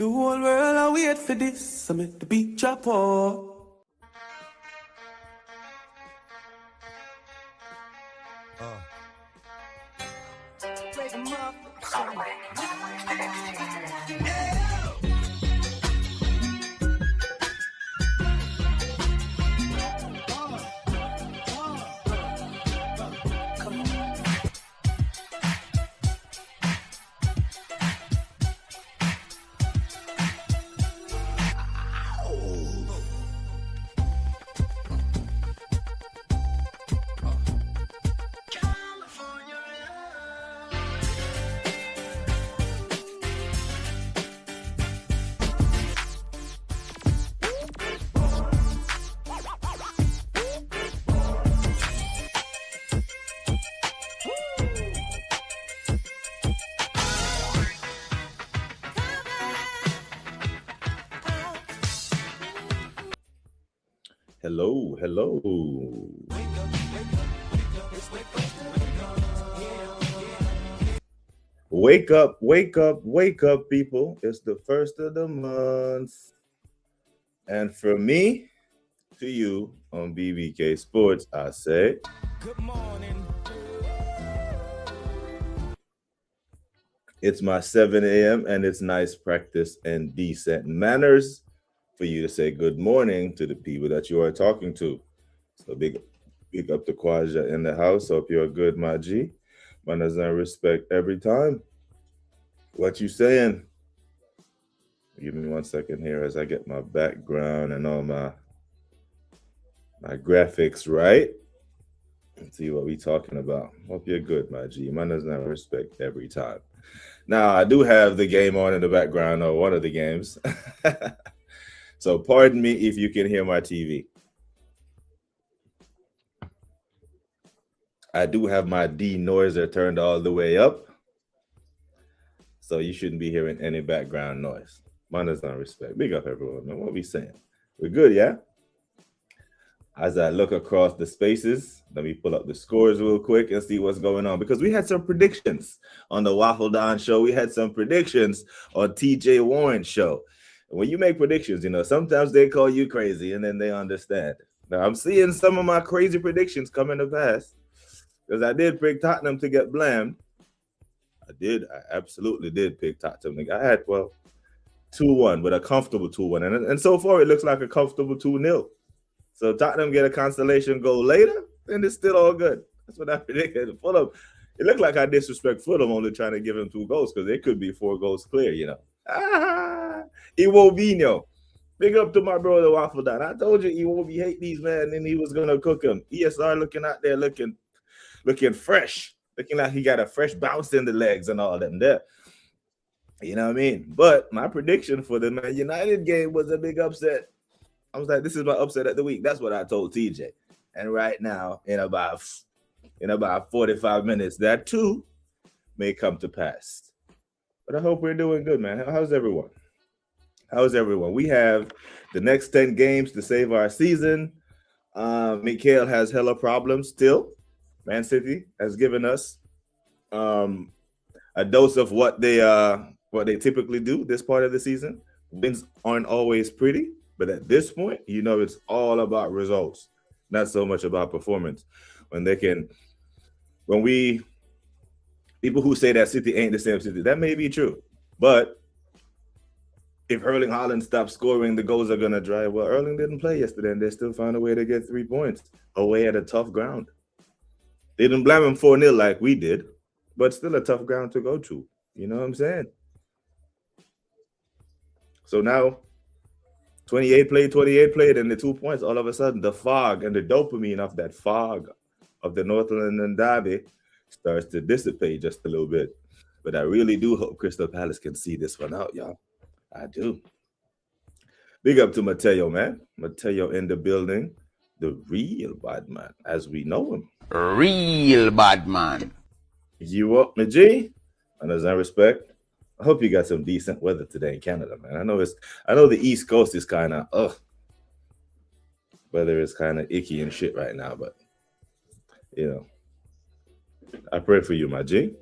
The whole world I wait for this. I make the beat drop off. Hello, hello. Wake up, wake up, wake up, people. It's the first of the month. And from me to you on BBK Sports, I say, good morning. It's my 7 a.m. and it's nice practice and decent manners for you to say good morning to the people that you are talking to. So big up to Kwaja in the house. Hope you're good, my G. Manners and respect every time. What you saying? Give me 1 second here as I get my background and all my graphics right. Let's see what we talking about. Hope you're good, my G. Manners and respect every time. Now, I do have the game on in the background, or one of the games. So pardon me if you can hear my TV. I do have my denoiser turned all the way up, so you shouldn't be hearing any background noise. Manners and respect. Big up, everyone. Man, what we saying? We're good, yeah? As I look across the spaces, let me pull up the scores real quick and see what's going on, because we had some predictions on the Waffle Don show. We had some predictions on TJ Warren's show. When you make predictions, you know, sometimes they call you crazy and then they understand. Now, I'm seeing some of my crazy predictions coming to pass, because I did pick Tottenham to get blamed. I absolutely did pick Tottenham. I had, 2-1, but a comfortable 2-1. And so far, it looks like a comfortable 2-0. So Tottenham get a consolation goal later, and it's still all good. That's what I predicted. Fulham, it looked like I disrespect Fulham only trying to give him 2 goals, because they could be 4 goals clear, you know. Iwobinho. Big up to my brother Waffle Don. I told you Iwobi hate these men, and he was gonna cook him. ESR looking out there looking fresh, looking like he got a fresh bounce in the legs and all them there. You know what I mean? But my prediction for the Man United game was a big upset. I was like, this is my upset of the week. That's what I told TJ. And right now, in about 45 minutes, that too may come to pass. But I hope we're doing good, man. How's everyone? We have the next 10 games to save our season. Mikael has hella problems still. Man City has given us a dose of what they typically do this part of the season. Wins aren't always pretty, but at this point, you know, it's all about results, not so much about performance. People who say that City ain't the same City, that may be true, but if Erling Haaland stops scoring, the goals are going to dry. Well, Erling didn't play yesterday, and they still found a way to get 3 points away at a tough ground. They didn't blame him 4-0 like we did, but still a tough ground to go to. You know what I'm saying? So now, 28 played, and the 2 points, all of a sudden, the fog and the dopamine of that fog of the North London derby starts to dissipate just a little bit. But I really do hope Crystal Palace can see this one out, y'all. I do. Big up to Mateo, man. Mateo in the building. The real bad man, as we know him. Real bad man. You up, my G? And as I respect, I hope you got some decent weather today in Canada, man. I know the East Coast is kind of, weather is kind of icky and shit right now, but, you know, I pray for you, my G.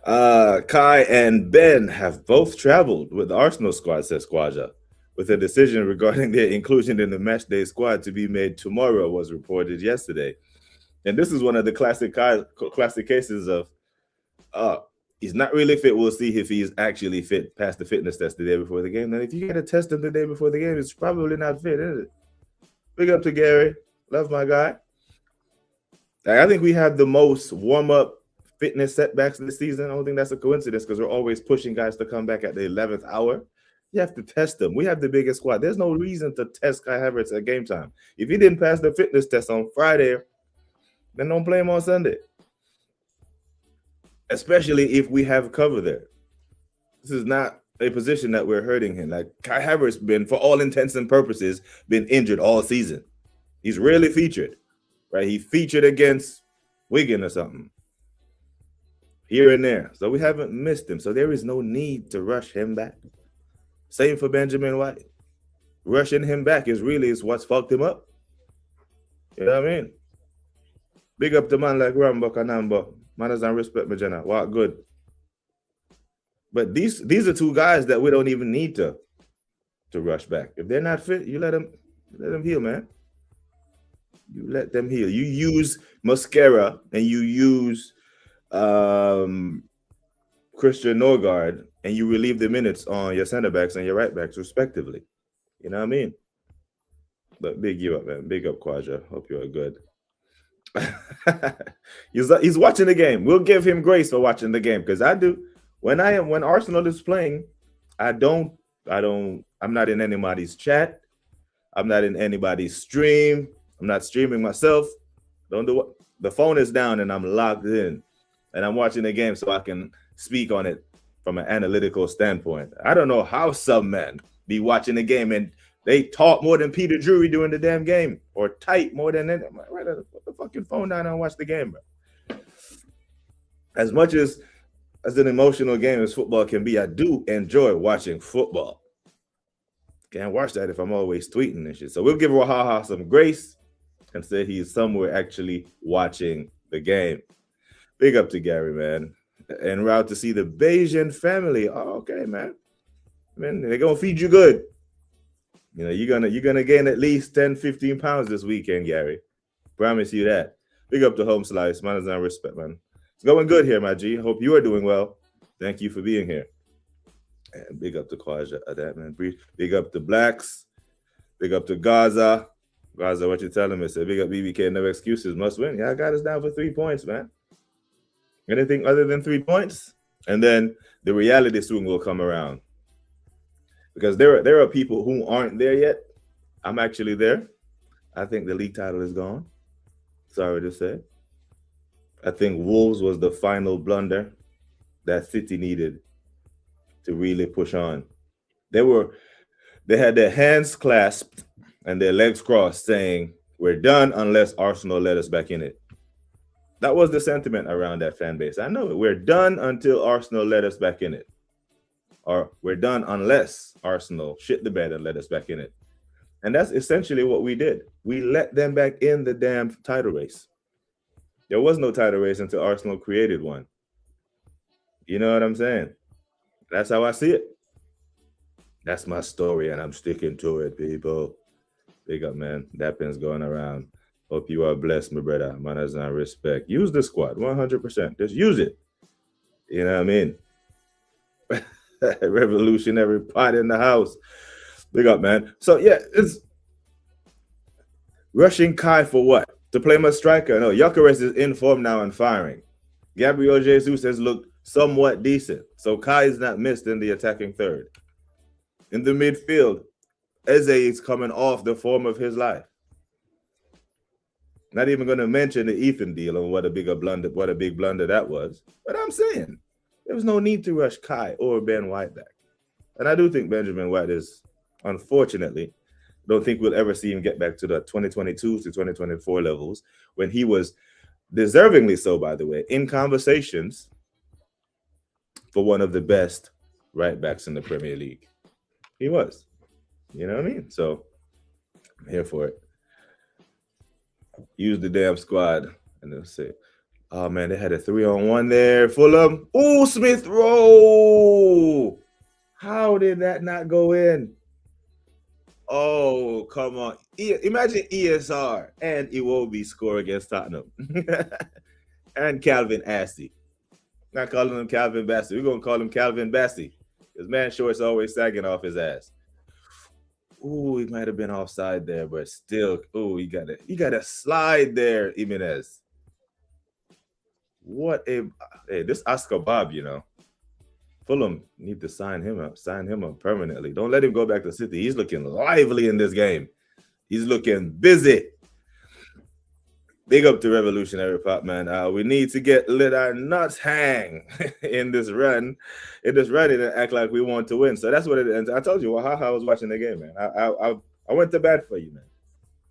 Kai and Ben have both traveled with the Arsenal squad, says Squadja, with a decision regarding their inclusion in the matchday squad to be made tomorrow, was reported yesterday. And this is one of the classic cases of he's not really fit. We'll see if he's actually fit past the fitness test the day before the game. Then if you got to test him the day before the game, it's probably not fit, is it? Big up to Gary. Love my guy. I think we had the most warm-up fitness setbacks this season. I don't think that's a coincidence because we're always pushing guys to come back at the 11th hour. You have to test them. We have the biggest squad. There's no reason to test Kai Havertz at game time. If he didn't pass the fitness test on Friday, then don't play him on Sunday. Especially if we have cover there. This is not a position that we're hurting him. Like Kai Havertz been, for all intents and purposes, been injured all season. He's rarely featured, right? He featured against Wigan or something here and there. So we haven't missed him. So there is no need to rush him back. Same for Benjamin White. Rushing him back is what's fucked him up. You know what I mean? Big up to man like Rambo Kanamba. Manners and respect, Majana. What good. But these are two guys that we don't even need to rush back. If they're not fit, you let them heal, man. You let them heal. You use Mascara and you use Christian Norgard and you relieve the minutes on your center backs and your right backs respectively. You know what I mean? But big you up, man. Big up, Quadra. Hope you're good. He's watching the game. We'll give him grace for watching the game because I do. When Arsenal is playing, I'm not in anybody's chat. I'm not in anybody's stream. I'm not streaming myself. Don't do it. The phone is down and I'm logged in and I'm watching the game so I can speak on it from an analytical standpoint. I don't know how some men be watching the game and they talk more than Peter Drury during the damn game or type more than anything. Right, put the fucking phone down and watch the game, bro. As much as an emotional game as football can be, I do enjoy watching football. Can't watch that if I'm always tweeting and shit. So we'll give Wahaha some grace and say he's somewhere actually watching the game. Big up to Gary, man. En route to see the Bayesian family. Oh, okay, man. Man, they're gonna feed you good. You know, you're gonna gain at least 10, 15 pounds this weekend, Gary. Promise you that. Big up to Home Slice. Manners and respect, man. It's going good here, my G. Hope you are doing well. Thank you for being here. And big up to Kwaja at that, man. Big up to Blacks. Big up to Gaza. Gaza, what you telling me? Say big up BBK, no excuses, must win. Yeah, I got us down for 3 points, man. Anything other than 3 points? And then the reality soon will come around. Because there are people who aren't there yet. I'm actually there. I think the league title is gone. Sorry to say. I think Wolves was the final blunder that City needed to really push on. They had their hands clasped and their legs crossed saying, we're done unless Arsenal let us back in it. That was the sentiment around that fan base. I know it. We're done until Arsenal let us back in it. Or we're done unless Arsenal shit the bed and let us back in it. And that's essentially what we did. We let them back in the damn title race. There was no title race until Arsenal created one. You know what I'm saying? That's how I see it. That's my story, and I'm sticking to it, people. Big up, man. That pin's going around. Hope you are blessed, my brother. Manners and respect. Use the squad, 100%. Just use it. You know what I mean? Revolutionary pot in the house. Big up, man. So, yeah, it's rushing Kai for what? To play my striker? No, Gyökeres is in form now and firing. Gabriel Jesus has looked somewhat decent. So Kai is not missed in the attacking third. In the midfield, Eze is coming off the form of his life. Not even going to mention the Ethan deal and what a big blunder that was. But I'm saying there was no need to rush Kai or Ben White back. And I do think Benjamin White is, unfortunately, don't think we'll ever see him get back to the 2022 to 2024 levels when he was deservingly so, by the way, in conversations for one of the best right backs in the Premier League. He was. You know what I mean? So I'm here for it. Use the damn squad and they'll say, Oh man, they had a 3-on-1 there. Fulham. Ooh, Smith Rowe. How did that not go in? Oh, come on. Imagine ESR and Iwobi score against Tottenham. And Calvin Asty. Not calling him Calvin Bassey. We're going to call him Calvin Bassey. Because man short's always sagging off his ass. Ooh, he might have been offside there, but still, ooh, you got a slide there, Jimenez. What a hey, this Oscar Bob, Fulham need to sign him up permanently. Don't let him go back to City. He's looking lively in this game. He's looking busy. Big up to Revolutionary Pop, man. We need to let our nuts hang in this run. In this run, and act like we want to win. So that's what it is. And I told you, I was watching the game, man. I went to bat for you, man,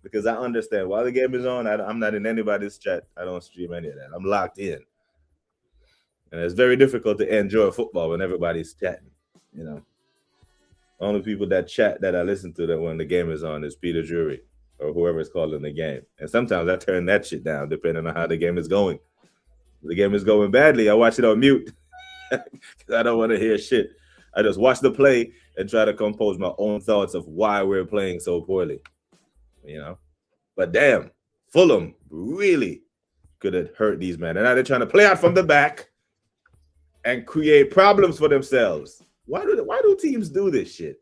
because I understand while the game is on. I'm not in anybody's chat. I don't stream any of that. I'm locked in, and it's very difficult to enjoy football when everybody's chatting. Only people that chat that I listen to that when the game is on is Peter Drury or whoever's calling the game. And sometimes I turn that shit down depending on how the game is going. If the game is going badly, I watch it on mute because I don't want to hear shit. I just watch the play and try to compose my own thoughts of why we're playing so poorly. But damn, Fulham really could have hurt these men. And now they're trying to play out from the back and create problems for themselves. Why do teams do this shit?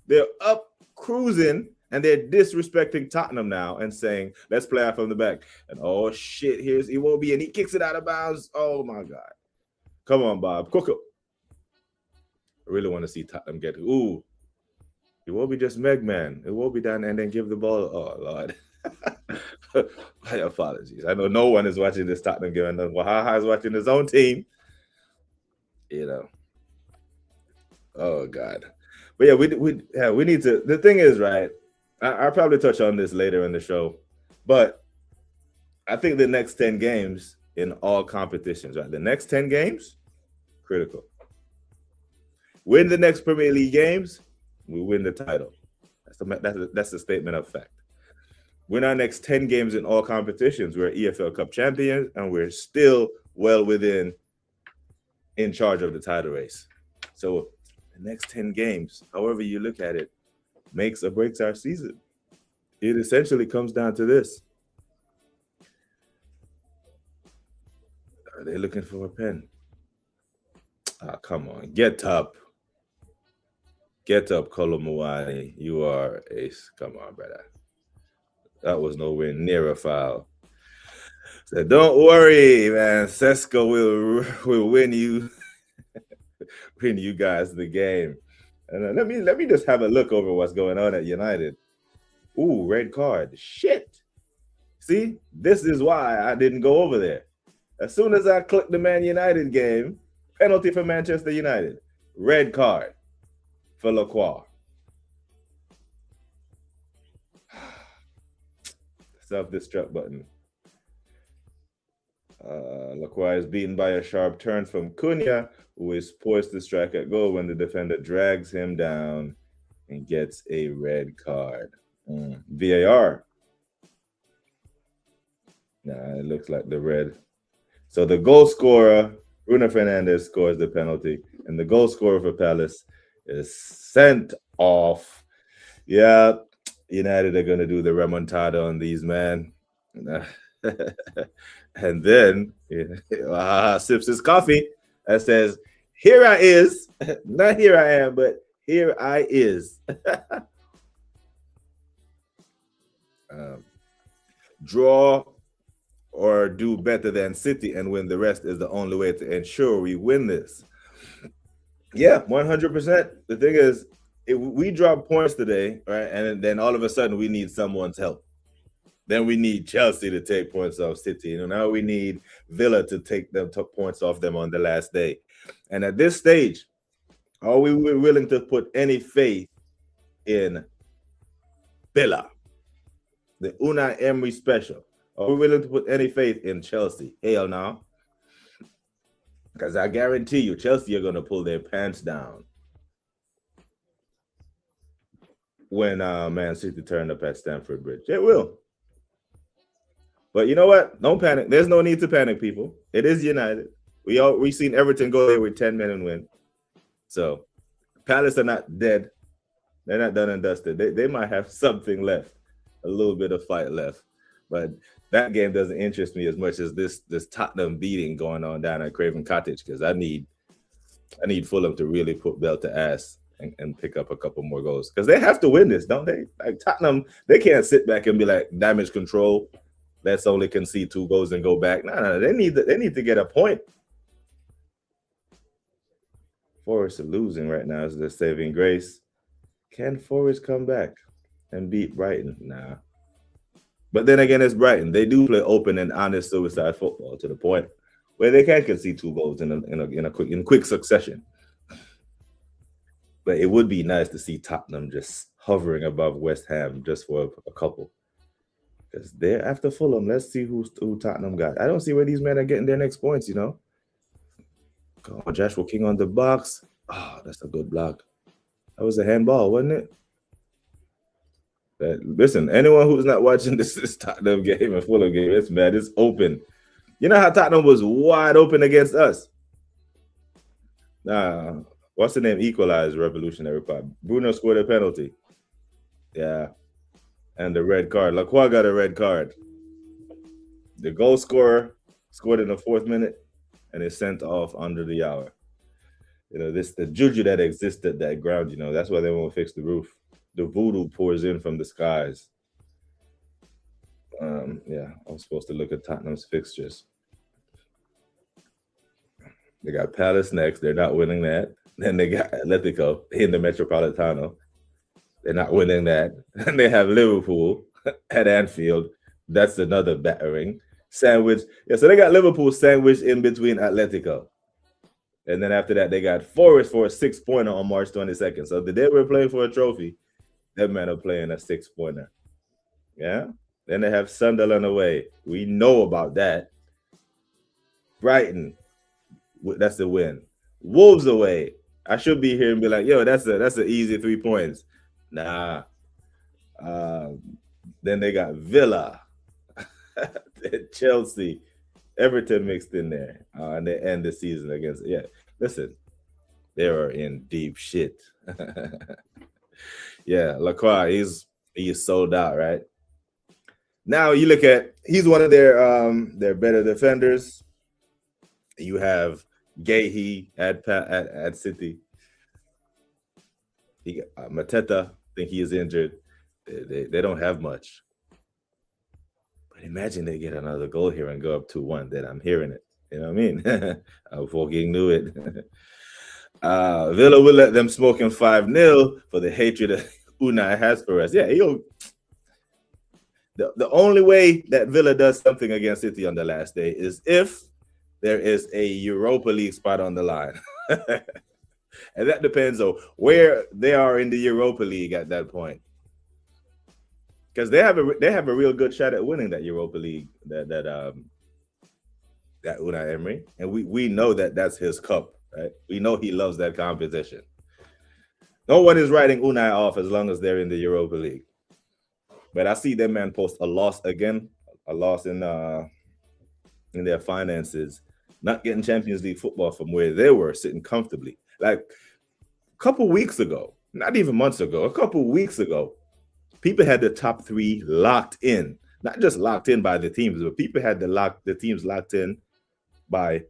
They're up cruising and they're disrespecting Tottenham now and saying, let's play out from the back. And oh shit, here's Iwobi and he kicks it out of bounds. Oh my God. Come on, Bob. Cook up. I really want to see Tottenham get Iwobi just Megman. Iwobi down and then give the ball. Oh Lord. My apologies. I know no one is watching this Tottenham game. And Wahaha is watching his own team. Oh God. But yeah, we need to. The thing is, right? I'll probably touch on this later in the show, but I think the next 10 games in all competitions, right? The next 10 games, critical. Win the next Premier League games, we win the title. That's a statement of fact. Win our next 10 games in all competitions, we're EFL Cup champions, and we're still well in charge of the title race. So the next 10 games, however you look at it, makes or breaks our season. It essentially comes down to this. Are they looking for a pen? Come on. Get up. Get up, Kolomuani. You are ace. Come on, brother. That was nowhere near a foul. So don't worry, man. Sesko will win you guys the game. And let me just have a look over what's going on at United. Ooh, red card. Shit. See, this is why I didn't go over there. As soon as I clicked the Man United game, penalty for Manchester United. Red card for Lacroix. Self-destruct button. Lacroix is beaten by a sharp turn from Cunha, who is poised to strike at goal when the defender drags him down and gets a red card. VAR. Nah, it looks like the red. So the goal scorer, Bruno Fernandes, scores the penalty, and the goal scorer for Palace is sent off. Yeah, United are going to do the remontada on these, man. And then sips his coffee and says, here I is. Not here I am, but here I is. Draw or do better than City and win the rest is the only way to ensure we win this. Yeah, 100%. The thing is, if we drop points today, right, and then all of a sudden we need someone's help. Then we need Chelsea to take points off City. Now we need Villa to take points off them on the last day. And at this stage, are we willing to put any faith in Villa, the Unai Emery special? Are we willing to put any faith in Chelsea? Hell no. Because I guarantee you, Chelsea are going to pull their pants down when Man City turn up at Stamford Bridge. It will. But you know what? Don't panic. There's no need to panic, people. It is United. We seen Everton go there with 10 men and win. So Palace are not dead. They're not done and dusted. They might have something left, a little bit of fight left. But that game doesn't interest me as much as this Tottenham beating going on down at Craven Cottage, because I need Fulham to really put belt to ass and pick up a couple more goals, because they have to win this, don't they? Like Tottenham, they can't sit back and be like damage control. Let's only concede 2 goals and go back. No, they need to get a point. Forest are losing right now as their saving grace. Can Forest come back and beat Brighton? Nah. But then again, it's Brighton. They do play open and honest suicide football to the point where they can concede 2 goals in quick succession. But it would be nice to see Tottenham just hovering above West Ham just for a couple. Because they're after Fulham. Let's see who Tottenham got. I don't see where these men are getting their next points, you know. Oh, Joshua King on the box. Oh, that's a good block. That was a handball, wasn't it? But listen, anyone who's not watching this Tottenham game and Fulham game, it's mad. It's open. You know how Tottenham was wide open against us? What's the name? Equalized Revolutionary Pod. Bruno scored a penalty. Yeah. And the red card. Lacroix got a red card. The goal scorer scored in the 4th minute and is sent off under the hour. You know, the juju that exists at that ground, you know, that's why they won't fix the roof. The voodoo pours in from the skies. Yeah, I was supposed to look at Tottenham's fixtures. They got Palace next. They're not winning that. Then they got Atletico in the Metropolitano. They're not winning that. And they have Liverpool at Anfield. That's another battering. Sandwich. Yeah, so they got Liverpool sandwiched in between Atletico. And then after that, they got Forest for a 6-pointer on March 22nd. So the day we're playing for a trophy, that man are playing a 6-pointer. Yeah? Then they have Sunderland away. We know about that. Brighton, that's the win. Wolves away. I should be here and be like, yo, that's an easy 3 points. Nah. Then they got Villa, Chelsea, Everton mixed in there, and they end the season against. Yeah, listen, they are in deep shit. Yeah, Lacroix, he's sold out, right? Now you look at, he's one of their better defenders. You have Gahey at City. He Mateta, I think he is injured. They don't have much. But imagine they get another goal here and go up 2-1. Then I'm hearing it. You know what I mean? I fucking knew it. Villa will let them smoke him 5-0 for the hatred that Unai has for us. Yeah, the only way that Villa does something against City on the last day is if there is a Europa League spot on the line. And that depends on where they are in the Europa League at that point. Because they have a real good shot at winning that Europa League, that Unai Emery. And we know that that's his cup, right? We know he loves that competition. No one is writing Unai off as long as they're in the Europa League. But I see them man post a loss again, a loss in their finances, not getting Champions League football from where they were sitting comfortably. Like a couple weeks ago, not even months ago, a couple weeks ago, people had the top 3 locked in, not just locked in by the teams, but people had the teams locked in by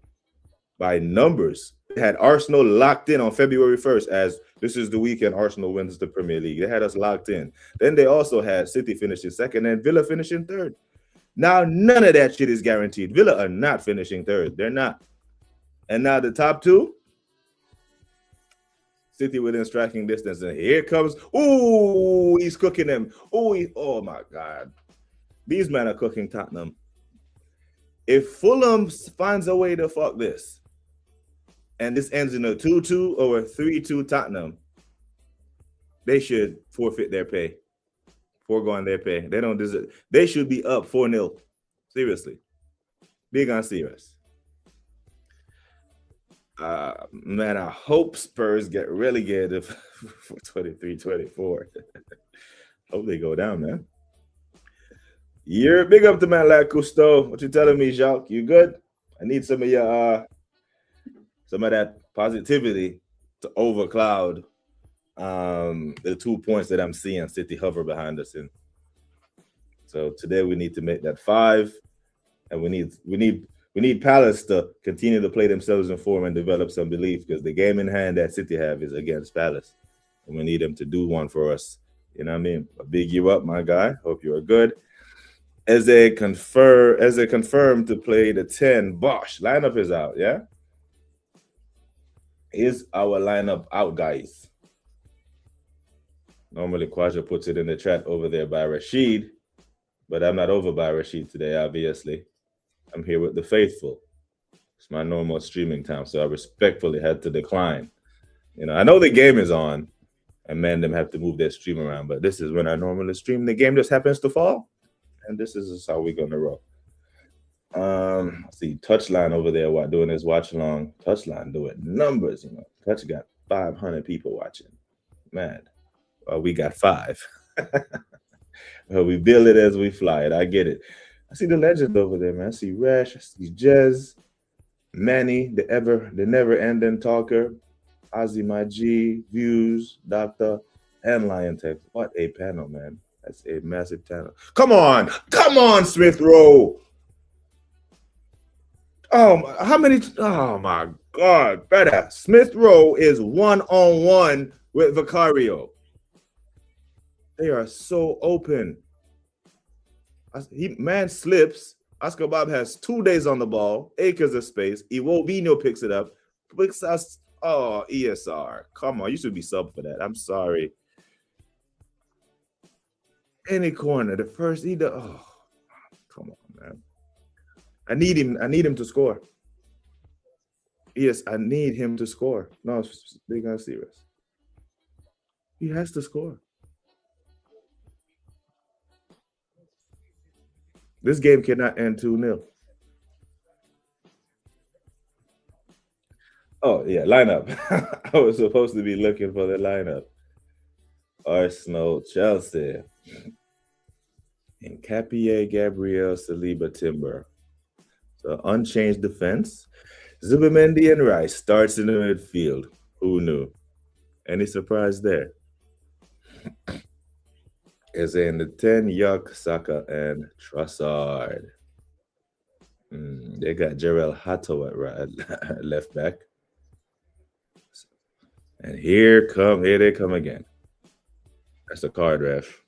numbers. They had Arsenal locked in on February 1st as this is the weekend Arsenal wins the Premier League. They had us locked in. Then they also had City finishing 2nd and Villa finishing 3rd. Now, none of that shit is guaranteed. Villa are not finishing 3rd. They're not. And now the top 2, City within striking distance. And here comes, ooh, he's cooking them. Oh my God. These men are cooking Tottenham. If Fulham finds a way to fuck this, and this ends in a 2-2 or a 3-2 Tottenham, they should forfeit their pay. Foregone their pay. They don't deserve. They should be up 4-0. Seriously. Big on serious. Man, I hope Spurs get relegated for 23-24. Hope they go down, man. You're big up to man like Cousteau. What you telling me, Jacques? You good? I need some of your some of that positivity to overcloud the 2 points that I'm seeing City hover behind us in. So today we need to make that 5, and we need Palace to continue to play themselves in form and develop some belief, because the game in hand that City have is against Palace, and we need them to do one for us. You know what I mean? A big you up, my guy. Hope you are good. As they confirm to play the 10, Bosch lineup is out. Yeah, is our lineup out, guys? Normally, Quadra puts it in the chat over there by Rashid, but I'm not over by Rashid today, obviously. I'm here with the faithful. It's my normal streaming time, so I respectfully had to decline. You know, I know the game is on, and man, them have to move their stream around, but this is when I normally stream. The game just happens to fall, and this is how we're gonna roll. See, Touchline over there doing his watch along. Touchline doing numbers, you know. Touch got 500 people watching. Man, well, we got 5. Well, we build it as we fly it. I get it. I see the legend over there, man. I see Rash, I see Jez, Manny, the never-ending talker, Ozzy My G, Views, Doctor, and Lion Tech. What a panel, man. That's a massive panel. Come on, Smith Rowe. Oh, how many? Oh my God, better. Smith Rowe is 1-on-1 with Vicario. They are so open. Man slips. Oscar Bob has 2 days on the ball, acres of space. Iwobino picks it up. Oh, ESR. Come on, you should be sub for that. I'm sorry. Any corner, the first either. Oh, come on, man. I need him to score. Yes, I need him to score. No, they're gonna serious. He has to score. This game cannot end 2-0. Oh, yeah, lineup. I was supposed to be looking for the lineup. Arsenal, Chelsea. Nkapie, Gabriel, Saliba, Timber. So unchanged defense. Zubimendi and Rice starts in the midfield. Who knew? Any surprise there? Is in the 10, Yuck, Saka, and Trossard. They got Jarell Hato at left back. And here they come again. That's a card ref.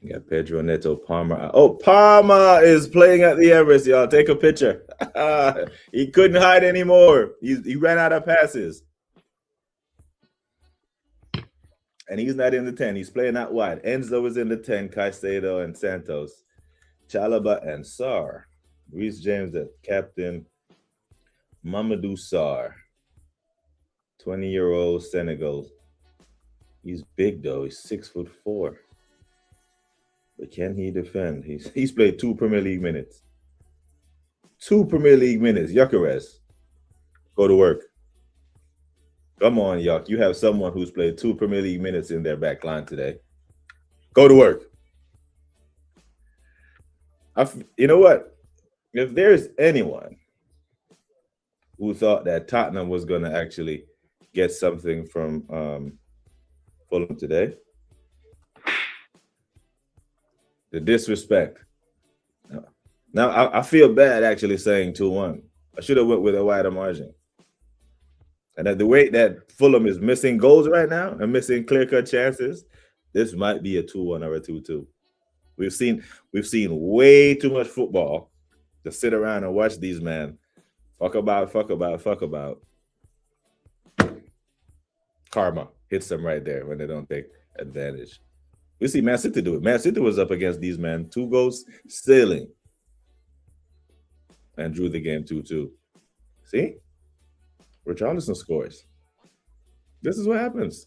You got Pedro Neto, Palmer. Oh, Palmer is playing at the Emirates, y'all. Take a picture. He couldn't hide anymore. He ran out of passes. And he's not in the 10. He's playing out wide. Enzo is in the 10. Caicedo and Santos. Chalaba and Sarr. Reece James at captain. Mamadou Sarr. 20-year-old Senegal. He's big, though. He's 6'4". But can he defend? He's played 2 Premier League minutes. 2 Premier League minutes. Gyökeres, go to work. Come on, Yuck. You have someone who's played 2 Premier League minutes in their back line today. Go to work. You know what? If there's anyone who thought that Tottenham was going to actually get something from Fulham today, the disrespect. Now, I feel bad actually saying 2-1. I should have went with a wider margin. And at the rate that Fulham is missing goals right now and missing clear-cut chances, this might be a 2-1 or a 2-2. We've seen way too much football to sit around and watch these men fuck about. Karma hits them right there when they don't take advantage. We see Man City do it. Man City was up against these men, 2 goals sailing, and drew the game 2-2. See? Richarlison scores. This is what happens.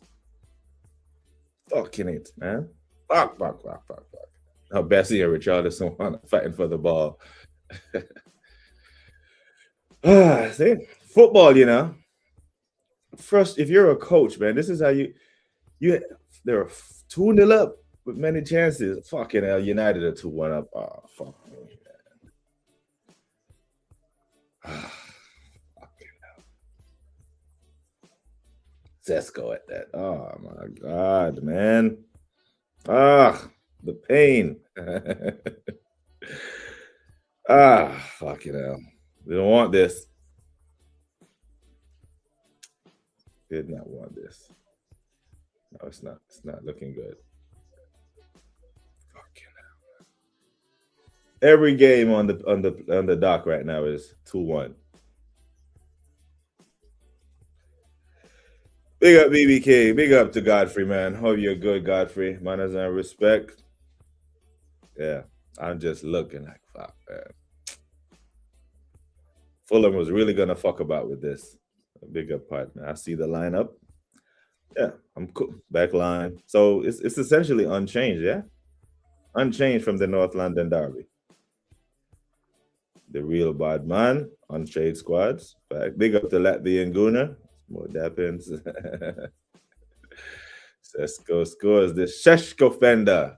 Fucking it, man. Fuck. Now Bessie and Richarlison fighting for the ball. See? Football, you know. First, if you're a coach, man, this is how they're 2-0 up. with many chances. Fucking hell, United are 2-1 up. Oh, fuck me. Sesko at that. Oh my god, man. Ah, the pain. Fucking hell. We don't want this. Did not want this. No, it's not. It's not looking good. Fucking hell. Every game on the dock right now is 2-1. Big up BBK. Big up to Godfrey, man. Hope you're good, Godfrey. Manners and respect. Yeah, I'm just looking like fuck, man. Fulham was really gonna fuck about with this. A big up partner. I see the lineup. Yeah, I'm cool. Back line. So it's essentially unchanged, yeah? Unchanged from the North London derby. The real bad man on trade squads. Big up to Latvian Guna. More dappins. Sesko scores the Sheshko fender.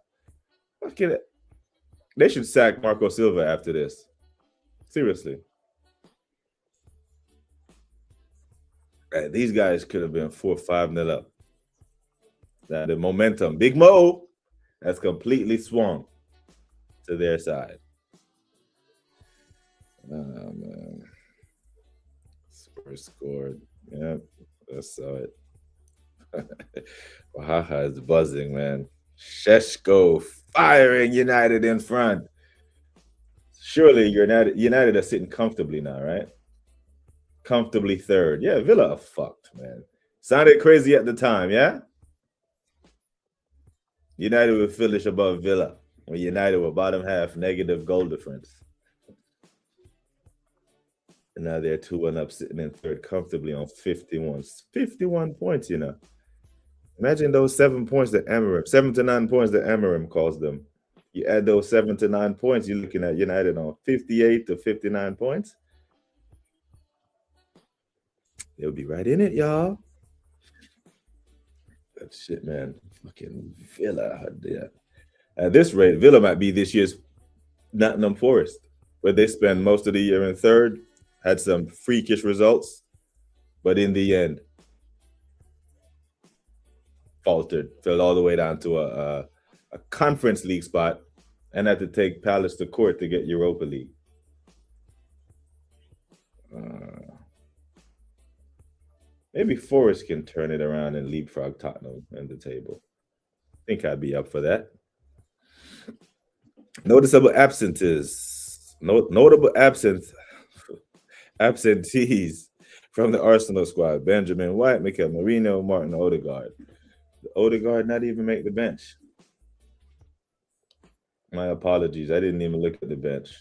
Fucking it. They should sack Marco Silva after this. Seriously. Right, these guys could have been 4-5-0 up. Now the momentum, Big Mo, has completely swung to their side. Oh, man. Spurs scored. Yep, I saw it. Wahaha is buzzing, man. Sheshko firing United in front. Surely United are sitting comfortably now, right? Comfortably third. Yeah, Villa are fucked, man. Sounded crazy at the time, yeah? United would finish above Villa. When United were bottom half, negative goal difference. And now they're 2-1 up, sitting in third comfortably on 51 points, you know. Imagine those 7 points that 7 to 9 points that Amarim calls them. You add those 7 to 9 points, you're looking at United on 58 to 59 points. They'll be right in it, y'all. That shit, man. Fucking Villa. Yeah. At this rate, Villa might be this year's Nottingham Forest, where they spend most of the year in third, had some freakish results, but in the end, faltered, fell all the way down to a Conference League spot, and had to take Palace to court to get Europa League. Maybe Forest can turn it around and leapfrog Tottenham in the table. I think I'd be up for that. Noticeable absences. Notable absentees from the Arsenal squad. Benjamin White, Mikel Merino, Martin Odegaard. Odegaard not even make the bench. My apologies. I didn't even look at the bench.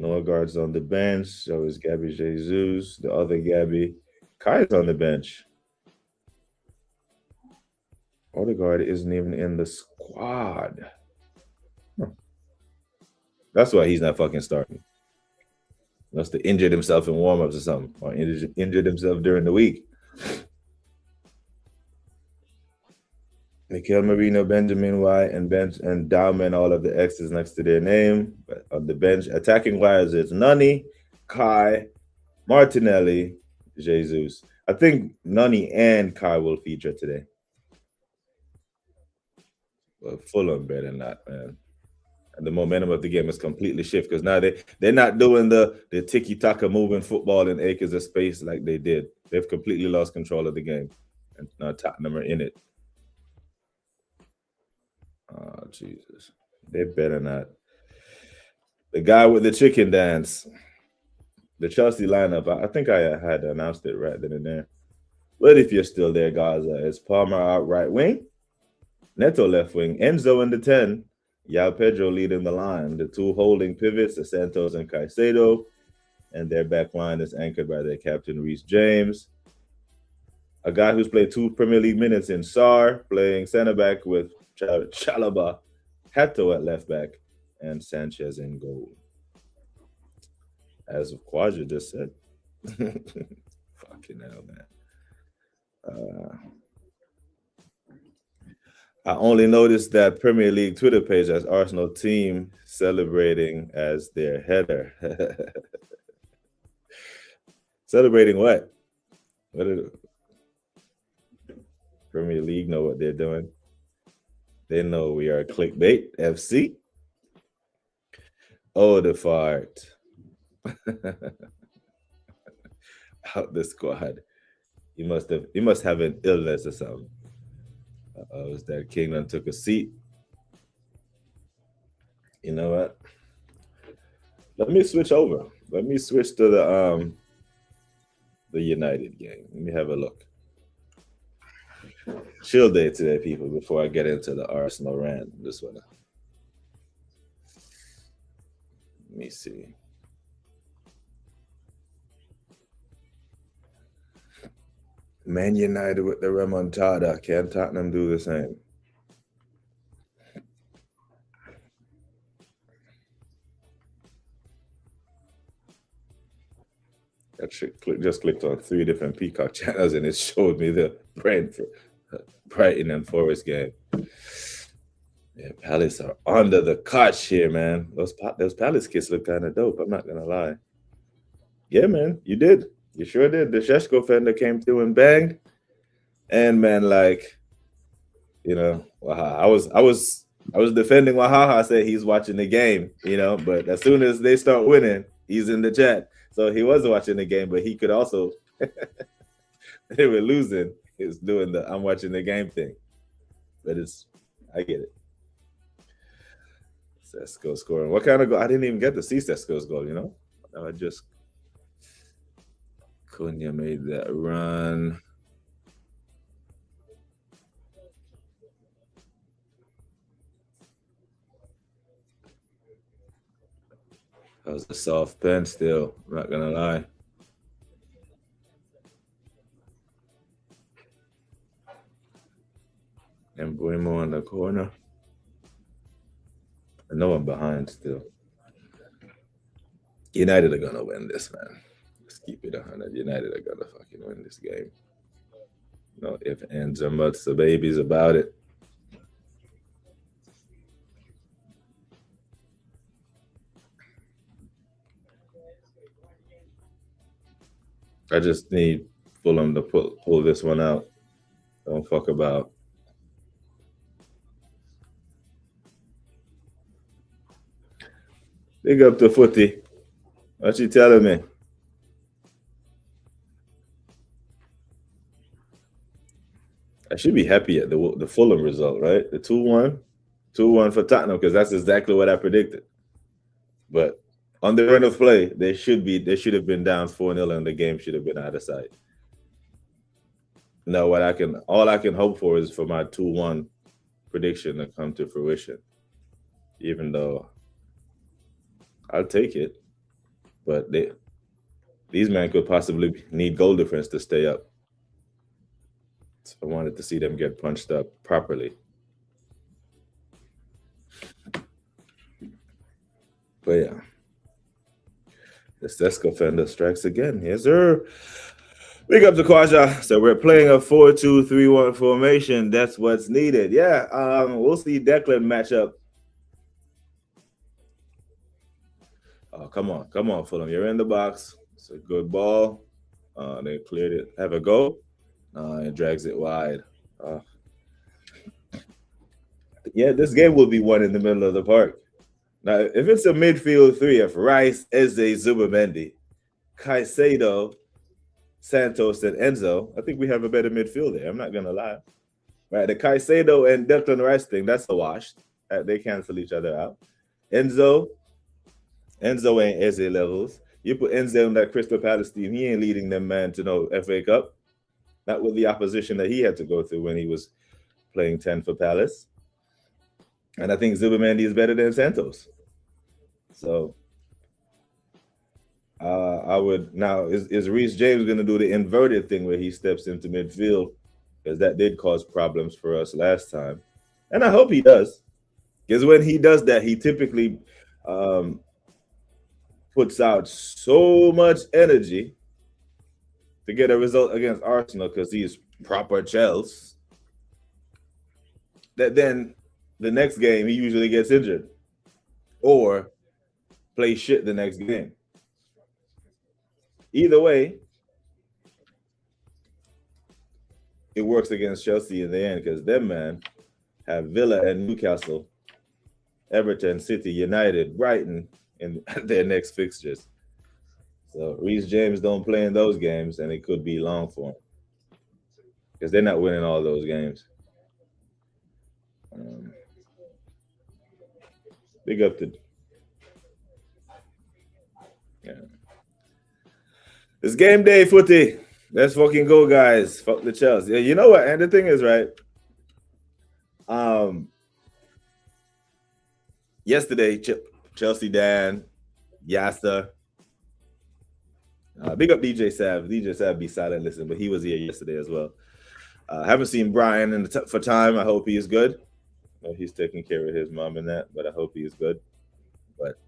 Norgard's on the bench. So is Gabby Jesus. The other Gabby. Kai's on the bench. Odegaard isn't even in the squad. That's why he's not fucking starting. Must have injured himself in warm-ups or something, or injured himself during the week. Mikel Merino, Benjamin White, and Dowman, all of the X's next to their name. But on the bench, attacking wise, it's Nani, Kai, Martinelli, Jesus. I think Nani and Kai will feature today. But Fulham better not, man. And the momentum of the game is completely shifted because now they're not doing the tiki-taka moving football in acres of space like they did. They've completely lost control of the game. And now Tottenham are in it. Oh, Jesus. They better not. The guy with the chicken dance. The Chelsea lineup, I think I had announced it right then and there. But if you're still there, Gaza, it's Palmer out right wing, Neto left wing, Enzo in the 10, Yao Pedro leading the line. The two holding pivots are Santos and Caicedo, and their back line is anchored by their captain, Reece James. A guy who's played 2 Premier League minutes in Sarr, playing center back with Chalaba, Hato at left back, and Sanchez in goal. As Quadra just said. Fucking hell, man. I only noticed that Premier League Twitter page has Arsenal team celebrating as their header. Celebrating what? What did Premier League know what they're doing? They know we are clickbait FC. Oh, the fart. Out the squad. He must have an illness or something. Is that Kingdom took a seat? You know what? Let me switch over. Let me switch to the United game. Let me have a look. Chill day today, people, before I get into the Arsenal rant. This one. Let me see. Man United with the remontada. Can Tottenham do the same? I just clicked on 3 different Peacock channels and it showed me the Brighton and Forest game. Yeah, Palace are under the couch here, man. Those Palace kits look kind of dope. I'm not gonna lie. Yeah, man, you did. You sure did. The Sheshko fender came through and banged. And man, like, you know, I was defending Wahaha, said he's watching the game, you know, but as soon as they start winning, he's in the chat. So he was watching the game, but he could also they were losing. He was doing the I'm watching the game thing. But I get it. Sesko scoring. What kind of goal? I didn't even get to see Sesko's goal, you know? I just Cunha made that run. That was a soft pen still, I'm not gonna lie. And Buemo in the corner. I know I'm behind still. United are gonna win this, man. Let's keep it 100. United are gonna fucking win this game. No ifs, ands, or buts, the babies about it. I just need Fulham to pull this one out. Don't fuck about. Big up to Footy. What you telling me? I should be happy at the Fulham result, right? The 2-1. 2-1 for Tottenham, because that's exactly what I predicted. But on the run of play, they should have been down 4-0 and the game should have been out of sight. No, all I can hope for is for my 2-1 prediction to come to fruition. Even though I'll take it. But these men could possibly need goal difference to stay up. So I wanted to see them get punched up properly. But yeah. The Sesko fender strikes again. Yes, sir. Big up to Kwaja. So we're playing a 4-2-3-1 formation. That's what's needed. Yeah, we'll see Declan match up. Oh, come on, Fulham. You're in the box. It's a good ball. They cleared it. Have a go. It drags it wide. Yeah, this game will be won in the middle of the park. Now, if it's a midfield 3 of Rice, Eze, Zubimendi, Caicedo, Santos, and Enzo, I think we have a better midfield there. I'm not going to lie. Right, the Caicedo and Declan Rice thing, that's a wash. They cancel each other out. Enzo ain't Eze levels. You put Enzo in that Crystal Palace team, he ain't leading them, man, to no FA Cup. Not with the opposition that he had to go through when he was playing 10 for Palace. And I think Zubimendi is better than Santos. So I would now is Reece James going to do the inverted thing where he steps into midfield, because that did cause problems for us last time, and I hope he does, because when he does that, he typically puts out so much energy to get a result against Arsenal because he's proper Chelsea, that then the next game he usually gets injured or play shit the next game. Either way, it works against Chelsea in the end because them, man, have Villa and Newcastle, Everton, City, United, Brighton in their next fixtures. So Reece James don't play in those games, and it could be long for him because they're not winning all those games. Big up to it's game day, footy. Let's fucking go, guys. Fuck the Chelsea. Yeah, you know what? And the thing is, right? Yesterday, Chelsea Dan, Yasta. Big up DJ Sav. DJ Sav be silent, listen, but he was here yesterday as well. Haven't seen Brian for time. I hope he is good. He's taking care of his mom and that, but I hope he is good. But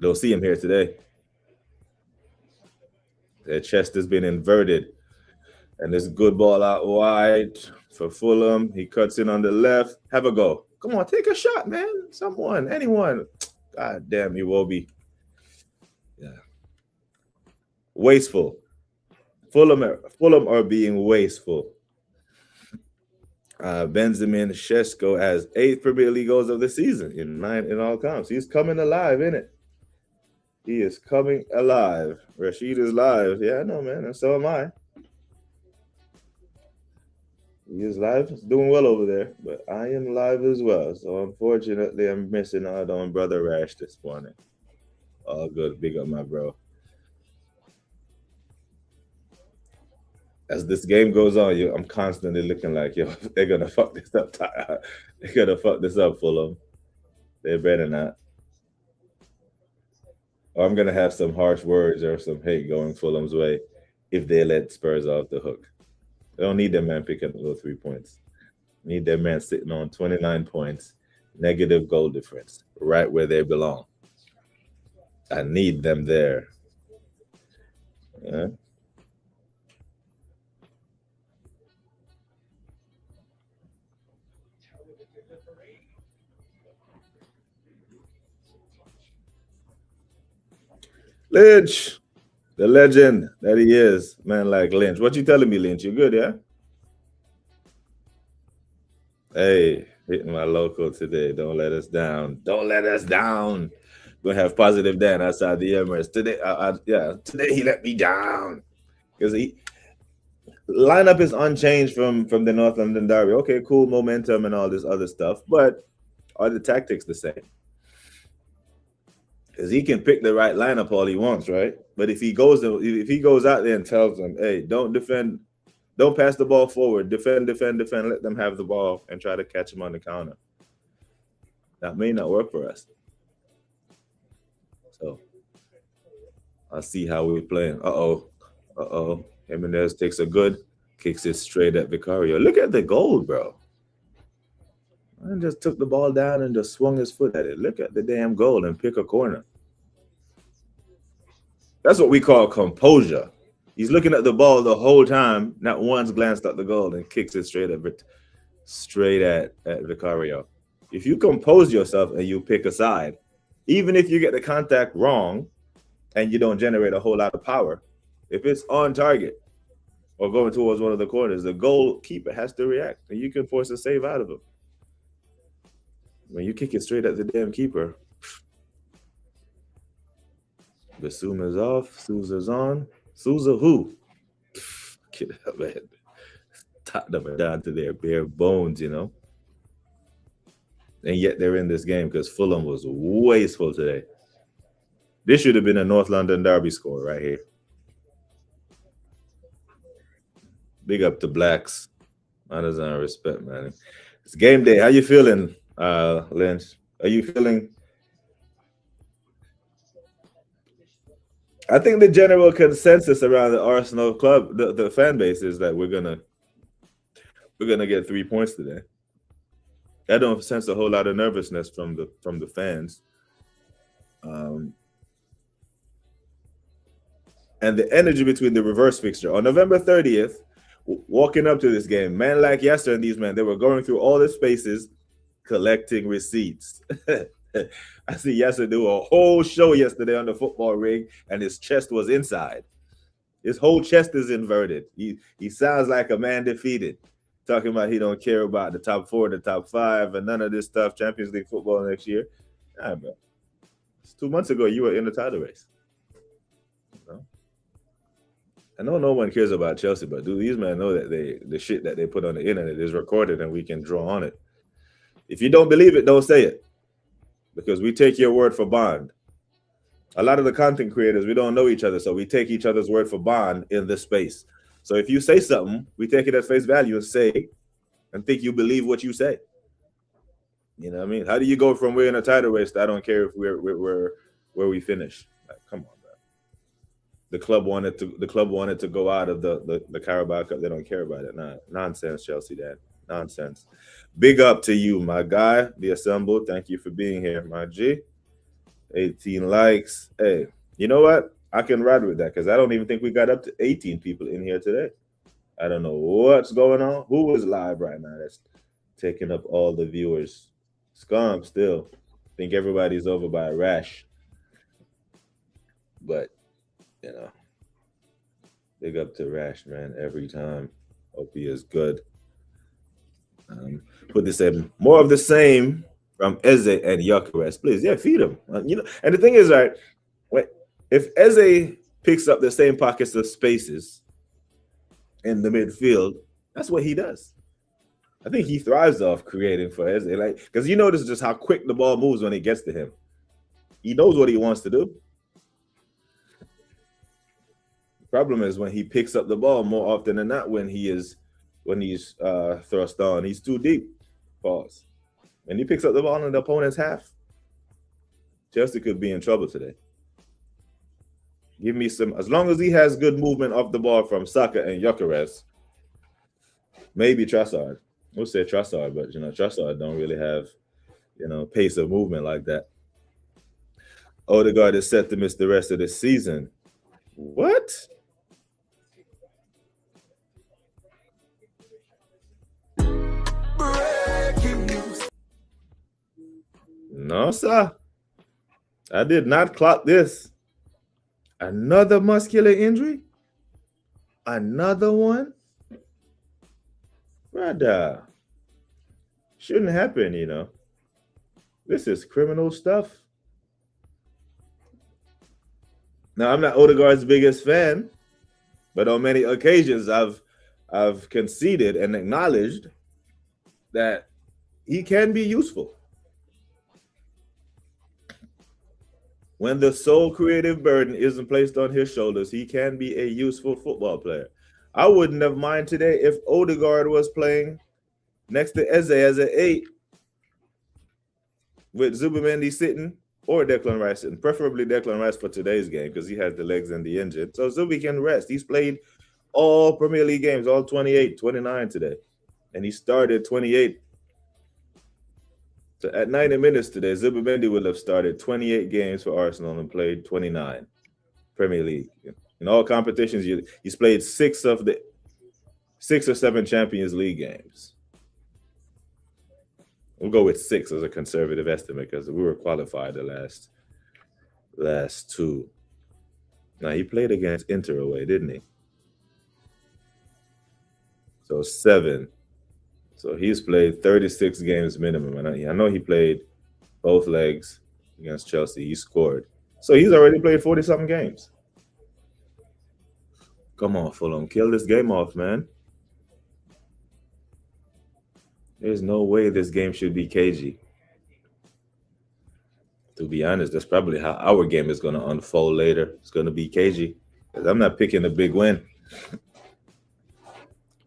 don't see him here today. Their chest has been inverted. And this good ball out wide for Fulham. He cuts in on the left. Have a go. Come on, take a shot, man. Someone, anyone. God damn, Iwobi. Yeah. Wasteful. Fulham are being wasteful. Benjamin Šeško has 8 Premier League goals of the season in 9 in all comps. He's coming alive, isn't it? He is coming alive. Rashid is live. Yeah, I know, man. And so am I. He is live. He's doing well over there. But I am live as well. So unfortunately, I'm missing out on Brother Rash this morning. All good. Big up, my bro. As this game goes on, I'm constantly looking like, yo, they're going to fuck this up. They're going to fuck this up, Fulham. They better not. Or I'm going to have some harsh words or some hate going Fulham's way if they let Spurs off the hook. They don't need their man picking up those 3 points. Need their man sitting on 29 points, negative goal difference, right where they belong. I need them there. Yeah. Lynch, the legend that he is, man like Lynch. What you telling me, Lynch? You good, yeah? Hey, hitting my local today. Don't let us down. Don't let us down. We're gonna have positive Dan outside the Emirates today. Today he let me down because he lineup is unchanged from the North London Derby. Okay, cool momentum and all this other stuff, but are the tactics the same? Because he can pick the right lineup all he wants, right? But if he goes out there and tells them, hey, don't defend, don't pass the ball forward, defend, let them have the ball and try to catch him on the counter. That may not work for us. So I'll see how we're playing. Jimenez takes a good, kicks it straight at Vicario. Look at the goal, bro. And just took the ball down and just swung his foot at it. Look at the damn goal and pick a corner. That's what we call composure. He's looking at the ball the whole time, not once glanced at the goal and kicks it straight at Vicario. If you compose yourself and you pick a side, even if you get the contact wrong and you don't generate a whole lot of power, if it's on target or going towards one of the corners, the goalkeeper has to react and you can force a save out of him. When you kick it straight at the damn keeper, Basuma's off, Sousa's on. Sousa who? Get up, man. Tottenham down to their bare bones, you know. And yet they're in this game because Fulham was wasteful today. This should have been a North London Derby score right here. Big up to Blacks. Honors and respect, man. It's game day. How you feeling, Lynch? Are you feeling? I think the general consensus around the Arsenal club, the fan base, is that we're gonna get 3 points today. I don't sense a whole lot of nervousness from the fans. And the energy between the reverse fixture on November 30th, walking up to this game, man like Yasser and these men, they were going through all the spaces, collecting receipts. I see Yasser do a whole show yesterday on the football ring, and his chest was inside. His whole chest is inverted. He sounds like a man defeated, talking about he don't care about the top 4, the top 5, and none of this stuff. Champions League football next year. Nah, bro. 2 months ago, you were in the title race. I know no one cares about Chelsea, but do these men know that the shit that they put on the internet is recorded and we can draw on it? If you don't believe it, don't say it, because we take your word for bond. A lot of the content creators, we don't know each other, so we take each other's word for bond in this space. So if you say something, we take it at face value and say, and think you believe what you say. You know what I mean? How do you go from we're in a title race to I don't care if we're where we finish? Like, come on. The club wanted to go out of the Carabao Cup. They don't care about it. Nah, nonsense, Chelsea, Dad. Nonsense. Big up to you, my guy. The Assemble. Thank you for being here, my G. 18 likes. Hey, you know what? I can ride with that because I don't even think we got up to 18 people in here today. I don't know what's going on. Who is live right now that's taking up all the viewers? Scum still. Think everybody's over by a rash. But you know, big up to Rash, man, every time. Hope he is good. Put this in more of the same from Eze and Gyökeres, please. Yeah, feed him. You know, and the thing is, right, if Eze picks up the same pockets of spaces in the midfield, that's what he does. I think he thrives off creating for Eze, like, because you notice just how quick the ball moves when it gets to him. He knows what he wants to do. Problem is when he picks up the ball more often than not when he's thrust on. He's too deep. Pause. And he picks up the ball in the opponent's half. Chelsea could be in trouble today. Give me some, as long as he has good movement off the ball from Saka and Gyökeres, maybe Trossard. We'll say Trossard, but Trossard don't really have, pace of movement like that. Odegaard is set to miss the rest of the season. What? No, sir. I did not clock this. Another muscular injury? Another one? Brother. Shouldn't happen, This is criminal stuff. Now, I'm not Odegaard's biggest fan, but on many occasions I've conceded and acknowledged that he can be useful. When the sole creative burden isn't placed on his shoulders, he can be a useful football player. I wouldn't have minded today if Odegaard was playing next to Eze as an 8 with Zubimendi sitting or Declan Rice sitting, preferably Declan Rice for today's game because he has the legs and the injured. So Zubi can rest. He's played all Premier League games, all 28, 29 today. And he started 28. So at 90 minutes today, Zubimendi would have started 28 games for Arsenal and played 29 Premier League. In all competitions, he's played 6 or 7 Champions League games. We'll go with 6 as a conservative estimate because we were qualified the last 2. Now, he played against Inter away, didn't he? So 7. So he's played 36 games minimum. And I know he played both legs against Chelsea. He scored. So he's already played 40-something games. Come on, Fulham. Kill this game off, man. There's no way this game should be cagey. To be honest, that's probably how our game is going to unfold later. It's going to be cagey. Because I'm not picking a big win.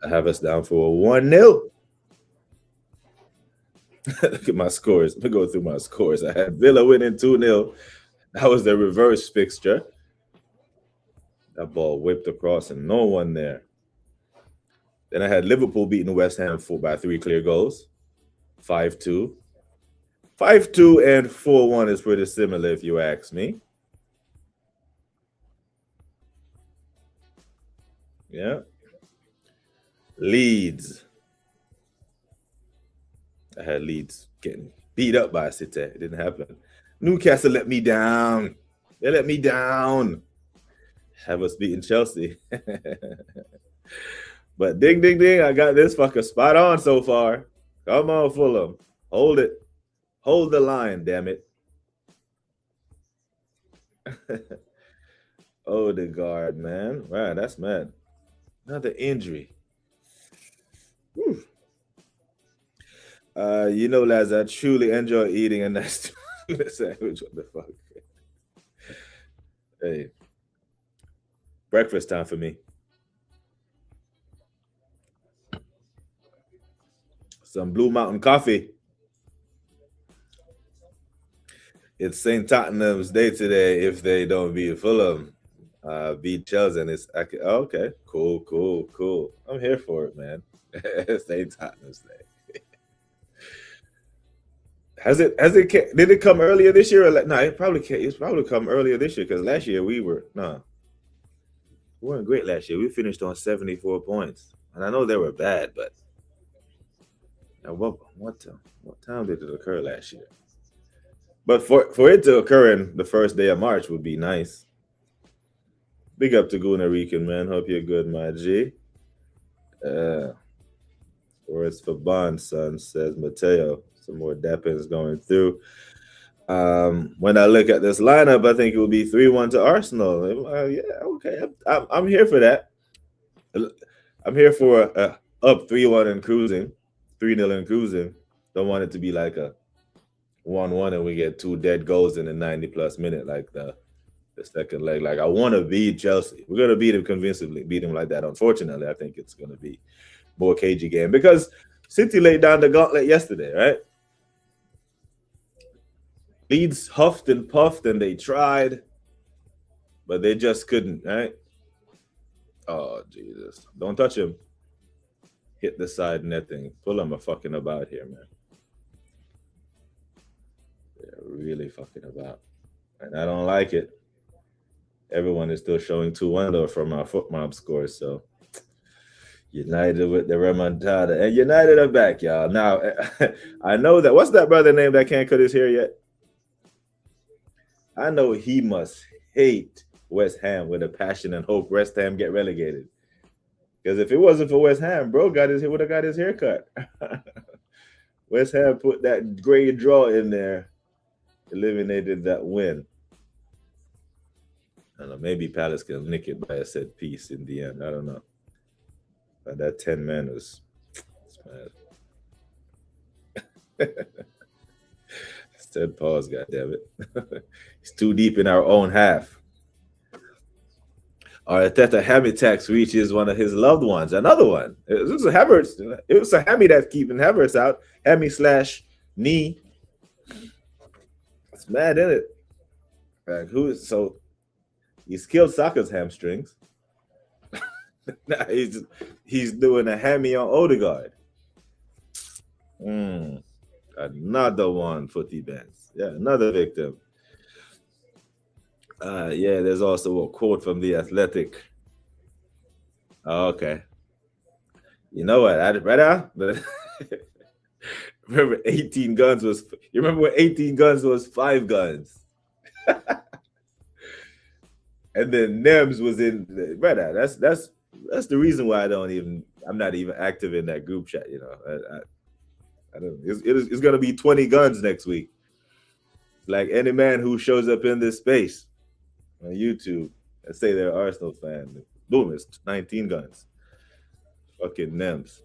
I have us down for a 1-0. Look at my scores. Let me go through my scores. I had Villa winning 2-0. That was the reverse fixture. That ball whipped across and no one there. Then I had Liverpool beating West Ham by 3 clear goals. 5-2. 5-2 and 4-1 is pretty similar if you ask me. Yeah. Leeds. I had Leeds getting beat up by City. It didn't happen. Newcastle let me down. They let me down. Have us beating Chelsea. But ding, ding, ding. I got this fucker spot on so far. Come on, Fulham. Hold it. Hold the line, damn it. Odegaard, man. Wow, that's mad. Another injury. Whew. Lads, I truly enjoy eating a nice sandwich. What the fuck? Hey, breakfast time for me. Some Blue Mountain coffee. It's St. Tottenham's Day today. If they don't beat Fulham, beat Chelsea, and okay, cool. I'm here for it, man. St. Tottenham's Day. Did it come earlier this year? No, it probably can't. It's probably come earlier this year because last year we weren't great last year. We finished on 74 points, and I know they were bad, but what time did it occur last year? But for it to occur in the first day of March would be nice. Big up to Guna Rican, man. Hope you're good, my G. Or it's for Bond, son, says Mateo. Some more Deppins going through. When I look at this lineup, I think it will be 3-1 to Arsenal. Yeah, okay. I'm here for that. I'm here for up 3-1 and cruising, 3-0 and cruising. Don't want it to be like a 1-1 and we get 2 dead goals in the 90-plus minute like the second leg. Like, I want to beat Chelsea. We're going to beat him convincingly, beat him like that. Unfortunately, I think it's going to be more cagey game because City laid down the gauntlet yesterday, right? Leeds huffed and puffed and they tried, but they just couldn't, right? Oh, Jesus. Don't touch him. Hit the side netting. Fulham are fucking about here, man. They're really fucking about. And I don't like it. Everyone is still showing 2-1 though from our foot mob scores, so United with the remontada. And United are back, y'all. Now, I know that. What's that brother name that can't cut his hair yet? I know he must hate West Ham with a passion and hope West Ham get relegated. Because if it wasn't for West Ham, bro would have got his hair cut. West Ham put that gray draw in there, eliminated that win. I don't know, maybe Palace can nick it by a set piece in the end. I don't know. But that 10 man was mad. Said pause, goddammit. It's too deep in our own half. Arteta hammy tax reaches one of his loved ones. Another one. It was a Havertz. It was a hammy that's keeping Havertz out. Hammy/knee. It's mad, isn't it? So he's killed Saka's hamstrings. Now he's doing a hammy on Odegaard. Another one, footy bands. Yeah, another victim. Yeah, there's also a quote from The Athletic. Oh, okay. You know what? Remember 18 guns was. You remember when 18 guns was 5 guns? And then Nems was in. Brother, that's the reason why I'm not even active in that group chat. You know, I don't. It's gonna be 20 guns next week. Like any man who shows up in this space on YouTube and say they're Arsenal fan, boom, it's 19 guns. Fucking Nems.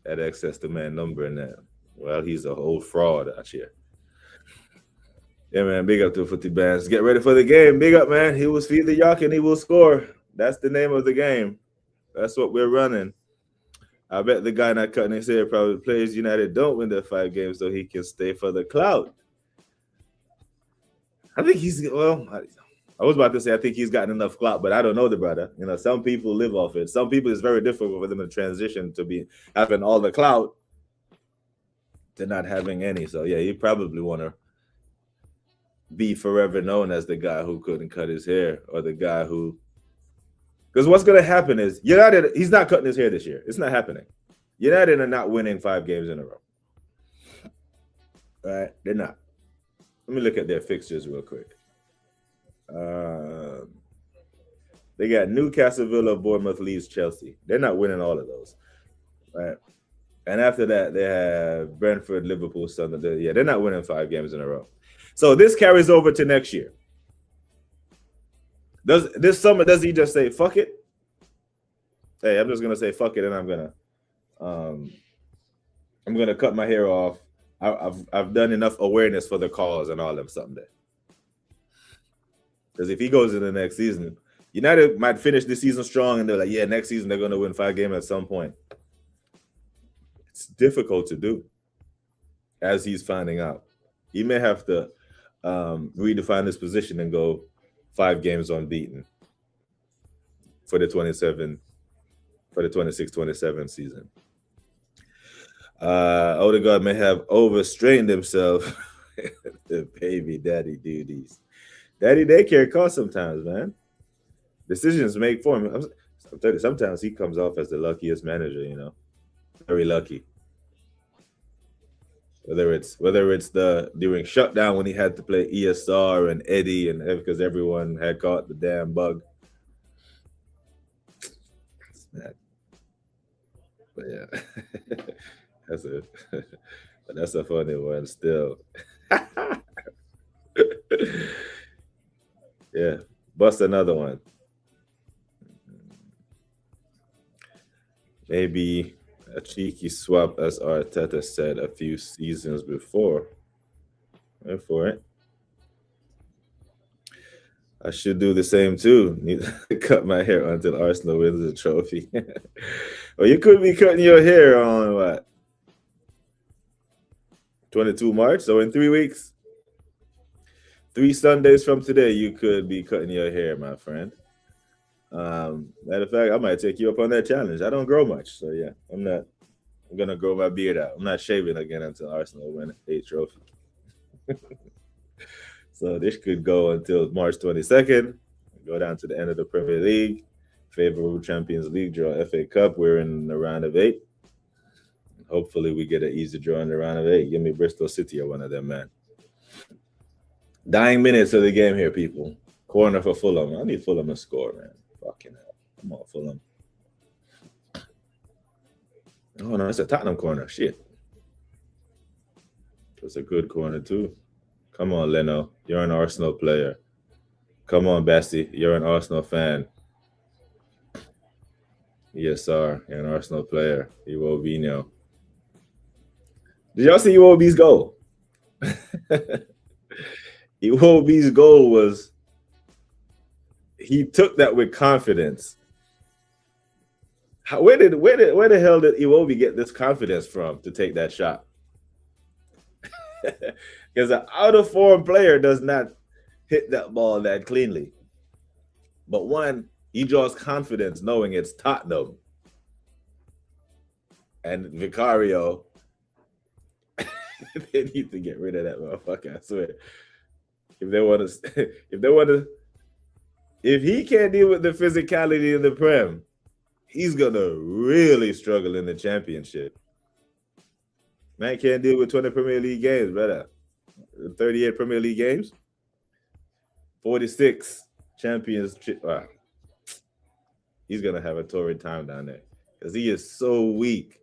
Had access to man number in that. Well, he's a whole fraud out here. Yeah, man, big up to Footy Bands. Get ready for the game. Big up, man. He will feed the yak and he will score. That's the name of the game. That's what we're running. I bet the guy not cutting his hair probably plays United don't win their 5 games so he can stay for the clout. I think I was about to say I think he's gotten enough clout, but I don't know the brother. You know, some people live off it. Some people it's very difficult for them to transition to having all the clout to not having any. So yeah, you probably want to be forever known as the guy who couldn't cut his hair or the guy who Because what's going to happen is United, he's not cutting his hair this year. It's not happening. United are not winning 5 games in a row. All right? They're not. Let me look at their fixtures real quick. They got Newcastle, Villa, Bournemouth, Leeds, Chelsea. They're not winning all of those. Right? And after that, they have Brentford, Liverpool, Sunderland. Yeah, they're not winning 5 games in a row. So this carries over to next year. This summer, does he just say, fuck it? Hey, I'm just going to say fuck it, and I'm going to cut my hair off. I've done enough awareness for the cause and all them someday. Because if he goes into the next season, United might finish the season strong, and they're like, yeah, next season they're going to win 5 games at some point. It's difficult to do, as he's finding out. He may have to redefine his position and go 5 games unbeaten for the 26-27 season. Odegaard may have overstrained himself. The baby daddy duties. Daddy daycare costs sometimes, man. Decisions make for him. I'm telling you, sometimes he comes off as the luckiest manager, you know. Very lucky. Whether it's during shutdown when he had to play ESR and Eddie, and because everyone had caught the damn bug. But yeah, that's a funny one still. Yeah, bust another one. Maybe a cheeky swap, as Arteta said a few seasons before. Wait for it. I should do the same too. Need to cut my hair until Arsenal wins the trophy. Well, you could be cutting your hair on what? 22 March? So in 3 weeks, 3 Sundays from today, you could be cutting your hair, my friend. Matter of fact, I might take you up on that challenge. I don't grow much, so yeah, I'm gonna grow my beard out. I'm not shaving again until Arsenal win a trophy. So this could go until March 22nd. Go down to the end of the Premier League. Favorable Champions League draw, FA Cup. We're in the round of 8. Hopefully we get an easy draw in the round of 8. Give me Bristol City or one of them, man. Dying minutes of the game here, people. Corner for Fulham. I need Fulham to score, man. Fucking hell. Come on, Fulham. Oh, no, it's a Tottenham corner. Shit. It's a good corner, too. Come on, Leno. You're an Arsenal player. Come on, Basti. You're an Arsenal fan. Yes, sir. You're an Arsenal player. Iwobi. Did y'all see Iwobi's goal? Iwobi's goal was, he took that with confidence. Where the hell did Iwobi get this confidence from to take that shot? Because an out-of-form player does not hit that ball that cleanly. But one, he draws confidence knowing it's Tottenham. And Vicario, they need to get rid of that motherfucker, I swear. If he can't deal with the physicality in the Prem, he's gonna really struggle in the Championship. Man can't deal with 20 Premier League games, brother. 38 Premier League games, 46 Championship. Wow. He's gonna have a torrid time down there because he is so weak.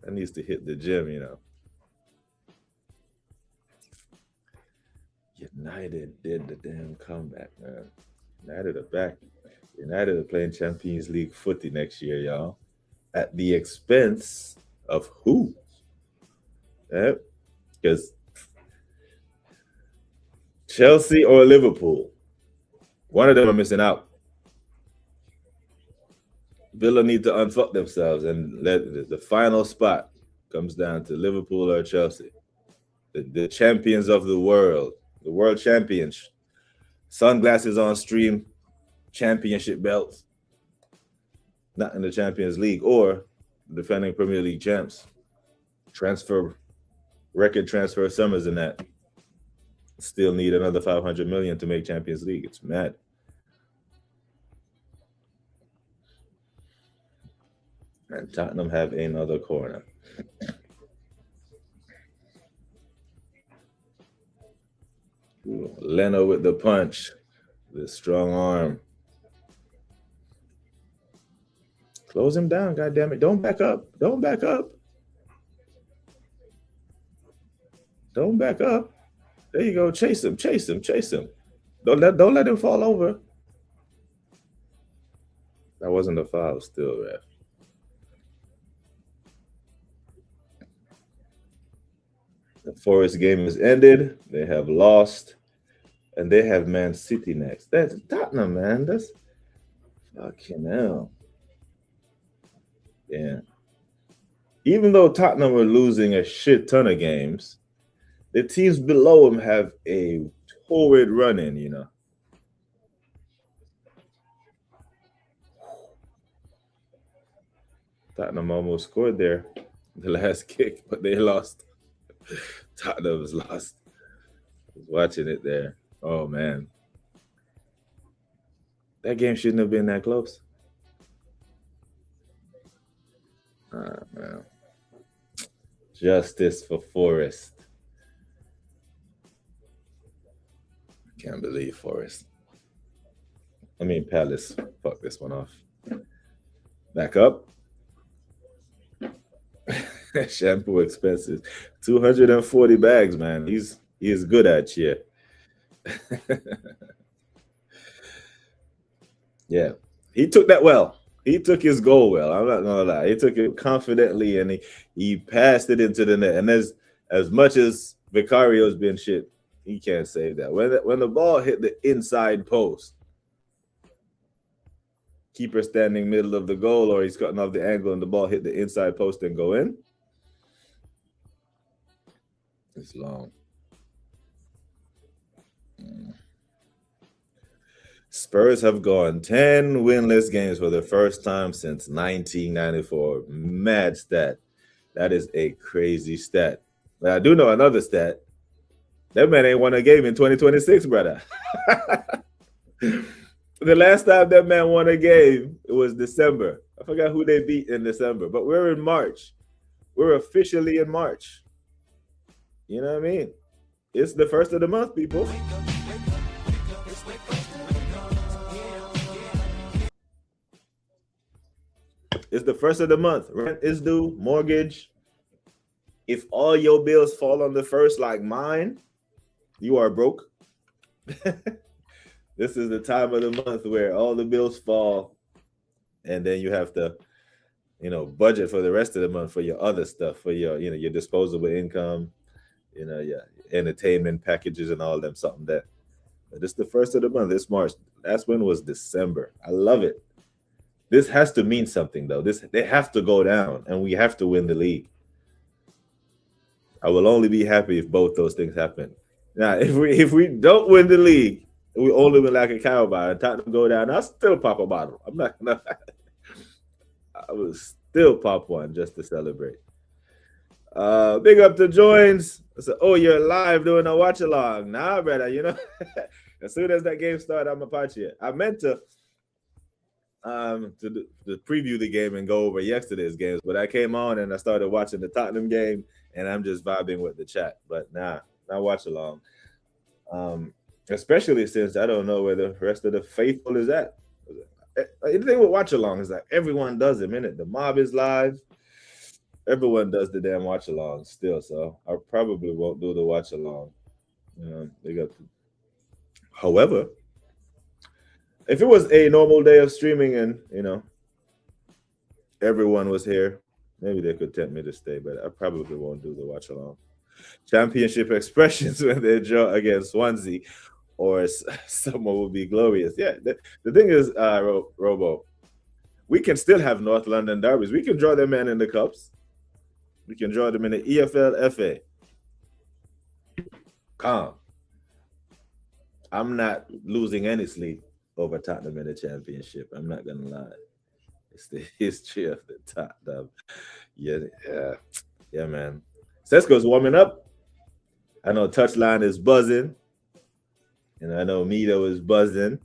That needs to hit the gym, you know. United did the damn comeback, man. United are back. United are playing Champions League footy next year, y'all. At the expense of who? Yep. Because Chelsea or Liverpool, one of them are missing out. Villa need to unfuck themselves, and let the final spot comes down to Liverpool or Chelsea. The champions of the world champions. Sunglasses on stream, championship belts. Not in the Champions League or defending Premier League champs. Record transfer summers in that. Still need another 500 million to make Champions League. It's mad. And Tottenham have another corner. Ooh, Leno with the punch, the strong arm. Close him down, goddammit. Don't back up. Don't back up. Don't back up. There you go. Chase him, chase him, chase him. Don't let him fall over. That wasn't a foul still, ref. The Forest game is ended. They have lost. And they have Man City next. That's Tottenham, man. That's fucking hell. Yeah. Even though Tottenham are losing a shit ton of games, the teams below them have a torrid run in, you know. Tottenham almost scored there, the last kick, but they lost. Tottenham's lost. I was watching it there. Oh, man. That game shouldn't have been that close. Man. Justice for Forest. Can't believe Forest. I mean, Palace. Fuck this one off. Back up. Shampoo expenses. 240 bags, man. He is good at you. Yeah. He took that well. He took his goal well. I'm not gonna lie. He took it confidently and he passed it into the net. And as much as Vicario's been shit, he can't save that. When the ball hit the inside post, keeper standing middle of the goal, or he's cutting off the angle and the ball hit the inside post and go in. It's long. Spurs have gone 10 winless games for the first time since 1994. Mad stat. That is a crazy stat. But I do know another stat. That man ain't won a game in 2026, brother. The last time that man won a game, it was December. I forgot who they beat in December, but we're in March. We're officially in March. You know what I mean? It's the first of the month, people. It's the first of the month. Rent is due, mortgage. If all your bills fall on the first, like mine, you are broke. This is the time of the month where all the bills fall, and then you have to, budget for the rest of the month for your other stuff, for your disposable income, your entertainment packages and all them something that. But it's the first of the month. This March. Last one was December. I love it. This has to mean something, though. They have to go down, and we have to win the league. I will only be happy if both those things happen. Now, if we don't win the league, we only win like a cowboy, and Tottenham go down, I'll still pop a bottle. I'm not gonna. I will still pop one just to celebrate. Big up to Joins. I said, "Oh, you're live doing a watch along." Nah, brother. As soon as that game started, I'm a patch it. I meant to preview the game and go over yesterday's games, but I came on and I started watching the Tottenham game, and I'm just vibing with the chat. But not watch along. Especially since I don't know where the rest of the faithful is at. The thing with watch along is like everyone does it, innit? The mob is live. Everyone does the damn watch along still, so I probably won't do the watch along. However, if it was a normal day of streaming and everyone was here, maybe they could tempt me to stay, but I probably won't do the watch along. Championship expressions when they draw against Swansea, or someone will be glorious. Yeah, the thing is, Robo, we can still have North London derbies. We can draw them in the cups. We can draw them in the EFL, FA. Calm. I'm not losing any sleep over Tottenham in the championship. I'm not gonna lie. It's the history of the Tottenham. Yeah, man. Sesko's warming up. I know Touchline is buzzing. And I know Mito is buzzing.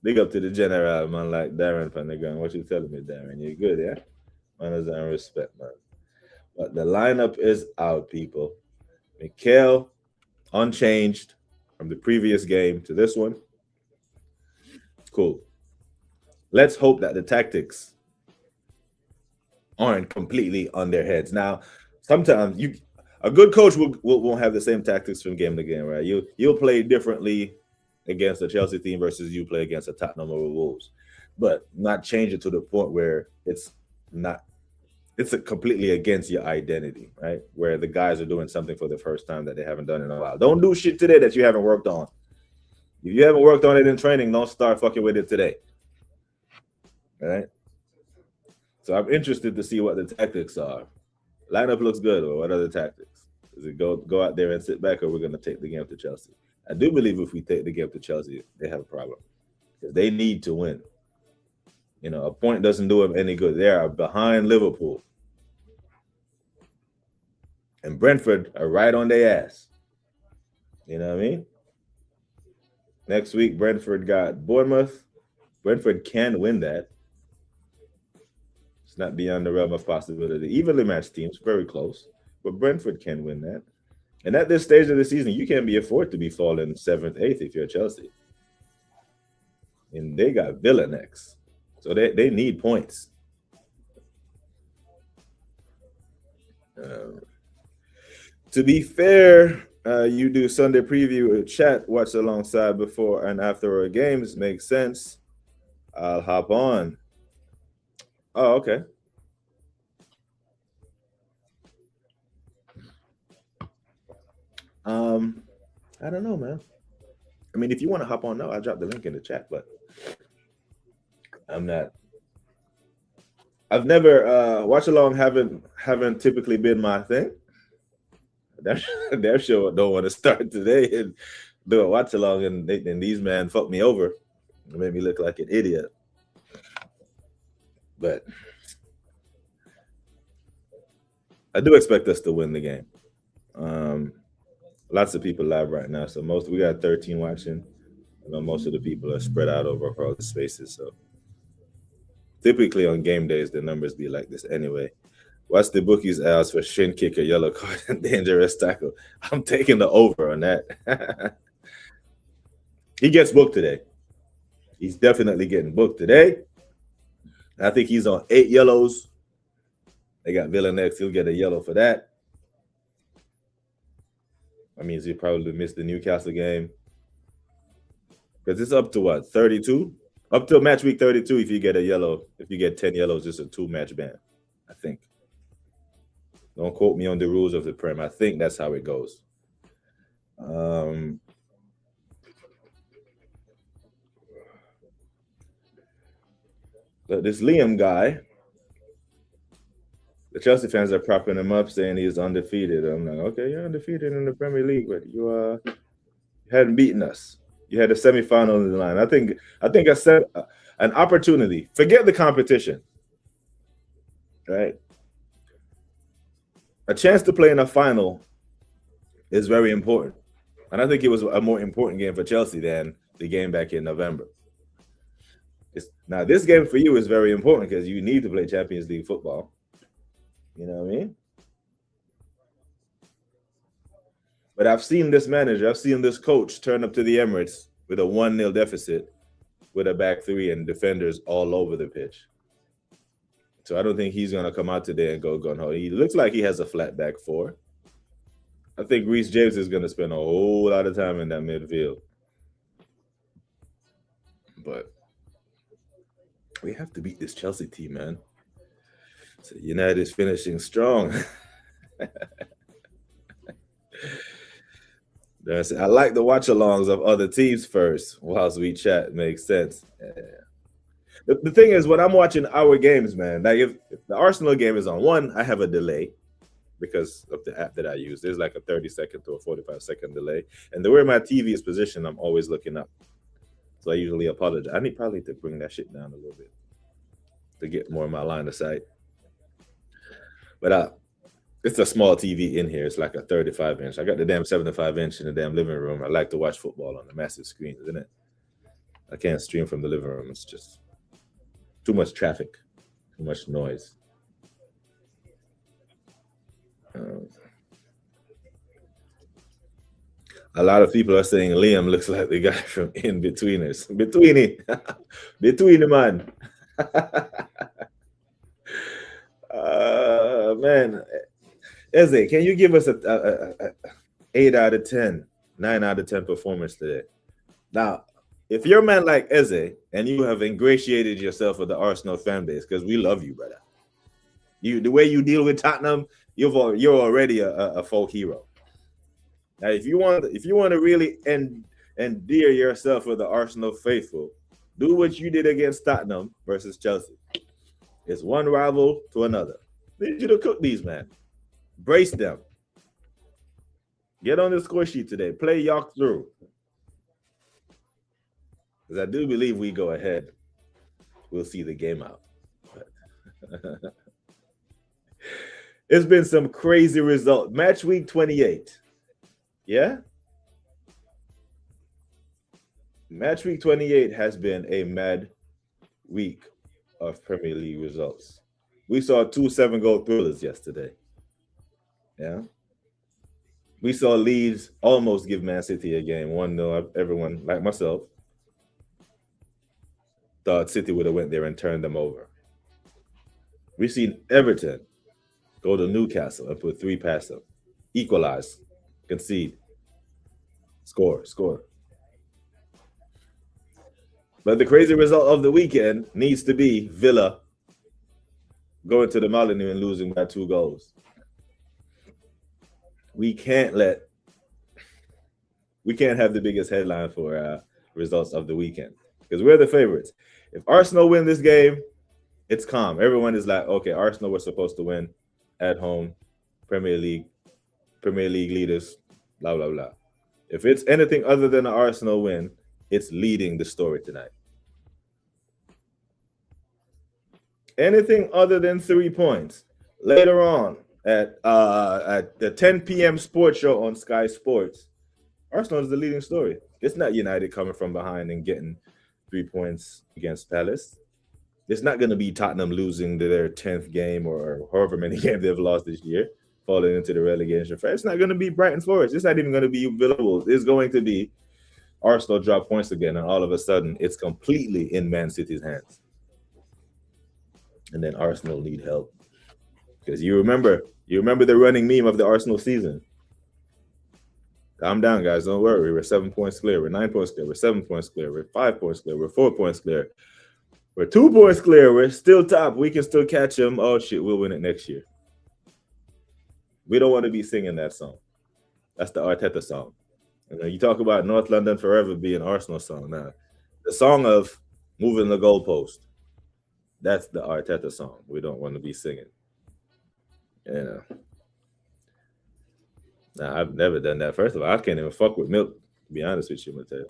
Big up to the general, man, like Darren from the gun. What you telling me, Darren? You good, yeah? Manners and respect, man. But the lineup is out, people. Mikhail, unchanged from the previous game to this one. Cool. Let's hope that the tactics aren't completely on their heads. Now, sometimes a good coach won't have the same tactics from game to game, right? You'll play differently against a Chelsea team versus you play against a Tottenham or a Wolves, but not change it to the point where it's completely against your identity, right? Where the guys are doing something for the first time that they haven't done in a while. Don't do shit today that you haven't worked on. If you haven't worked on it in training, don't start fucking with it today. All right? So I'm interested to see what the tactics are. Lineup looks good, or what are the tactics? Is it go out there and sit back, or we're going to take the game to Chelsea? I do believe if we take the game to Chelsea, they have a problem because they need to win. You know, a point doesn't do them any good. They are behind Liverpool. And Brentford are right on their ass. You know what I mean? Next week, Brentford got Bournemouth. Brentford can win that. It's not beyond the realm of possibility. Evenly matched teams, very close. But Brentford can win that. And at this stage of the season, you can't be afforded to be falling 7th, 8th if you're Chelsea. And they got Villa next. So they need points. To be fair, you do Sunday preview chat, watch alongside before and after our games. Makes sense. I'll hop on. Oh, okay. I don't know, man. I mean, if you want to hop on now, I'll drop the link in the chat, but I'm not. I've never watch along haven't typically been my thing. That sure don't want to start today and do a watch along, and these men fucked me over. It made me look like an idiot. But I do expect us to win the game. Lots of people live right now, so we got 13 watching. I know most of the people are spread out over across the spaces. So typically on game days, the numbers be like this anyway. Watch the bookies ask for shin kick, a yellow card, and dangerous tackle. I'm taking the over on that. He gets booked today. He's definitely getting booked today. I think he's on 8 yellows. They got Villa next. He'll get a yellow for that. That means he probably missed the Newcastle game. Because it's up to what, 32? Up till match week 32, if you get a yellow, if you get 10 yellows, it's a 2-match ban, I think. Don't quote me on the rules of the Prem. I think that's how it goes. But this Liam guy, the Chelsea fans are propping him up, saying he's undefeated. I'm like, okay, you're undefeated in the Premier League, but you hadn't beaten us. You had a semifinal in the line. I think I said an opportunity. Forget the competition, right? A chance to play in a final is very important. And I think it was a more important game for Chelsea than the game back in November. Now, this game for you is very important because you need to play Champions League football. You know what I mean? But I've seen this manager, I've seen this coach turn up to the Emirates with a 1-0 deficit with a back three and defenders all over the pitch. So I don't think he's going to come out today and go gun-ho. He looks like he has a flat back four. I think Reece James is going to spend a whole lot of time in that midfield. But we have to beat this Chelsea team, man. So United is finishing strong. I like the watch-alongs of other teams first whilst we chat. Makes sense. Yeah. The thing is, when I'm watching our games, man, like if the Arsenal game is on one, I have a delay because of the app that I use. There's like a 30-second to a 45-second delay. And the way my TV is positioned, I'm always looking up. So I usually apologize. I need probably to bring that shit down a little bit to get more of my line of sight. But it's a small TV in here. It's like a 35-inch. I got the damn 75-inch in the damn living room. I like to watch football on the massive screen, isn't it? I can't stream from the living room. It's just too much traffic, too much noise. A lot of people are saying Liam looks like the guy from In Betweeners. Betweeny. Betweeny, man. Man. Eze, can you give us a 8 out of 10, 9 out of 10 performance today? Now, if you're a man like Eze and you have ingratiated yourself with the Arsenal fan base, because we love you, brother. The way you deal with Tottenham, you're already a folk hero. Now, if you want to really endear yourself with the Arsenal faithful, do what you did against Tottenham versus Chelsea. It's one rival to another. Need you to cook these, man. Brace them. Get on the score sheet today. Play York through. Because I do believe we go ahead. We'll see the game out. It's been some crazy result. Match week 28. Yeah? Match week 28 has been a mad week of Premier League results. We saw 2 7-goal thrillers yesterday. Yeah? We saw Leeds almost give Man City a game. 1-0. Everyone, like myself, thought City would have went there and turned them over. We've seen Everton go to Newcastle and put 3 past them. Equalize. Concede. Score. But the crazy result of the weekend needs to be Villa going to the Molineux and losing by 2 goals. We can't have the biggest headline for results of the weekend because we're the favorites. If Arsenal win this game, it's calm. Everyone is like, okay, Arsenal were supposed to win at home, Premier League leaders, blah, blah, blah. If it's anything other than an Arsenal win, it's leading the story tonight. Anything other than 3 points later on at the 10 p.m. sports show on Sky Sports, Arsenal is the leading story. It's not United coming from behind and getting 3 points against Palace. It's not going to be Tottenham losing their 10th game or however many games they've lost this year, falling into the relegation fight. It's not going to be Brighton Forest. It's not even going to be Villa Wolves. It's going to be Arsenal drop points again, and all of a sudden, it's completely in Man City's hands. And then Arsenal need help. Because you remember the running meme of the Arsenal season. Calm down, guys. Don't worry. We're 7 points clear. We're 9 points clear. We're 7 points clear. We're 5 points clear. We're 4 points clear. We're 2 points clear. We're still top. We can still catch them. Oh, shit. We'll win it next year. We don't want to be singing that song. That's the Arteta song. You talk about North London Forever being Arsenal song. Now, the song of moving the goalpost, that's the Arteta song. We don't want to be singing. Yeah. Now, I've never done that. First of all, I can't even fuck with milk, to be honest with you, Mateo.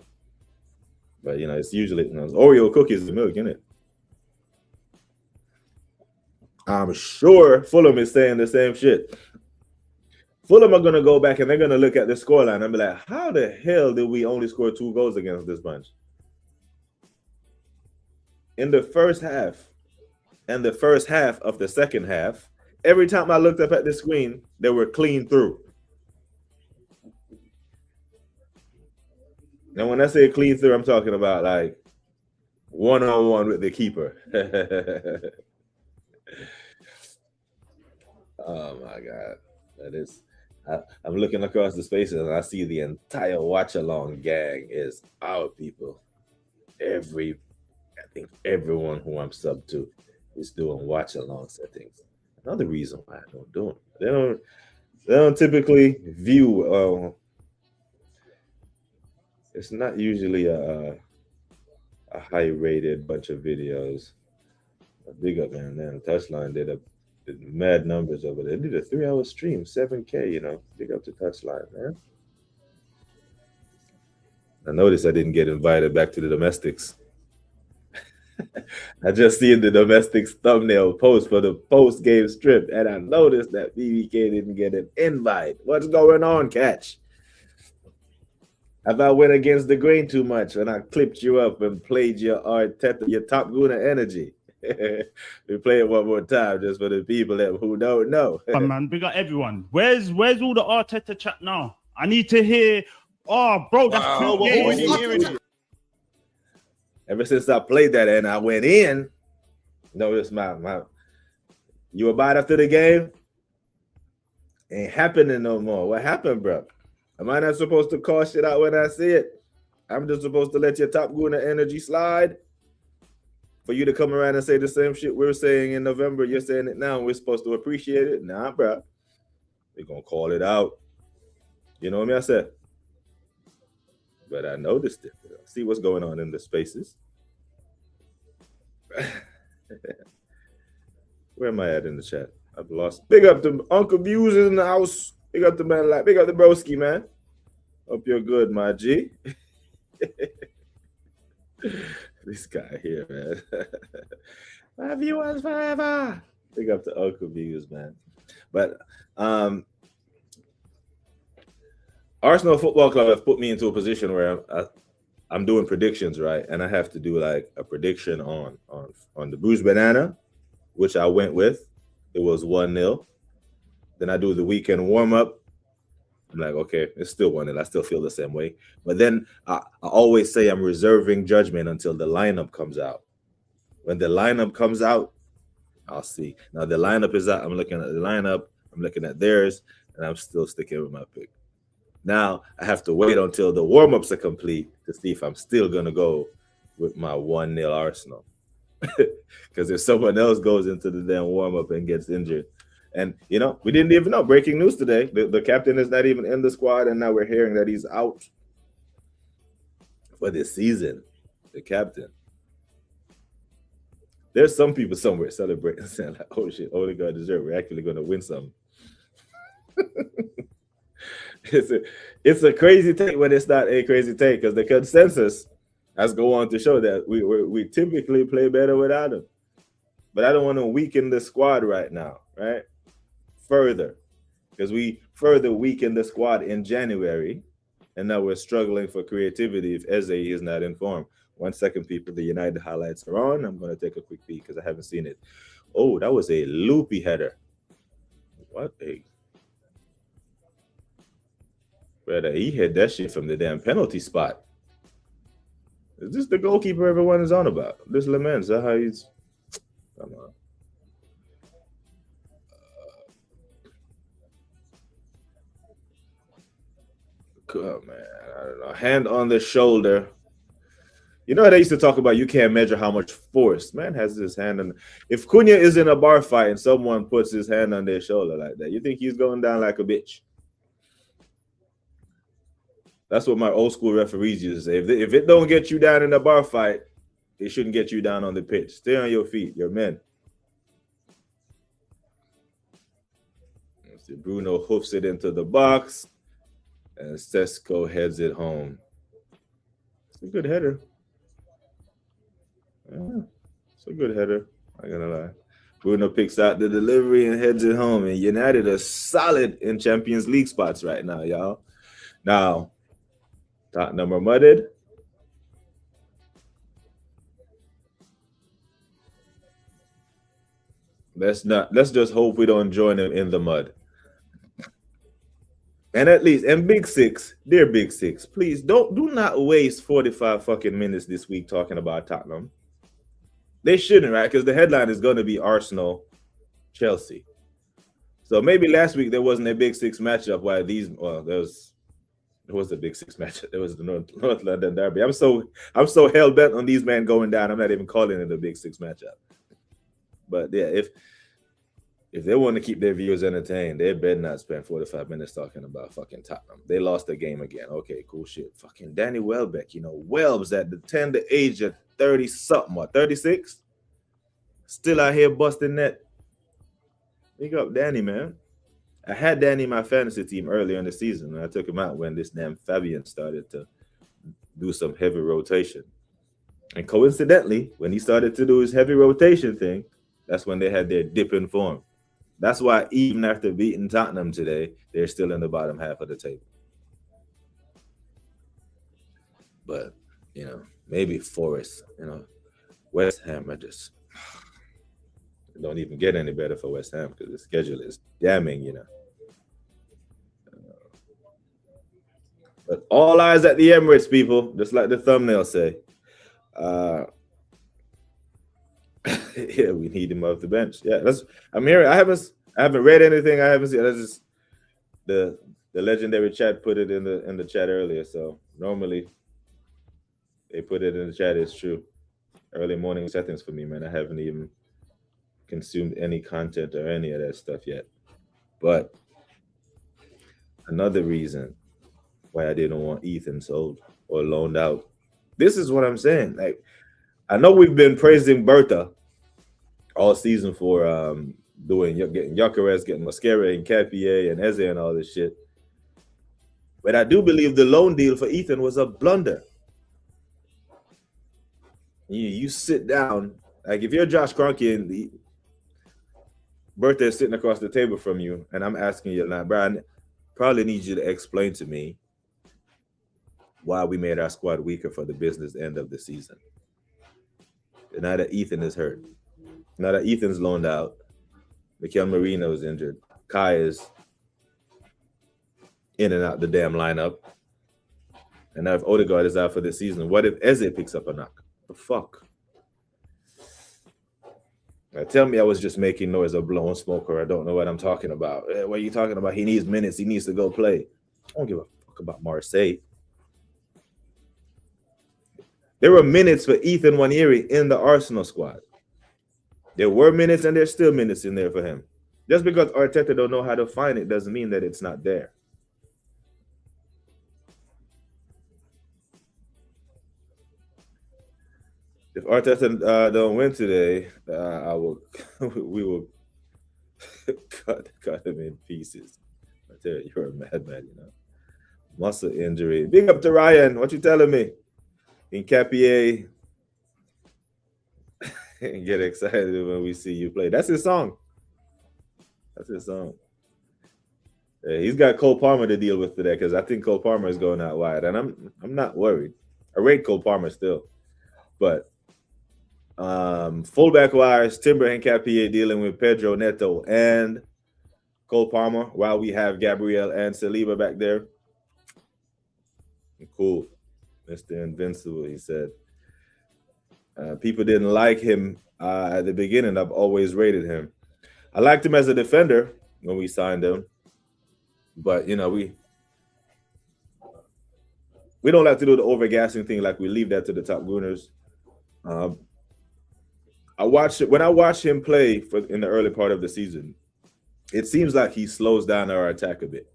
But, it's usually Oreo cookies and milk, isn't it? I'm sure Fulham is saying the same shit. Fulham are going to go back and they're going to look at the scoreline and be like, how the hell did we only score 2 goals against this bunch? In the first half and the first half of the second half, every time I looked up at the screen, they were clean through. Now, when I say clean through, I'm talking about like 1-on-1 with the keeper. Oh, my God. That is... I'm looking across the spaces and I see the entire watch-along gang is our people. I think everyone who I'm sub to is doing watch-along settings. Another reason why I don't do them. They don't typically view. It's not usually a high-rated bunch of videos. Big up, man. Touchline did mad numbers over there. They did a 3-hour stream, 7K, Big up to Touchline, man. I noticed I didn't get invited back to the domestics. I just seen the domestics thumbnail post for the post-game strip, and I noticed that BBK didn't get an invite. What's going on, Catch? Have I went against the grain too much when I clipped you up and played your Arteta, your Top Guna energy? We play it one more time just for the people who don't know. Come man, big up everyone. Where's all the Arteta chat now? I need to hear. Oh, bro, that's Wow, two what games. we hearing? Ever since I played that and I went in, notice my you were bad after the game? Ain't happening no more. What happened, bro? Am I not supposed to call shit out when I see it? I'm just supposed to let your top Guna energy slide? For you to come around and say the same shit we're saying in November, you're saying it now, and we're supposed to appreciate it? Nah, bro. We're going to call it out. You know what I said? But I noticed it. See what's going on in the spaces. Where am I at in the chat? I've lost. Big up to Uncle Views in the house. Big up the man, like big up the broski, man. Hope you're good, my G. This guy here, man. My viewers forever. Big up to Uncle Views, man. But Arsenal Football Club have put me into a position where I'm doing predictions, right? And I have to do like a prediction on the Bruised Banana, which I went with. It was 1-0. Then I do the weekend warm-up. I'm like, okay, it's still 1-0. I still feel the same way. But then I always say I'm reserving judgment until the lineup comes out. When the lineup comes out, I'll see. Now the lineup is out. I'm looking at the lineup. I'm looking at theirs, and I'm still sticking with my pick. Now I have to wait until the warm-ups are complete to see if I'm still going to go with my 1-0 Arsenal. Because if someone else goes into the damn warm-up and gets injured. And, you know, we didn't even know. Breaking news today. The captain is not even in the squad, and now we're hearing that he's out for this season. The captain. There's some people somewhere celebrating saying, like, oh, shit, Odegaard deserve. We're actually going to win something. It's a crazy take when it's not a crazy take, because the consensus has go on to show that we typically play better without him. But I don't want to weaken the squad right now, right? Further, because we further weakened the squad in January, and now we're struggling for creativity if Eze is not informed. 1 second, people. The United highlights are on. I'm going to take a quick peek because I haven't seen it. Oh, that was a loopy header. What a... Brother, he hit that shit from the damn penalty spot. Is this the goalkeeper everyone is on about? This Lamens, is that how he's... Come on. Oh, man, I don't know. Hand on the shoulder. You know, they used to talk about you can't measure how much force. Man has his hand on. If Cunha is in a bar fight and someone puts his hand on their shoulder like that, you think he's going down like a bitch? That's what my old school referees used to say. If it don't get you down in a bar fight, it shouldn't get you down on the pitch. Stay on your feet. You're men. See, Bruno hoofs it into the box, and Sesko heads it home. It's a good header. Yeah, it's a good header. I'm not gonna lie. Bruno picks out the delivery and heads it home. And United are solid in Champions League spots right now, y'all. Now, Tottenham are mudded. Let's just hope we don't join them in the mud. And at least, and Big Six, dear Big Six, please do not waste 45 fucking minutes this week talking about Tottenham. They shouldn't, right? Because the headline is going to be Arsenal, Chelsea. So maybe last week there wasn't a Big Six matchup. Why these? Well, there was a Big Six matchup. There was the North London Derby. I'm so hell bent on these men going down. I'm not even calling it a Big Six matchup. But yeah, if they want to keep their viewers entertained, they better not spend 45 minutes talking about fucking Tottenham. They lost the game again. Okay, cool shit. Fucking Danny Welbeck, Welbs at the tender age of 30-something, what, 36? Still out here busting net. Big up Danny, man. I had Danny in my fantasy team earlier in the season, and I took him out when this damn Fabian started to do some heavy rotation. And coincidentally, when he started to do his heavy rotation thing, that's when they had their dip in form. That's why even after beating Tottenham today, they're still in the bottom half of the table. But, maybe Forest, West Ham are just Don't even get any better for West Ham because the schedule is damning, you know. But all eyes at the Emirates, people, just like the thumbnail say. Yeah, we need him off the bench. Yeah, I'm hearing. I haven't read anything. I haven't seen. That's just the legendary chat put it in the chat earlier. So normally they put it in the chat. It's true. Early morning settings for me, man. I haven't even consumed any content or any of that stuff yet. But another reason why I didn't want Ethan sold or loaned out. This is what I'm saying. Like, I know we've been praising Bertha all season for getting Gyökeres, getting Mosquera and Capier and Eze and all this shit. But I do believe the loan deal for Ethan was a blunder. You sit down, like if you're Josh Kroenke and Bertha is sitting across the table from you, and I'm asking you now, Brian, probably need you to explain to me why we made our squad weaker for the business end of the season. Now that Ethan is hurt, now that Ethan's loaned out, Mikel Merino is injured, Kai is in and out the damn lineup, and now if Odegaard is out for the season, what if Eze picks up a knock? The fuck? Now tell me I was just making noise or blowing smoke, or I don't know what I'm talking about. What are you talking about? He needs minutes. He needs to go play. I don't give a fuck about Marseille. There were minutes for Ethan Nwaneri in the Arsenal squad. There were minutes, and there's still minutes in there for him. Just because Arteta don't know how to find it doesn't mean that it's not there. If Arteta don't win today, we will cut him in pieces. I tell you, you're a madman, you know. Muscle injury. Big up to Ryan. What you telling me? In Capier, and get excited when we see you play. That's his song. That's his song. Yeah, he's got Cole Palmer to deal with today because I think Cole Palmer is going out wide, and I'm not worried. I rate Cole Palmer still, but fullback wise, Timber and Capier dealing with Pedro Neto and Cole Palmer while we have Gabriel and Saliba back there. Cool. Mr. Invincible, he said. People didn't like him at the beginning. I've always rated him. I liked him as a defender when we signed him. But, you know, we don't like to do the overgassing thing. Like, we leave that to the top gooners. When I watch him play in the early part of the season, it seems like he slows down our attack a bit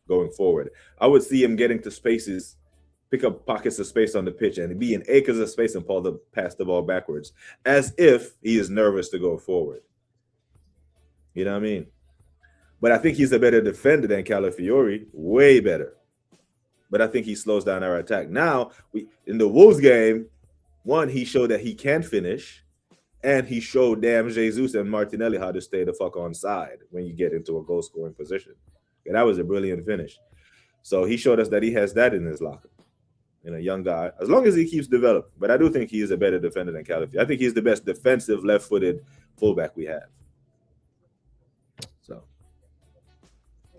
going forward. I would see him getting to spaces, pick up pockets of space on the pitch, and be in acres of space and pass the ball backwards, as if he is nervous to go forward. You know what I mean? But I think he's a better defender than Calafiori, way better. But I think he slows down our attack. Now, in the Wolves game, one, he showed that he can finish, and he showed damn Jesus and Martinelli how to stay the fuck on side when you get into a goal-scoring position. And that was a brilliant finish. So he showed us that he has that in his locker. A young guy, as long as he keeps developing. But I do think he is a better defender than Calafiori. I think he's the best defensive left-footed fullback we have. So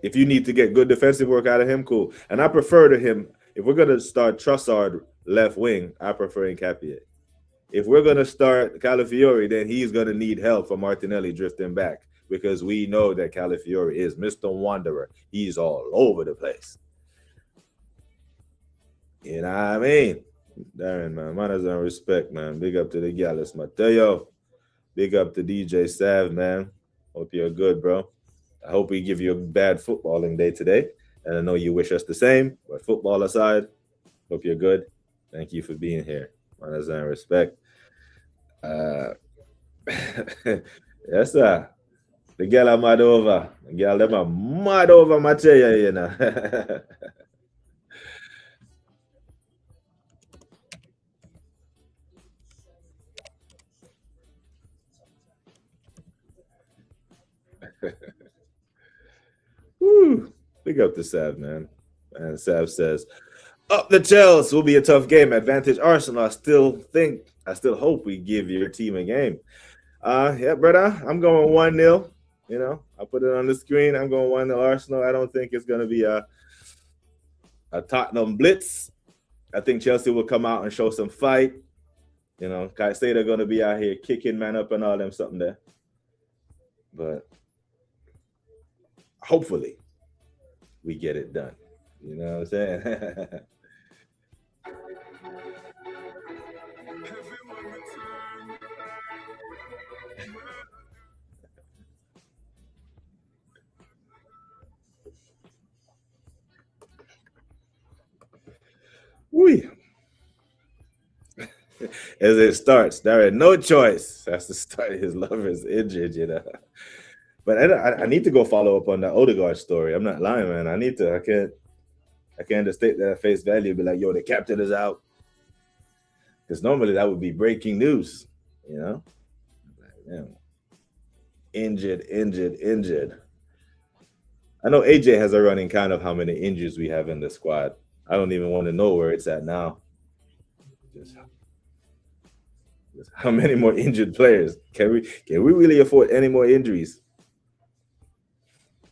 if you need to get good defensive work out of him, cool. And I prefer to him, if we're going to start Trossard left wing, I prefer Capier. If we're going to start Calafiori, then he's going to need help from Martinelli drifting back because we know that Calafiori is Mr. Wanderer. He's all over the place. You know what I mean? Darren, man. Manners and respect, man. Big up to the Gallus Mateo. Big up to DJ Sav, man. Hope you're good, bro. I hope we give you a bad footballing day today. And I know you wish us the same. But football aside, hope you're good. Thank you for being here. Manners and respect. Yes, sir. The girl are mad over. The girl them are mad over Mateo, you know. Woo. Big up to Sav, man. And Sav says, up the Chelsea will be a tough game. Advantage Arsenal. I still hope we give your team a game. Yeah, brother, I'm going 1-0. You know, I put it on the screen. I'm going 1-0 Arsenal. I don't think it's going to be a Tottenham blitz. I think Chelsea will come out and show some fight. You know, can't say they're going to be out here kicking man up and all them something there. But hopefully we get it done. You know what I'm saying? Wee. As it starts, there is no choice. That's the start. His lover's injured, you know. But I need to go follow up on that Odegaard story. I'm not lying, man. I need to. I can't just take that at face value. Be like, yo, the captain is out. Because normally that would be breaking news, you know. Like, injured. I know AJ has a running count of how many injuries we have in the squad. I don't even want to know where it's at now. Just how many more injured players? Can we really afford any more injuries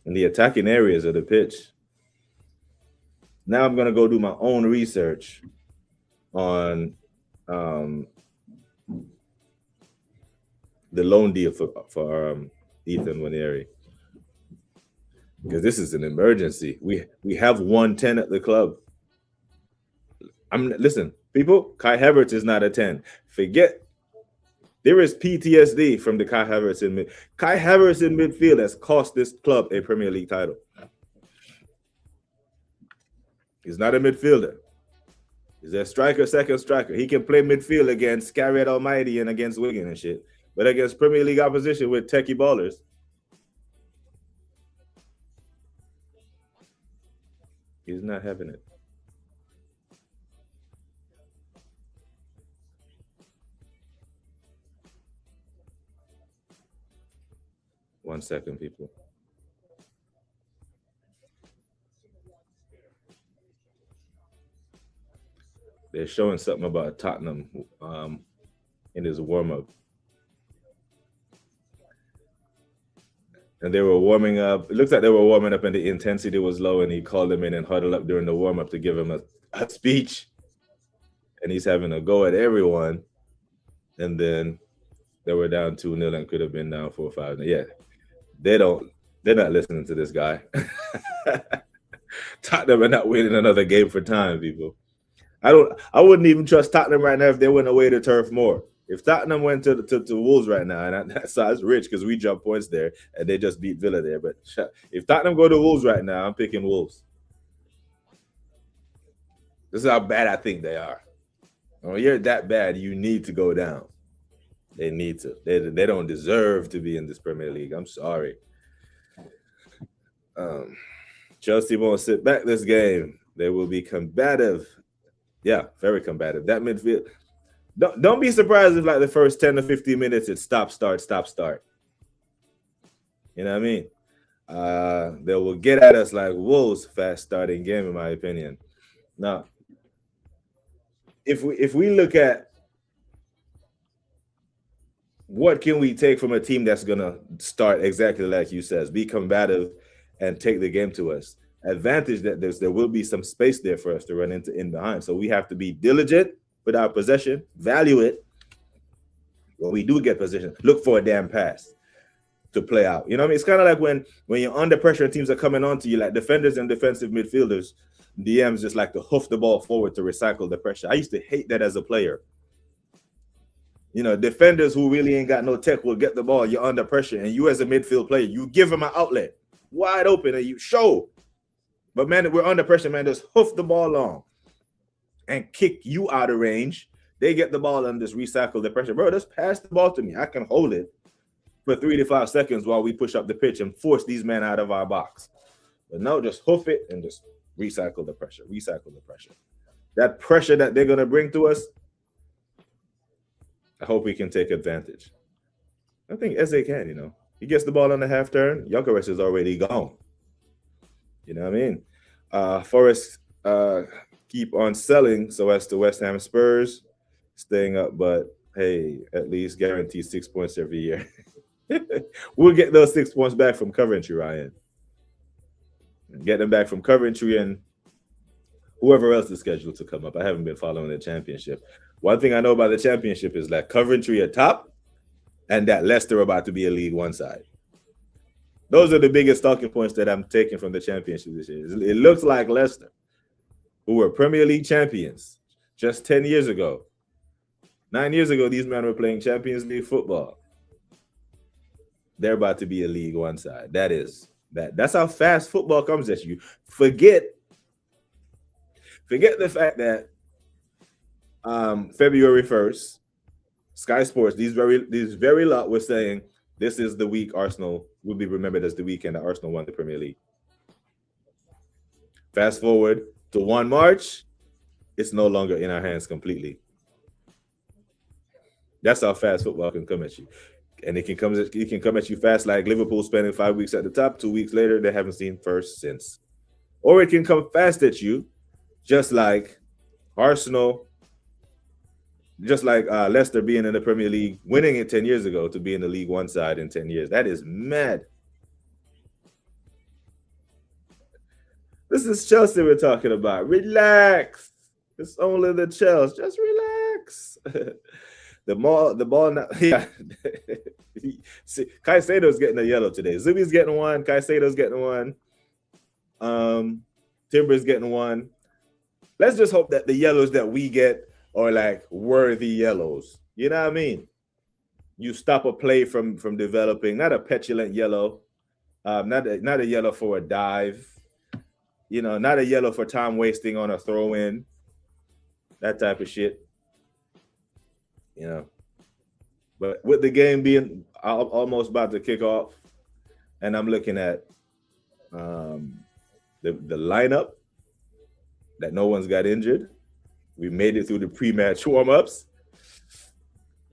in the attacking areas of the pitch? Now I'm gonna go do my own research on the loan deal for Ethan Waneri, because this is an emergency. We have 110 at the club. Listen, people. Kai Havertz is not a 10. Forget. There is PTSD from the Kai Havertz in Kai Havertz in midfield has cost this club a Premier League title. He's not a midfielder. He's a striker, second striker. He can play midfield against Scarrett Almighty and against Wigan and shit. But against Premier League opposition with techie ballers, he's not having it. One second, people. They're showing something about Tottenham in his warm-up. And they were warming up. It looks like they were warming up and the intensity was low, and he called them in and huddled up during the warm-up to give him a speech. And he's having a go at everyone. And then they were down 2-0 and could have been down 4-5. Yeah. They're not listening to this guy. Tottenham are not winning another game for time, people. I wouldn't even trust Tottenham right now if they went away to Turf Moor. If Tottenham went to Wolves right now, and that's rich because we jump points there and they just beat Villa there. But if Tottenham go to Wolves right now, I'm picking Wolves. This is how bad I think they are. When you're that bad, you need to go down. They need to. They don't deserve to be in this Premier League. I'm sorry. Chelsea won't sit back this game. They will be combative. Yeah, very combative. That midfield. Don't be surprised if like the first 10 to 15 minutes it's stop, start. You know what I mean? They will get at us like Wolves fast starting game, in my opinion. Now, if we look at what can we take from a team that's gonna start exactly like you says, be combative and take the game to us. Advantage that there will be some space there for us to run into in behind. So we have to be diligent with our possession, value it. When we do get possession, look for a damn pass to play out. You know what I mean? It's kind of like when you're under pressure and teams are coming onto you, like defenders and defensive midfielders, DMs just like to hoof the ball forward to recycle the pressure. I used to hate that as a player. You know, defenders who really ain't got no tech will get the ball. You're under pressure, and you as a midfield player, you give them an outlet wide open, and you show. But man, we're under pressure, man. Just hoof the ball long and kick you out of range. They get the ball and just recycle the pressure. Bro, just pass the ball to me. I can hold it for 3 to 5 seconds while we push up the pitch and force these men out of our box. But no, just hoof it and just recycle the pressure. That pressure that they're going to bring to us, I hope we can take advantage. I think Eze can, you know. He gets the ball on the half turn. Gyökeres is already gone. You know what I mean? Forest keep on selling so as to West Ham Spurs staying up, but hey, at least guarantee 6 points every year. We'll get those 6 points back from Coventry, Ryan. Get them back from Coventry and whoever else is scheduled to come up. I haven't been following the championship. One thing I know about the championship is that Coventry are top and that Leicester are about to be a League One side. Those are the biggest talking points that I'm taking from the championship this year. It looks like Leicester, who were Premier League champions just 10 years ago. 9 years ago, these men were playing Champions League football. They're about to be a League One side. That's how fast football comes at you. Forget the fact that February 1st, Sky Sports, these very lot were saying this is the week Arsenal will be remembered as the weekend that Arsenal won the Premier League. Fast forward to 1 March, it's no longer in our hands completely. That's how fast football can come at you. And it can come at you fast, like Liverpool spending 5 weeks at the top. 2 weeks later, they haven't seen first since. Or it can come fast at you, just like Arsenal, just like Leicester being in the Premier League, winning it 10 years ago to be in the League One side in 10 years. That is mad. This is Chelsea we're talking about. Relax. It's only the Chelsea. Just relax. The ball now. Yeah. See, Caicedo's getting a yellow today. Zubi's getting one. Caicedo's getting one. Timber's getting one. Let's just hope that the yellows that we get are like worthy yellows. You know what I mean? You stop a play from developing, not a petulant yellow, not a yellow for a dive, not a yellow for time wasting on a throw in, that type of shit. But with the game being almost about to kick off, and I'm looking at the lineup that no one's got injured. We made it through the pre-match warm-ups.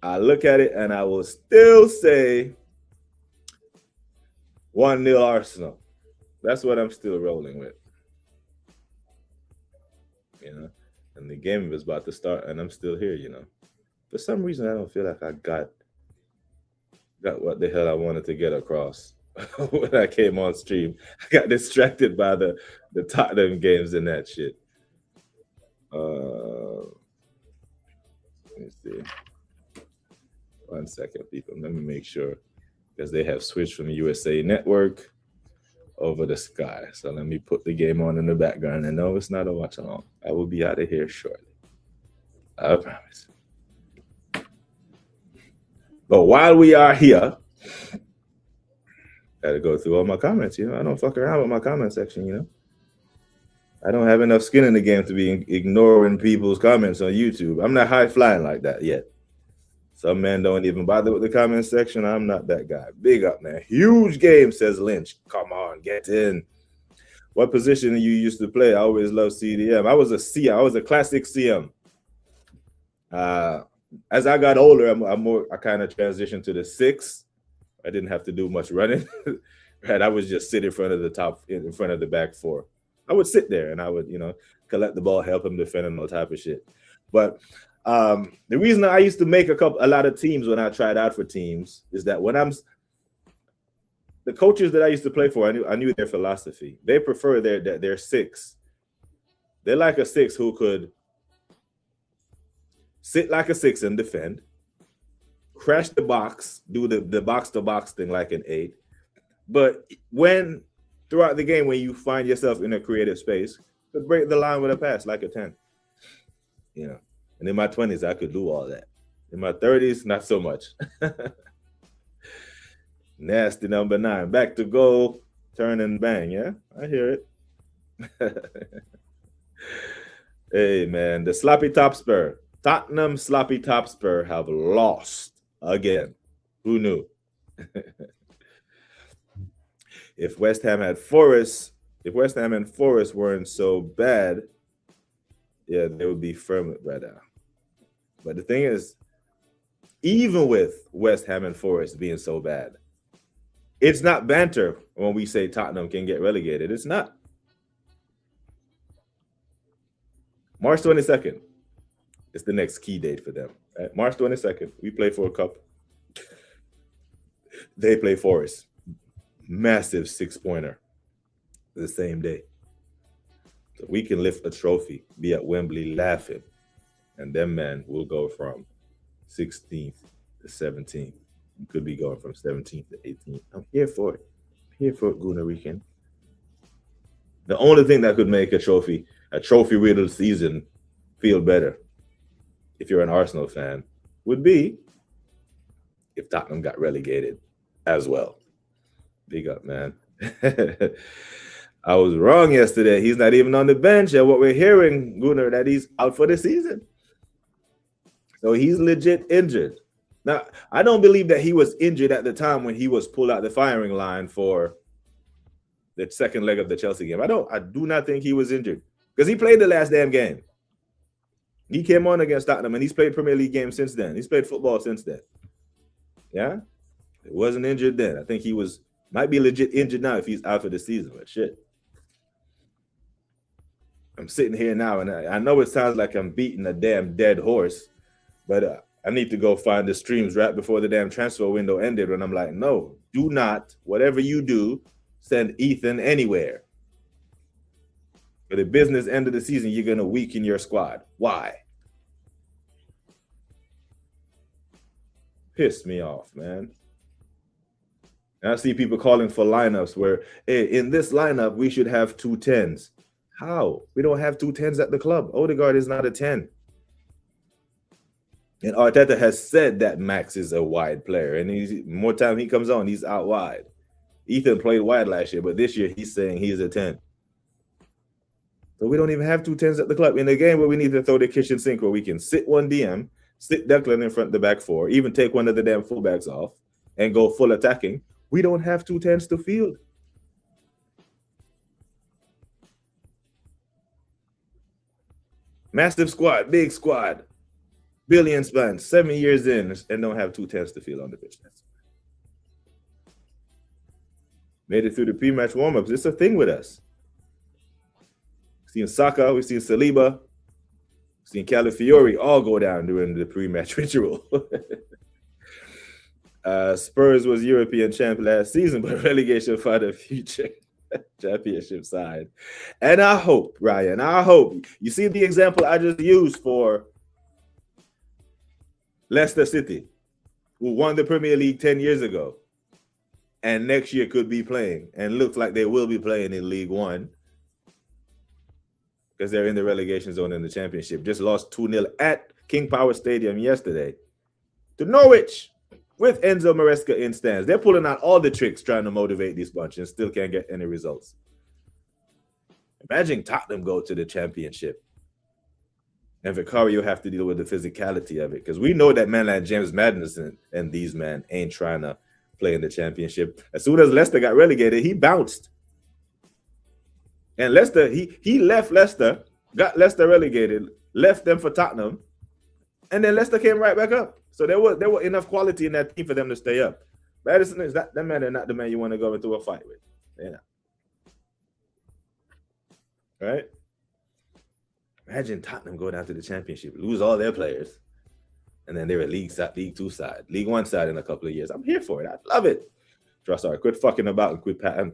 I look at it and I will still say 1-0 Arsenal. That's what I'm still rolling with. And the game is about to start and I'm still here, For some reason, I don't feel like I got what the hell I wanted to get across when I came on stream. I got distracted by the Tottenham games and that shit. Let me see. 1 second, people. Let me make sure, because they have switched from USA Network over to Sky. So let me put the game on in the background. And no, it's not a watch along. I will be out of here shortly. I promise. But while we are here, got to go through all my comments. I don't fuck around with my comment section. I don't have enough skin in the game to be ignoring people's comments on YouTube. I'm not high flying like that yet. Some men don't even bother with the comment section. I'm not that guy. Big up, man. Huge game, says Lynch. Come on, get in. What position you used to play? I always loved CDM. I was a CM. I was a classic CM. As I got older, I kind of transitioned to the 6. I didn't have to do much running. Right, I would just sit in front of the back 4. I would sit there and I would, collect the ball, help him defend and all type of shit. But the reason I used to make a lot of teams when I tried out for teams is that when the coaches that I used to play for, I knew their philosophy. They prefer their 6. They're like a 6 who could sit like a 6 and defend, crash the box, do the box-to-box thing like an 8. But throughout the game, when you find yourself in a creative space, could break the line with a pass like a 10. And in my 20s, I could do all that. In my 30s, not so much. Nasty number 9. Back to goal, turn and bang, yeah? I hear it. Hey, man, the sloppy top spur. Tottenham sloppy top spur have lost again. Who knew? If West Ham and Forest weren't so bad, yeah, they would be firm right now. But the thing is, even with West Ham and Forest being so bad, it's not banter when we say Tottenham can get relegated. It's not. March 22nd is the next key date for them. Right? March 22nd, we play for a cup. They play Forest. Massive 6-pointer the same day. So we can lift a trophy, be at Wembley laughing, and them man will go from 16th to 17th. We could be going from 17th to 18th. I'm here for it. Here for it, Guna Rican. The only thing that could make a trophy-riddled season feel better, if you're an Arsenal fan, would be if Tottenham got relegated as well. Big up, man. I was wrong yesterday. He's not even on the bench. And what we're hearing, Gunnar, that he's out for the season. So he's legit injured. Now, I don't believe that he was injured at the time when he was pulled out the firing line for the second leg of the Chelsea game. I do not think he was injured because he played the last damn game. He came on against Tottenham and he's played Premier League games since then. He's played football since then. Yeah? It wasn't injured then. I think he might be legit injured now if he's out for the season, but shit. I'm sitting here now and I know it sounds like I'm beating a damn dead horse, but I need to go find the streams right before the damn transfer window ended when I'm like, no, do not, whatever you do, send Ethan anywhere. For the business end of the season, you're going to weaken your squad. Why? Piss me off, man. And I see people calling for lineups where, hey, in this lineup, we should have 2 10s. How? We don't have 2 10s at the club. Odegaard is not a 10. And Arteta has said that Max is a wide player. And more time he comes on, he's out wide. Ethan played wide last year, but this year he's saying he's a 10. So we don't even have 2 10s at the club. In a game where we need to throw the kitchen sink where we can sit one DM, sit Declan in front of the back four, even take one of the damn fullbacks off and go full attacking, we don't have 2 10s to field. Massive squad, big squad, billion spans, 7 years in, and don't have 2 10s to field on the pitch. Made it through the pre-match warm-ups. It's a thing with us. We've seen Saka, we've seen Saliba, we've seen Calafiori all go down during the pre-match ritual. Spurs was European champ last season, but relegation for the future championship side. And I hope, Ryan, you see the example I just used for Leicester City, who won the Premier League 10 years ago, and next year could be playing, and looks like they will be playing in League One because they're in the relegation zone in the championship. Just lost 2-0 at King Power Stadium yesterday to Norwich with Enzo Maresca in stands. They're pulling out all the tricks trying to motivate this bunch and still can't get any results. Imagine Tottenham go to the championship and Vicario have to deal with the physicality of it, because we know that man like James Madison and these men ain't trying to play in the championship. As soon as Leicester got relegated, he bounced. And Leicester, he left Leicester, got Leicester relegated, left them for Tottenham, and then Leicester came right back up. So there were enough quality in that team for them to stay up. Madison is that man is not the man you want to go into a fight with. They're not. Right? Imagine Tottenham go down to the championship, lose all their players, and then they're a League 2 side, League 1 side in a couple of years. I'm here for it. I love it. Sorry, quit fucking about and quit patting.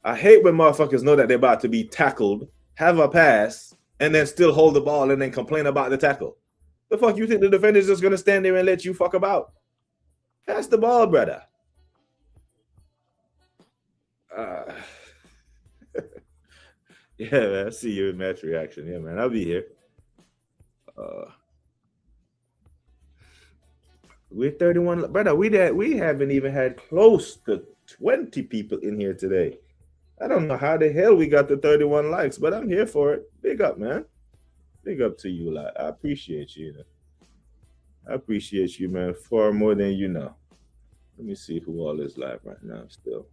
I hate when motherfuckers know that they're about to be tackled, have a pass, and then still hold the ball and then complain about the tackle. The fuck you think the defender's just gonna stand there and let you fuck about? Pass the ball, brother. Yeah, man. I see you in match reaction. Yeah, man. I'll be here. We're 31, brother. We haven't even had close to 20 people in here today. I don't know how the hell we got the 31 likes, but I'm here for it. Big up, man. Big up to you, like I appreciate you. I appreciate you, man, far more than you know. Let me see who all is live right now. Still,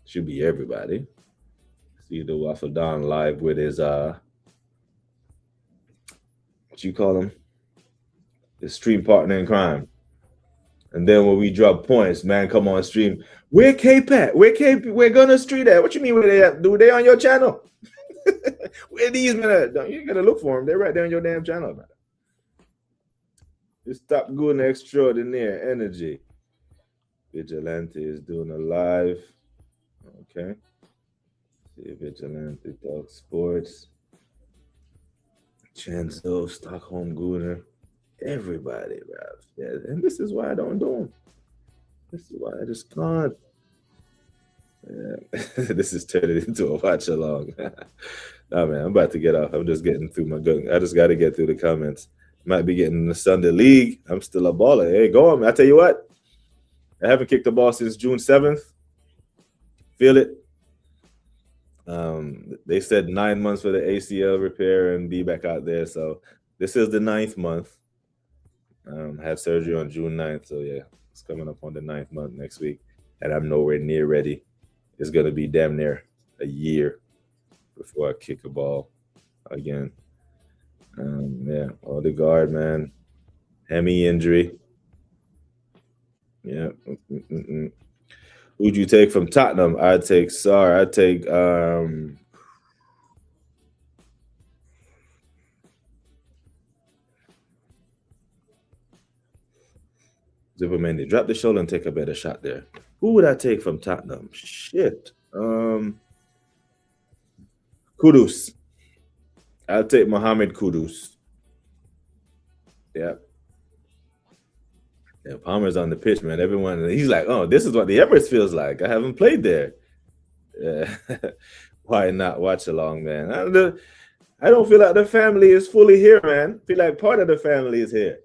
should be everybody. See the Waffle Don live with his what you call him? His stream partner in crime. And then when we drop points, man, come on stream. Where K Pat? Where Gonna Street at? What you mean where they at? Do they on your channel? Where these men at? You gotta look for them. They're right there on your damn channel, man. It's Top Gun Extraordinaire Energy. Vigilante is doing a live. Okay. See, Vigilante Talk Sports. Chanzo, Stockholm Gooner. Everybody, bruv. Yeah, and this is why I don't do them. This is why I just can't. Yeah. This is turning into a watch along. Nah, man, I'm about to get off. I'm just getting through my gun. I just got to get through the comments. Might be getting the Sunday League. I'm still a baller. Hey, go on, man. I tell you what. I haven't kicked the ball since June 7th. Feel it. They said 9 months for the ACL repair and be back out there. So this is the 9th month. I have surgery on June 9th. So yeah, it's coming up on the 9th month next week. And I'm nowhere near ready. It's going to be damn near a year before I kick a ball again. Yeah, Odegaard, man. Hemi injury. Yeah. Who'd you take from Tottenham? I'd take Sarr. I'd take Zipperman. Drop the shoulder and take a better shot there. Who would I take from Tottenham? Shit. Kudus. I'll take Mohamed Kudus. Yeah. Yeah, Palmer's on the pitch, man. Everyone, he's like, oh, this is what the Emirates feels like. I haven't played there. Yeah. Why not watch along, man? I don't feel like the family is fully here, man. I feel like part of the family is here.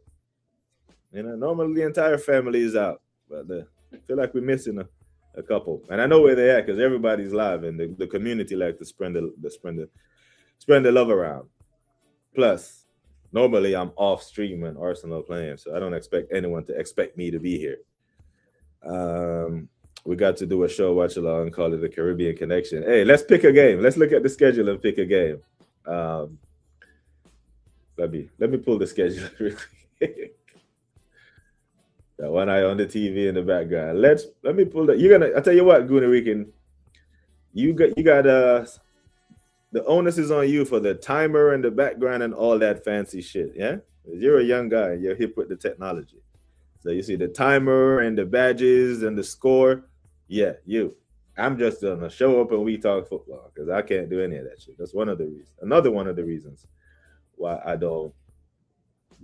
You know, normally the entire family is out, but I feel like we're missing a couple. And I know where they're at because everybody's live, and the community like to spread the love around. Plus, normally I'm off stream when Arsenal playing, so I don't expect anyone to expect me to be here. We got to do a show watch along and call it the Caribbean Connection. Hey, let's pick a game. Let's look at the schedule and pick a game. Let me pull the schedule real quick. Got one eye on the TV in the background. Let me pull that. I tell you what, Gunarican, you got the onus is on you for the timer and the background and all that fancy shit. Yeah, you're a young guy. You're hip with the technology. So you see the timer and the badges and the score. Yeah, you. I'm just gonna show up and we talk football because I can't do any of that shit. That's one of the reasons. Another one of the reasons why I don't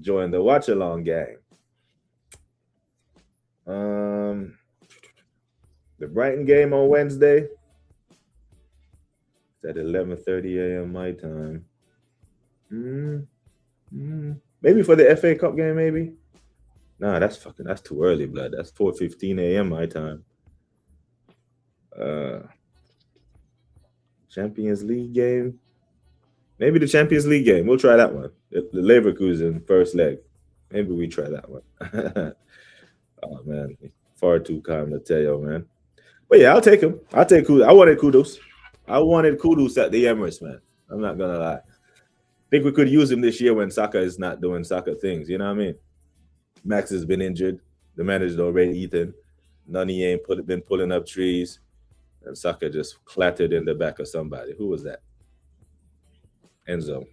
join the watch along gang. The Brighton game on Wednesday. It's at 11:30 a.m. my time. Maybe for the FA Cup game, maybe. Nah, that's too early, blood. That's 4:15 a.m. my time. Champions League game. Maybe the Champions League game. We'll try that one. The Leverkusen first leg. Maybe we try that one. Oh man, far too calm to tell you, man. But yeah, I'll take him. I'll take Kudus. I wanted Kudus at the Emirates, man. I'm not gonna lie. I think we could use him this year when Saka is not doing Saka things. You know what I mean? Max has been injured. The manager's already Ethan. Nani ain't been pulling up trees. And Saka just clattered in the back of somebody. Who was that? Enzo.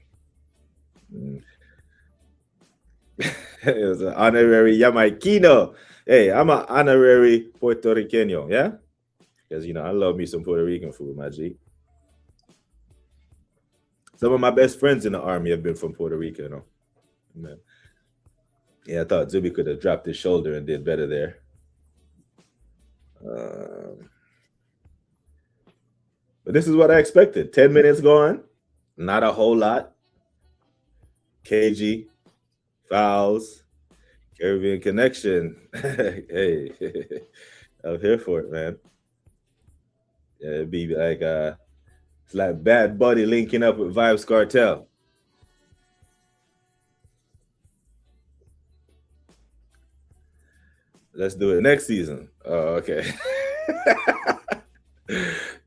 It was an honorary Jamaiquino. Hey, I'm an honorary Puerto Rican, yeah? Because, I love me some Puerto Rican food, my G. Some of my best friends in the army have been from Puerto Rico, Man. Yeah, I thought Zubi could have dropped his shoulder and did better there. But this is what I expected. 10 minutes going. Not a whole lot. KG. Fouls. Caribbean Connection. Hey. I'm here for it, man. Yeah, it'd be like it's like Bad Buddy linking up with Vibes Cartel. Let's do it next season. Oh, okay.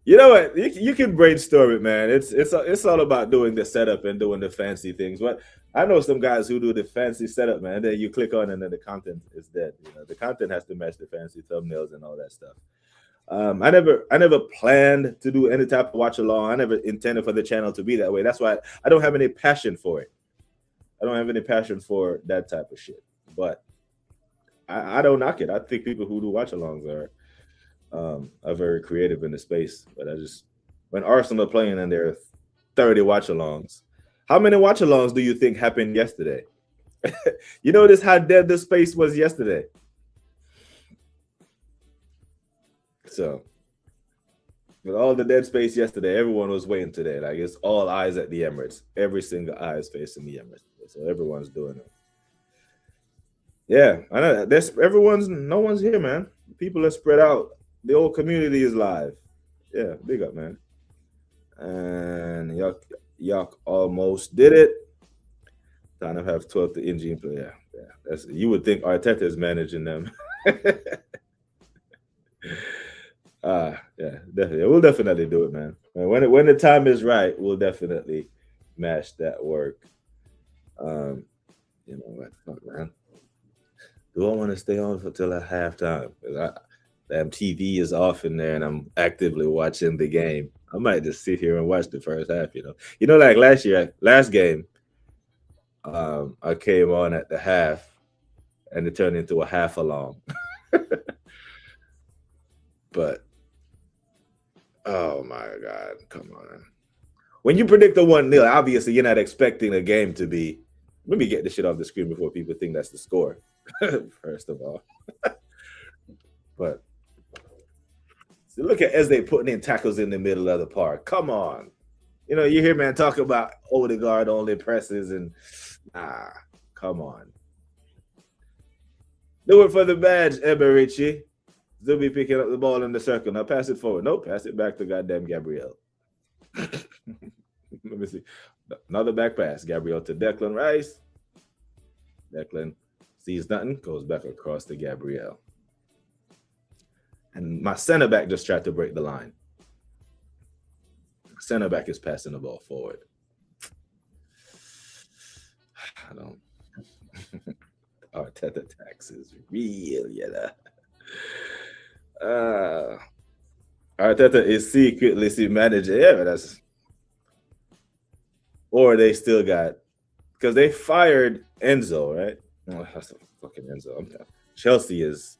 You know what? You can brainstorm it, man. It's all about doing the setup and doing the fancy things. But I know some guys who do the fancy setup, man. Then you click on and then the content is dead. The content has to match the fancy thumbnails and all that stuff. I never planned to do any type of watch along. I never intended for the channel to be that way. That's why I don't have any passion for it. I don't have any passion for that type of shit. but I don't knock it. I think people who do watch-alongs are very creative in the space. But when Arsenal are playing and there are 30 watch-alongs, how many watch-alongs do you think happened yesterday? You notice how dead the space was yesterday. So with all the dead space yesterday, everyone was waiting today. Like it's all eyes at the Emirates. Every single eye is facing the Emirates. So everyone's doing it. Yeah, I know. No one's here, man. People are spread out. The whole community is live. Yeah, big up, man. And Yuck almost did it. Time to have 12 to engine player. Yeah, you would think Arteta is managing them. Yeah, definitely. We'll definitely do it, man. When the time is right, we'll definitely match that work. You know what, fuck, man. Do I want to stay on till at halftime? Damn, TV is off in there, and I'm actively watching the game. I might just sit here and watch the first half. Like last game. I came on at the half, and it turned into a half along. But oh my God, come on! When you predict a 1-0, obviously you're not expecting a game to be. Let me get this shit off the screen before people think that's the score. First of all, but so look at Eze putting in tackles in the middle of the park. Come on, you hear man talk about Odegaard only presses and come on. Do it for the badge, Eberici. They'll be picking up the ball in the circle. Now pass it forward. Nope, pass it back to goddamn Gabriel. Let me see. Another back pass. Gabriel to Declan Rice. Declan sees nothing, goes back across to Gabriel. And my center back just tried to break the line. Center back is passing the ball forward. I don't. Arteta tax is real, Arteta is secretly manager. Yeah, but that's. Or they still got, because they fired Enzo, right? Oh, that's a fucking Enzo. Chelsea is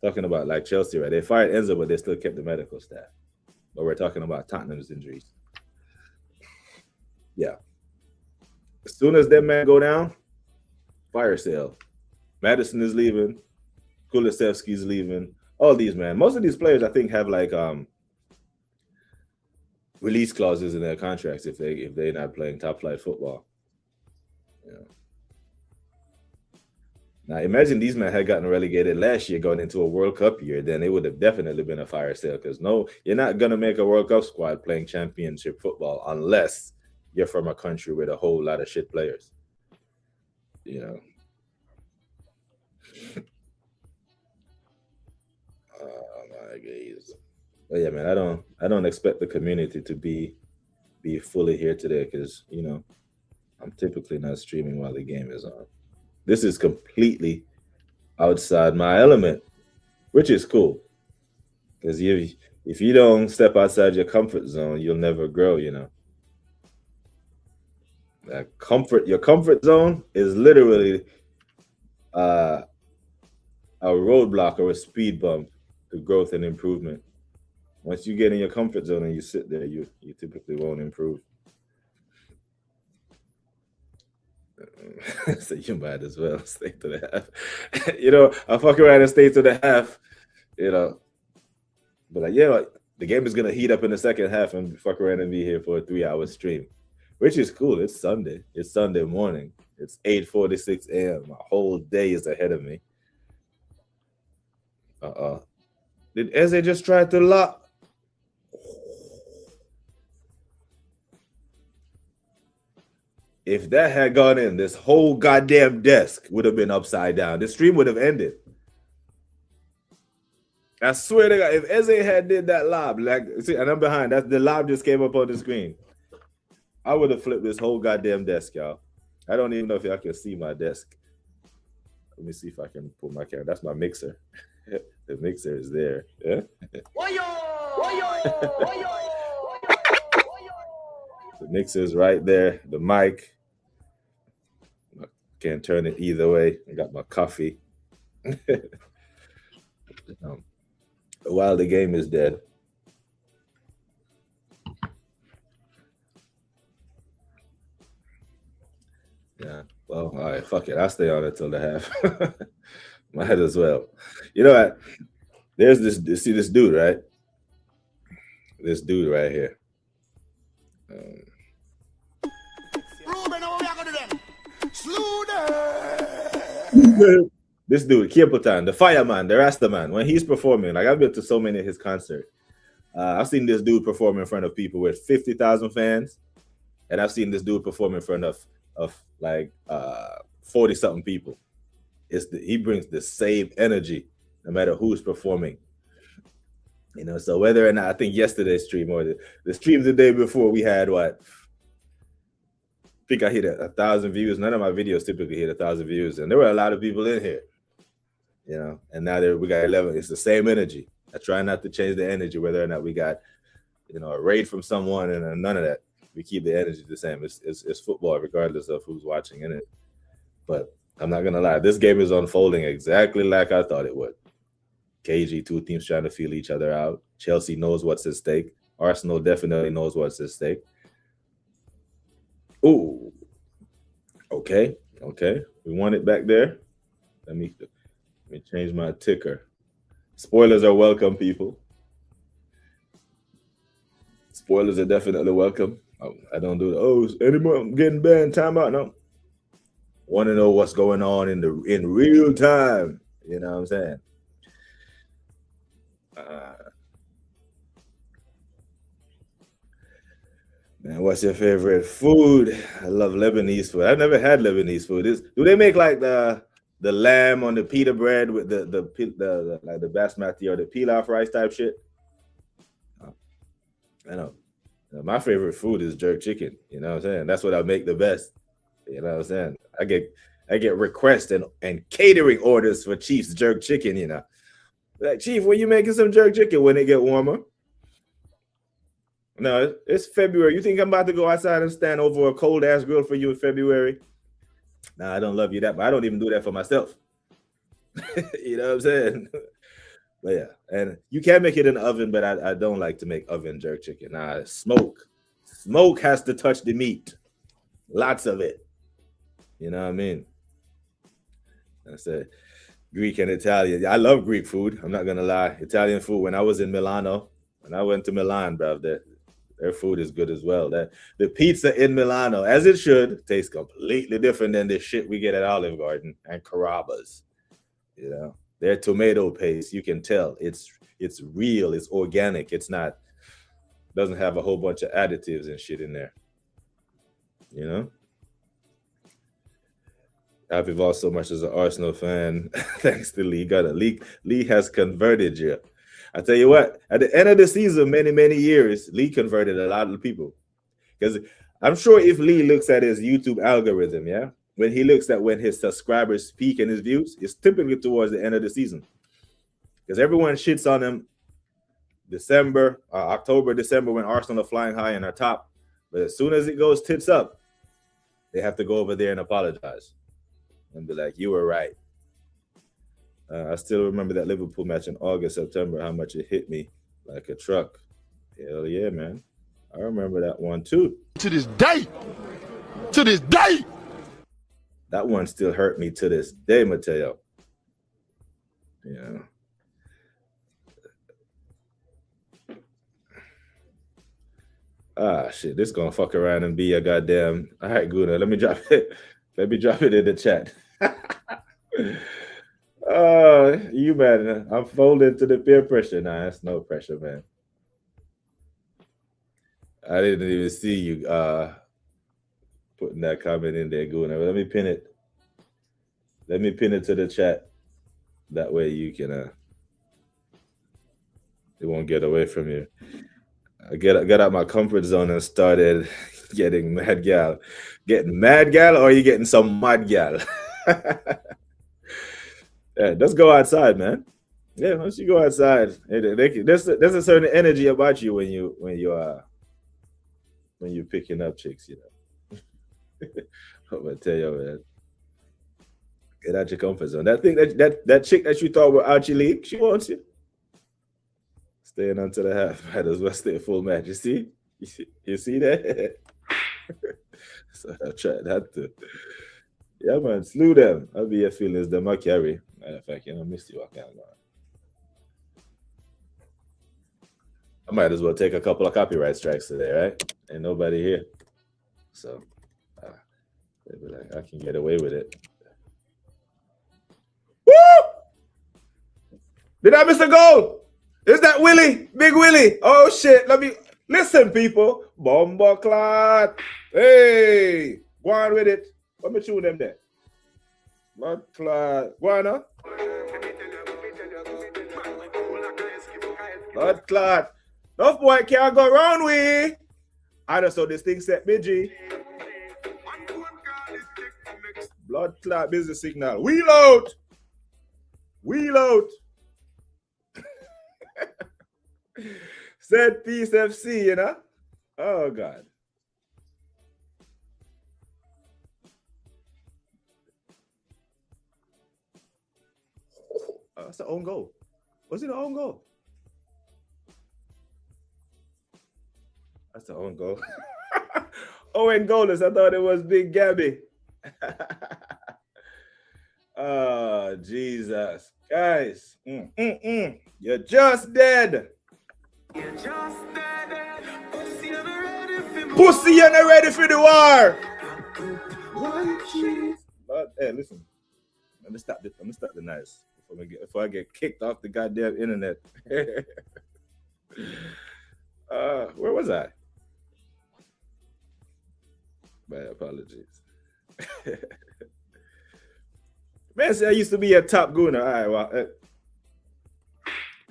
talking about like Chelsea, right? They fired Enzo, but they still kept the medical staff. But we're talking about Tottenham's injuries. Yeah. As soon as that man go down, fire sale. Madison is leaving. Kulusevski's leaving. All these, man. Most of these players, I think, have like release clauses in their contracts if they're not playing top flight football. Yeah. Now imagine these men had gotten relegated last year going into a World Cup year, then it would have definitely been a fire sale, because no, you're not gonna make a World Cup squad playing championship football unless you're from a country with a whole lot of shit players. Oh my gaze. But yeah, man, I don't expect the community to be fully here today, because I'm typically not streaming while the game is on. This is completely outside my element, which is cool, because if you don't step outside your comfort zone, you'll never grow. Your comfort zone is literally a roadblock or a speed bump to growth and improvement. Once you get in your comfort zone and you sit there, you typically won't improve. So you might as well stay to the half. I fuck around and stay to the half, But the game is gonna heat up in the second half and fuck around and be here for a 3-hour stream, which is cool. It's Sunday. It's Sunday morning. It's 8:46 a.m. My whole day is ahead of me. Did Eze just try to lock? If that had gone in, this whole goddamn desk would have been upside down. The stream would have ended. I swear to God, if Eze had did that lob, see, and I'm behind, the lob just came up on the screen, I would have flipped this whole goddamn desk, y'all. I don't even know if y'all can see my desk. Let me see if I can pull my camera. That's my mixer. The mixer is there. Yeah. The mixer is right there. The mic. My Can't turn it either way. I got my coffee. While the game is dead. Yeah. Well, all right, fuck it. I'll stay on it till the half. Might as well. You know what? There's this. See this dude, right? This dude right here. This dude, Kiepatan, the fireman, the Rasta man. When he's performing, like I've been to so many of his concerts. I've seen this dude perform in front of people with 50,000 fans, and I've seen this dude perform in front of like 40-something people. He brings the same energy no matter who's performing. You know, so whether or not, I think yesterday's stream or the stream the day before, we had what? I think I hit 1,000 views. None of my videos typically hit 1,000 views, and there were a lot of people in here. You know, and now we got 11. It's the same energy. I try not to change the energy, whether or not we got, you know, a raid from someone and none of that. We keep the energy the same. It's football, regardless of who's watching in it. But I'm not gonna lie, this game is unfolding exactly like I thought it would. KG, two teams trying to feel each other out. Chelsea knows what's at stake. Arsenal definitely knows what's at stake. Ooh. Okay. We want it back there. Let me change my ticker. Spoilers are welcome, people. Spoilers are definitely welcome. I don't do anymore. I'm getting banned. Time out. No. Want to know what's going on in real time. You know what I'm saying? Man, what's your favorite food? I love Lebanese food. I've never had Lebanese food. Do they make like the lamb on the pita bread with the like the basmati or the pilaf rice type shit? I know. My favorite food is jerk chicken. You know what I'm saying? That's what I make the best. You know what I'm saying? I get requests and catering orders for Chief's jerk chicken. You know, like Chief, when you making some jerk chicken when it get warmer? No, it's February. You think I'm about to go outside and stand over a cold ass grill for you in February? Nah, I don't love you that, but I don't even do that for myself. You know what I'm saying? But yeah, and you can make it in the oven, but I don't like to make oven jerk chicken. Nah, smoke has to touch the meat, lots of it. You know what I mean? I said Greek and Italian. I love Greek food. I'm not gonna lie. Italian food. When I was in Milano, when I went to Milan, bro, their food is good as well. The pizza in Milano, as it should, tastes completely different than the shit we get at Olive Garden and Carrabba's. You know, their tomato paste, you can tell it's real, it's organic, doesn't have a whole bunch of additives and shit in there. You know? I've evolved so much as an Arsenal fan. Thanks to Lee. Lee has converted you. I tell you what, at the end of the season, many years, Lee converted a lot of people. Because I'm sure if Lee looks at his YouTube algorithm, yeah, when he looks at when his subscribers peak in his views, it's typically towards the end of the season. Because everyone shits on him October, December, when Arsenal are flying high and are top. But as soon as it goes tits up, they have to go over there and apologize and be like, you were right. I still remember that Liverpool match in August, September, how much it hit me like a truck. Hell yeah, man. I remember that one too. To this day. That one still hurt me to this day, Mateo. Yeah. Shit, this gonna fuck around and be a goddamn. All right, Guna, let me drop it. Let me drop it in the chat. You man, I'm folded to the peer pressure. Nah, that's no pressure, man. I didn't even see you putting that comment in there, Guna. Let me pin it. Let me pin it to the chat. That way you can it won't get away from you. I got out my comfort zone and started getting mad gal. Getting mad gal, or are you getting some mad gal? Yeah, let's go outside, man. Yeah, once you go outside, there's a certain energy about you when you're picking up chicks, you know. I'm gonna tell you, man. Get out your comfort zone. That thing that chick that you thought were Archie League, she wants you. Staying until the half. Might as well stay full match. You see? You see that? So I tried that too. Yeah, man. Slew them. I'll be your feelings. Them I carry. Matter of fact, miss you. I can't go. I might as well take a couple of copyright strikes today, right? Ain't nobody here. So they'll be like, I can get away with it. Woo! Did I miss a goal? Is that Willie? Big Willie. Oh shit. Let me listen, people. Bomba clot. Hey, go on with it. Let me chew them there. Blood clot. Go on, huh? Blood clot. No boy can't go round we. I just saw this thing set me G. Blood clot business signal. Wheel out. Wheel out. Said Peace FC, you know? Oh God. That's an own goal. Was it an own goal? That's an own goal. Owen goalless. I thought it was Big Gabby. Oh, Jesus. Guys. You're just dead. You're just dead. Pussy, you're not ready for the war. But, hey, listen. Let me stop the nice before I get kicked off the goddamn internet. Where was I? My apologies. Man, say I used to be a top gooner. All right, well,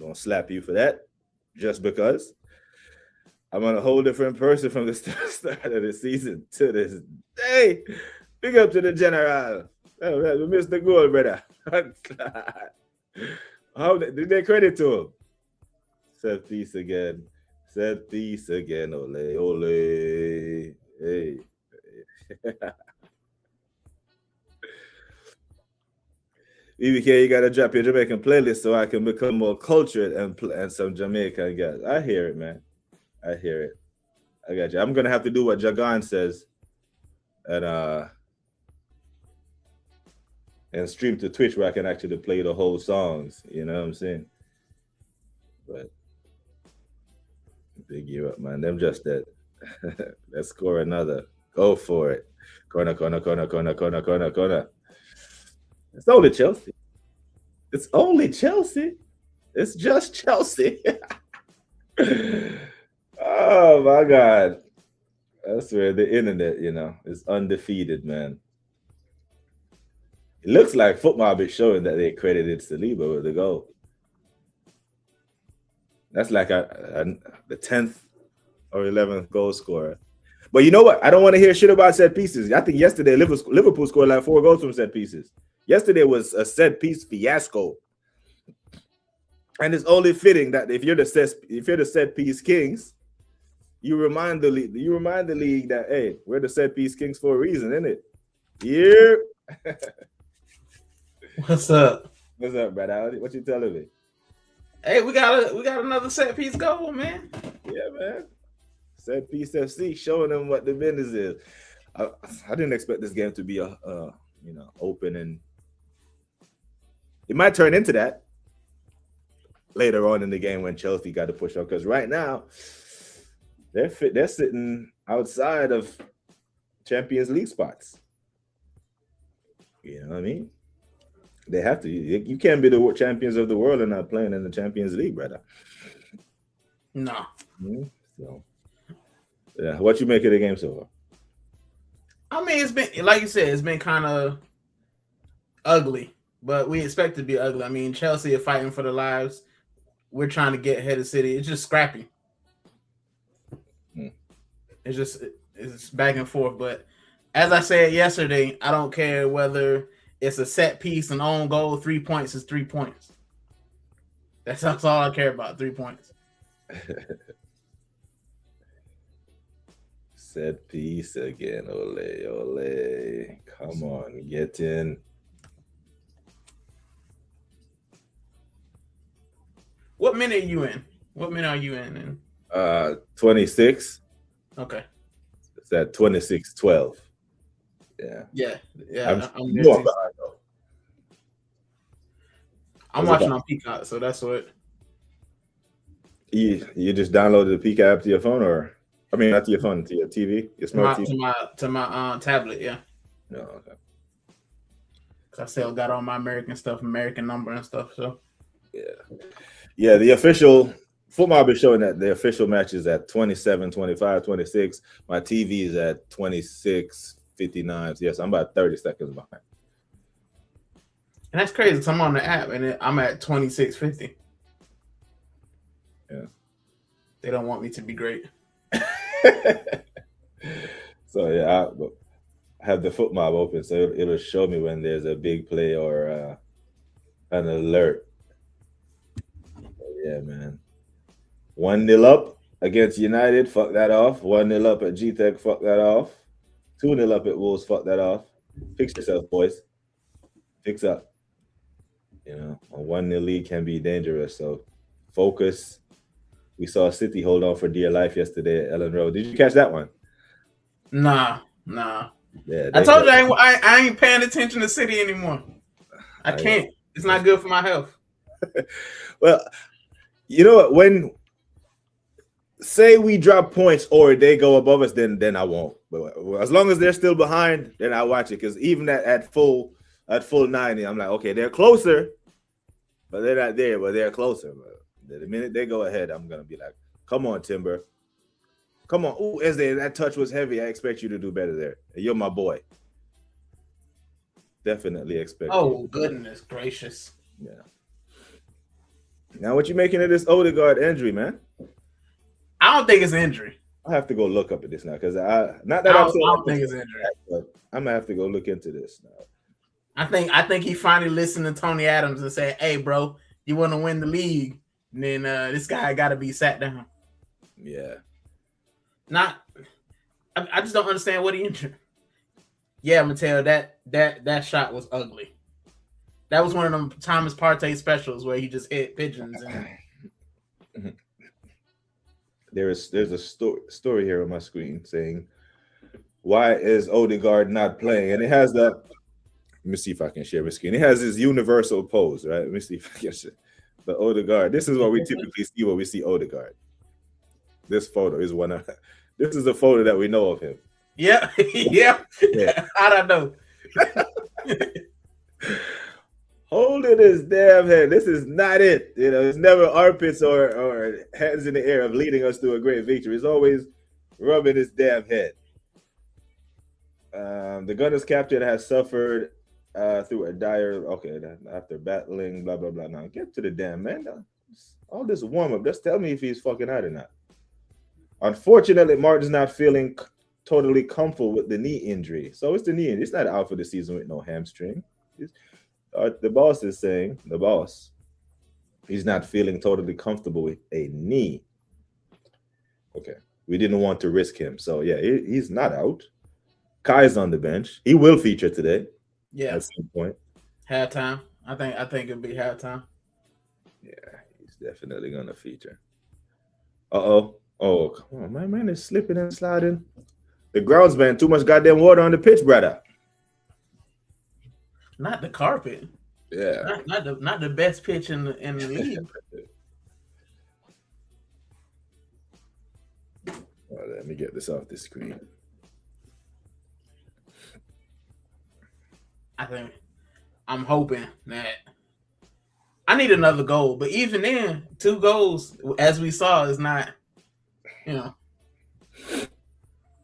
gonna slap you for that, just because. I'm on a whole different person from the start of the season to this day. Big up to the general. Oh, we missed the goal, brother. How did they credit to him? Set piece again. Set piece again. Ole, ole. Hey. BBK, you gotta drop your Jamaican playlist so I can become more cultured and some Jamaican guys. I hear it, man. I hear it. I got you. I'm gonna have to do what Jagan says and stream to Twitch where I can actually play the whole songs. You know what I'm saying? But big you up, man. Them just that. Let's score another. Go for it. Corner, corner, corner, corner, corner, corner, corner. It's only Chelsea. It's only Chelsea. It's just Chelsea. Oh my God. I swear the internet, is undefeated, man. It looks like football is showing that they credited Saliba with the goal. That's like the 10th or 11th goal scorer. But you know what? I don't want to hear shit about set pieces. I think yesterday Liverpool scored like 4 goals from set pieces. Yesterday was a set piece fiasco. And it's only fitting that if you're the set piece kings, you remind the league that, hey, we're the set piece kings for a reason, isn't it? Yeah. What's up? What's up, brother? What you telling me? Hey, we got another set piece goal, man. Yeah, man. Set piece FC showing them what the business is. I didn't expect this game to be open, and it might turn into that later on in the game when Chelsea got to push on. Because right now they're sitting outside of Champions League spots. You know what I mean? They have to. You can't be the champions of the world and not playing in the Champions League, brother. No. Mm-hmm. So, yeah. What you make of the game so far? I mean, it's been, like you said, it's been kind of ugly, but we expect it to be ugly. I mean, Chelsea are fighting for their lives. We're trying to get ahead of City. It's just scrappy. It's back and forth. But as I said yesterday, I don't care whether it's a set piece, an own goal, 3 points is 3 points. That's all I care about, 3 points. Set piece again, ole, ole. Come on, get in. What minute are you in? What minute are you in? 26. Okay. It's at 26:12. Yeah. Yeah. I'm there more too. behind though. I'm watching on Peacock, so that's what. You just downloaded the Peacock app to your phone, or I mean, not to your phone, to your TV, your smart TV. To my tablet, yeah. No, okay. Cause I still got all my American stuff, American number and stuff. So yeah. The official football be showing that the official match is at 27, 25, 26. My TV is at 26:59. Yes, I'm about 30 seconds behind. and that's crazy. Cause I'm on the app and I'm at 26:50. Yeah. They don't want me to be great. So yeah, I have the foot mob open, so it'll show me when there's a big play or an alert. Yeah, man. 1-0 up against United, fuck that off. 1-0 up at G-Tech, fuck that off. 2-0 up at Wolves, fuck that off. Fix yourself, boys. Fix up. You know, a 1-0 lead can be dangerous, so focus. We saw City hold on for dear life yesterday at Ellen Road. Did you catch that one? Nah. Yeah, I told you I ain't paying attention to City anymore. I can't. It's not good for my health. Well, you know what? When say we drop points or they go above us, then I won't. But as long as they're still behind, then I watch it. Because even at full 90, I'm like, okay, they're closer, but they're not there. But they're closer. But the minute they go ahead, I'm gonna be like, come on, Timber. Come on. Ooh, that touch was heavy. I expect you to do better there. You're my boy. Definitely expect. Oh, goodness gracious. Yeah. Now, what you making of this Odegaard injury, man? I don't think it's injury. I have to go look up at this now because I don't think it's injury. But I'm gonna have to go look into this now. I think he finally listened to Tony Adams and said, "Hey, bro, you want to win the league? And then this guy got to be sat down." Yeah. I just don't understand what he injured. Yeah, Mateo, that shot was ugly. That was one of them Thomas Partey specials where he just hit pigeons. And... There's a story here on my screen saying, "Why is Odegaard not playing?" And it has the. Let me see if I can share my screen. It has this universal pose, right? Let me see if I can share. But Odegaard, this is what we typically see when we see Odegaard. This photo is one of. This is a photo that we know of him. Yeah. I don't know. Holding his damn head. This is not it. You know, it's never armpits or hands in the air of leading us to a great victory. It's always rubbing his damn head. The Gunners captain has suffered through a dire. Okay, after battling, blah blah blah. Now get to the damn man. All this warm up. Just tell me if he's fucking out or not. Unfortunately, Martin's not feeling totally comfortable with the knee injury. So it's the knee injury. It's not out for the season with no hamstring. The boss is saying, he's not feeling totally comfortable with a knee. Okay. We didn't want to risk him. So, yeah, he's not out. Kai's on the bench. He will feature today. Yeah. At some point. Halftime. I think it'll be halftime. Yeah, he's definitely going to feature. Uh-oh. Oh, come on. My man is slipping and sliding. The groundsman, too much goddamn water on the pitch, brother. Not the carpet. Yeah. Not the best pitch in the league. Well, let me get this off the screen. I'm hoping that I need another goal, but even then, 2 goals, as we saw, is not, you know.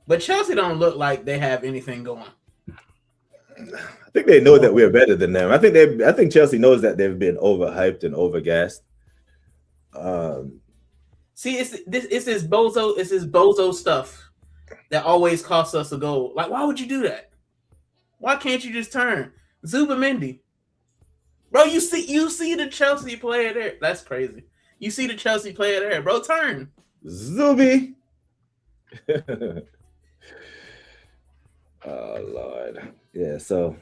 But Chelsea don't look like they have anything going. I think they know that we're better than them. I think Chelsea knows that they've been overhyped and overgassed. See, it's this bozo stuff that always costs us a goal. Like, why would you do that? Why can't you just turn? Zubamendi. Bro, you see the Chelsea player there. That's crazy. You see the Chelsea player there, bro. Turn. Zubi. Oh, Lord. Yeah, so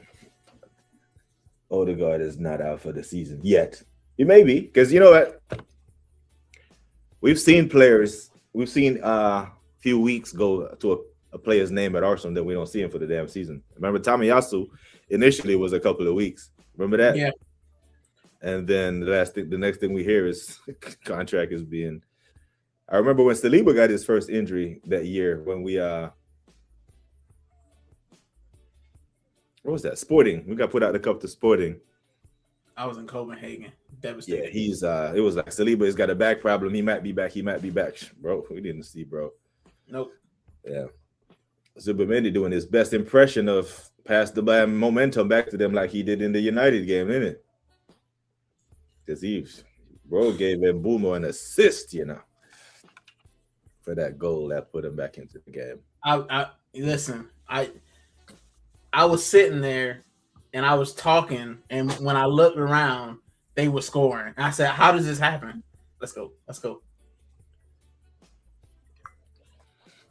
Odegaard is not out for the season yet. He may be, because you know what? we've seen players. We've seen few weeks go to a player's name at Arsenal that we don't see him for the damn season. Remember Tamiyasu initially was a couple of weeks. Remember that? Yeah. And then the next thing we hear is contract is being. I remember when Saliba got his first injury that year when we what was that? Sporting. We got put out the cup to Sporting. I was in Copenhagen. Devastated. Yeah, he's it was like Saliba's got a back problem. He might be back. Bro, we didn't see, bro. Nope. Yeah. Zubimendi doing his best impression of pass the momentum back to them like he did in the United game, isn't it? Because bro gave Mbeumo an assist, for that goal that put him back into the game. I listen. I was sitting there and I was talking, and when I looked around, they were scoring. I said, "How does this happen? Let's go.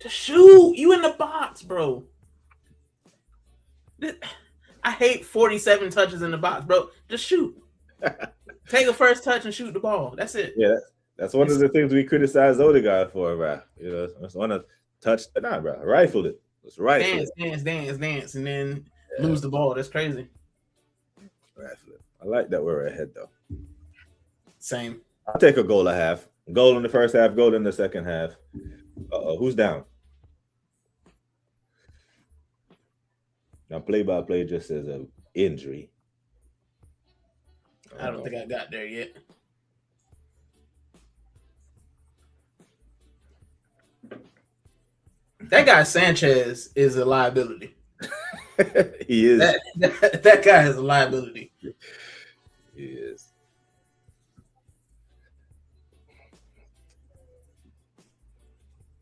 To shoot, you in the box, bro. I hate 47 touches in the box, bro. Just shoot. Take a first touch and shoot the ball. That's it." Yeah, that's one of the things we criticize Odegaard for, bro. It's on a touch, bro. Rifled it. It's rifled. Dance, and then lose the ball. That's crazy. Rifle it. I like that we're ahead though. Same. I'll take a goal a half. Goal in the first half, goal in the second half. Who's down? Now, play-by-play just says an injury. I don't think I got there yet. That guy Sanchez is a liability. He is. That guy is a liability. He is.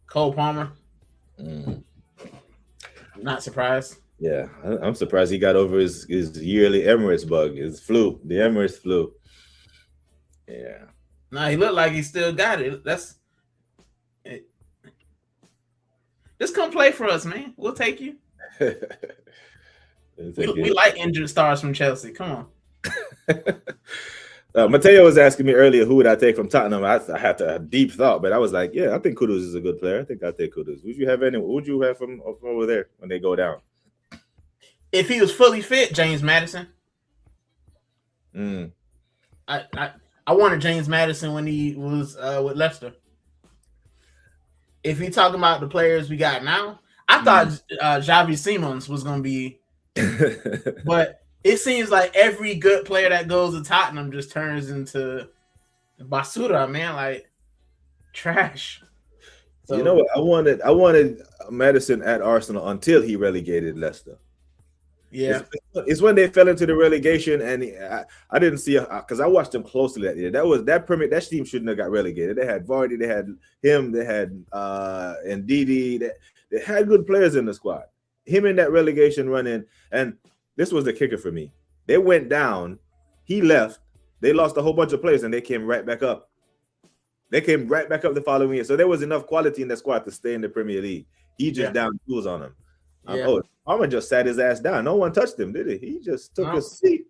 Cole Palmer. Mm. Not surprised. Yeah, I'm surprised he got over his yearly Emirates bug, his flu, the Emirates flu. Yeah. Nah, he looked like he still got it. That's it. Just come play for us, man. We'll take you. We like injured stars from Chelsea. Come on. Mateo was asking me earlier who would I take from Tottenham. I had a deep thought, but I was like, yeah, I think Kudus is a good player. I think I'll take Kudus. Would you have from over there when they go down? If he was fully fit, James Maddison. I wanted James Maddison when he was with Leicester. If you're talking about the players we got now, I thought Xavi Simons was going to be, but it seems like every good player that goes to Tottenham just turns into basura, man, like trash. So, you know what? I wanted Madison at Arsenal until he relegated Leicester. Yeah, it's when they fell into the relegation, and I didn't see because I watched them closely that year. That team shouldn't have got relegated. They had Vardy, they had him, they had Ndidi. They had good players in the squad. Him in that relegation run-in, and this was the kicker for me. They went down, he left, they lost a whole bunch of players, and they came right back up. They came right back up the following year. So there was enough quality in that squad to stay in the Premier League. He just down tools on them. Yeah. Palmer just sat his ass down. No one touched him, did he? He just took a seat.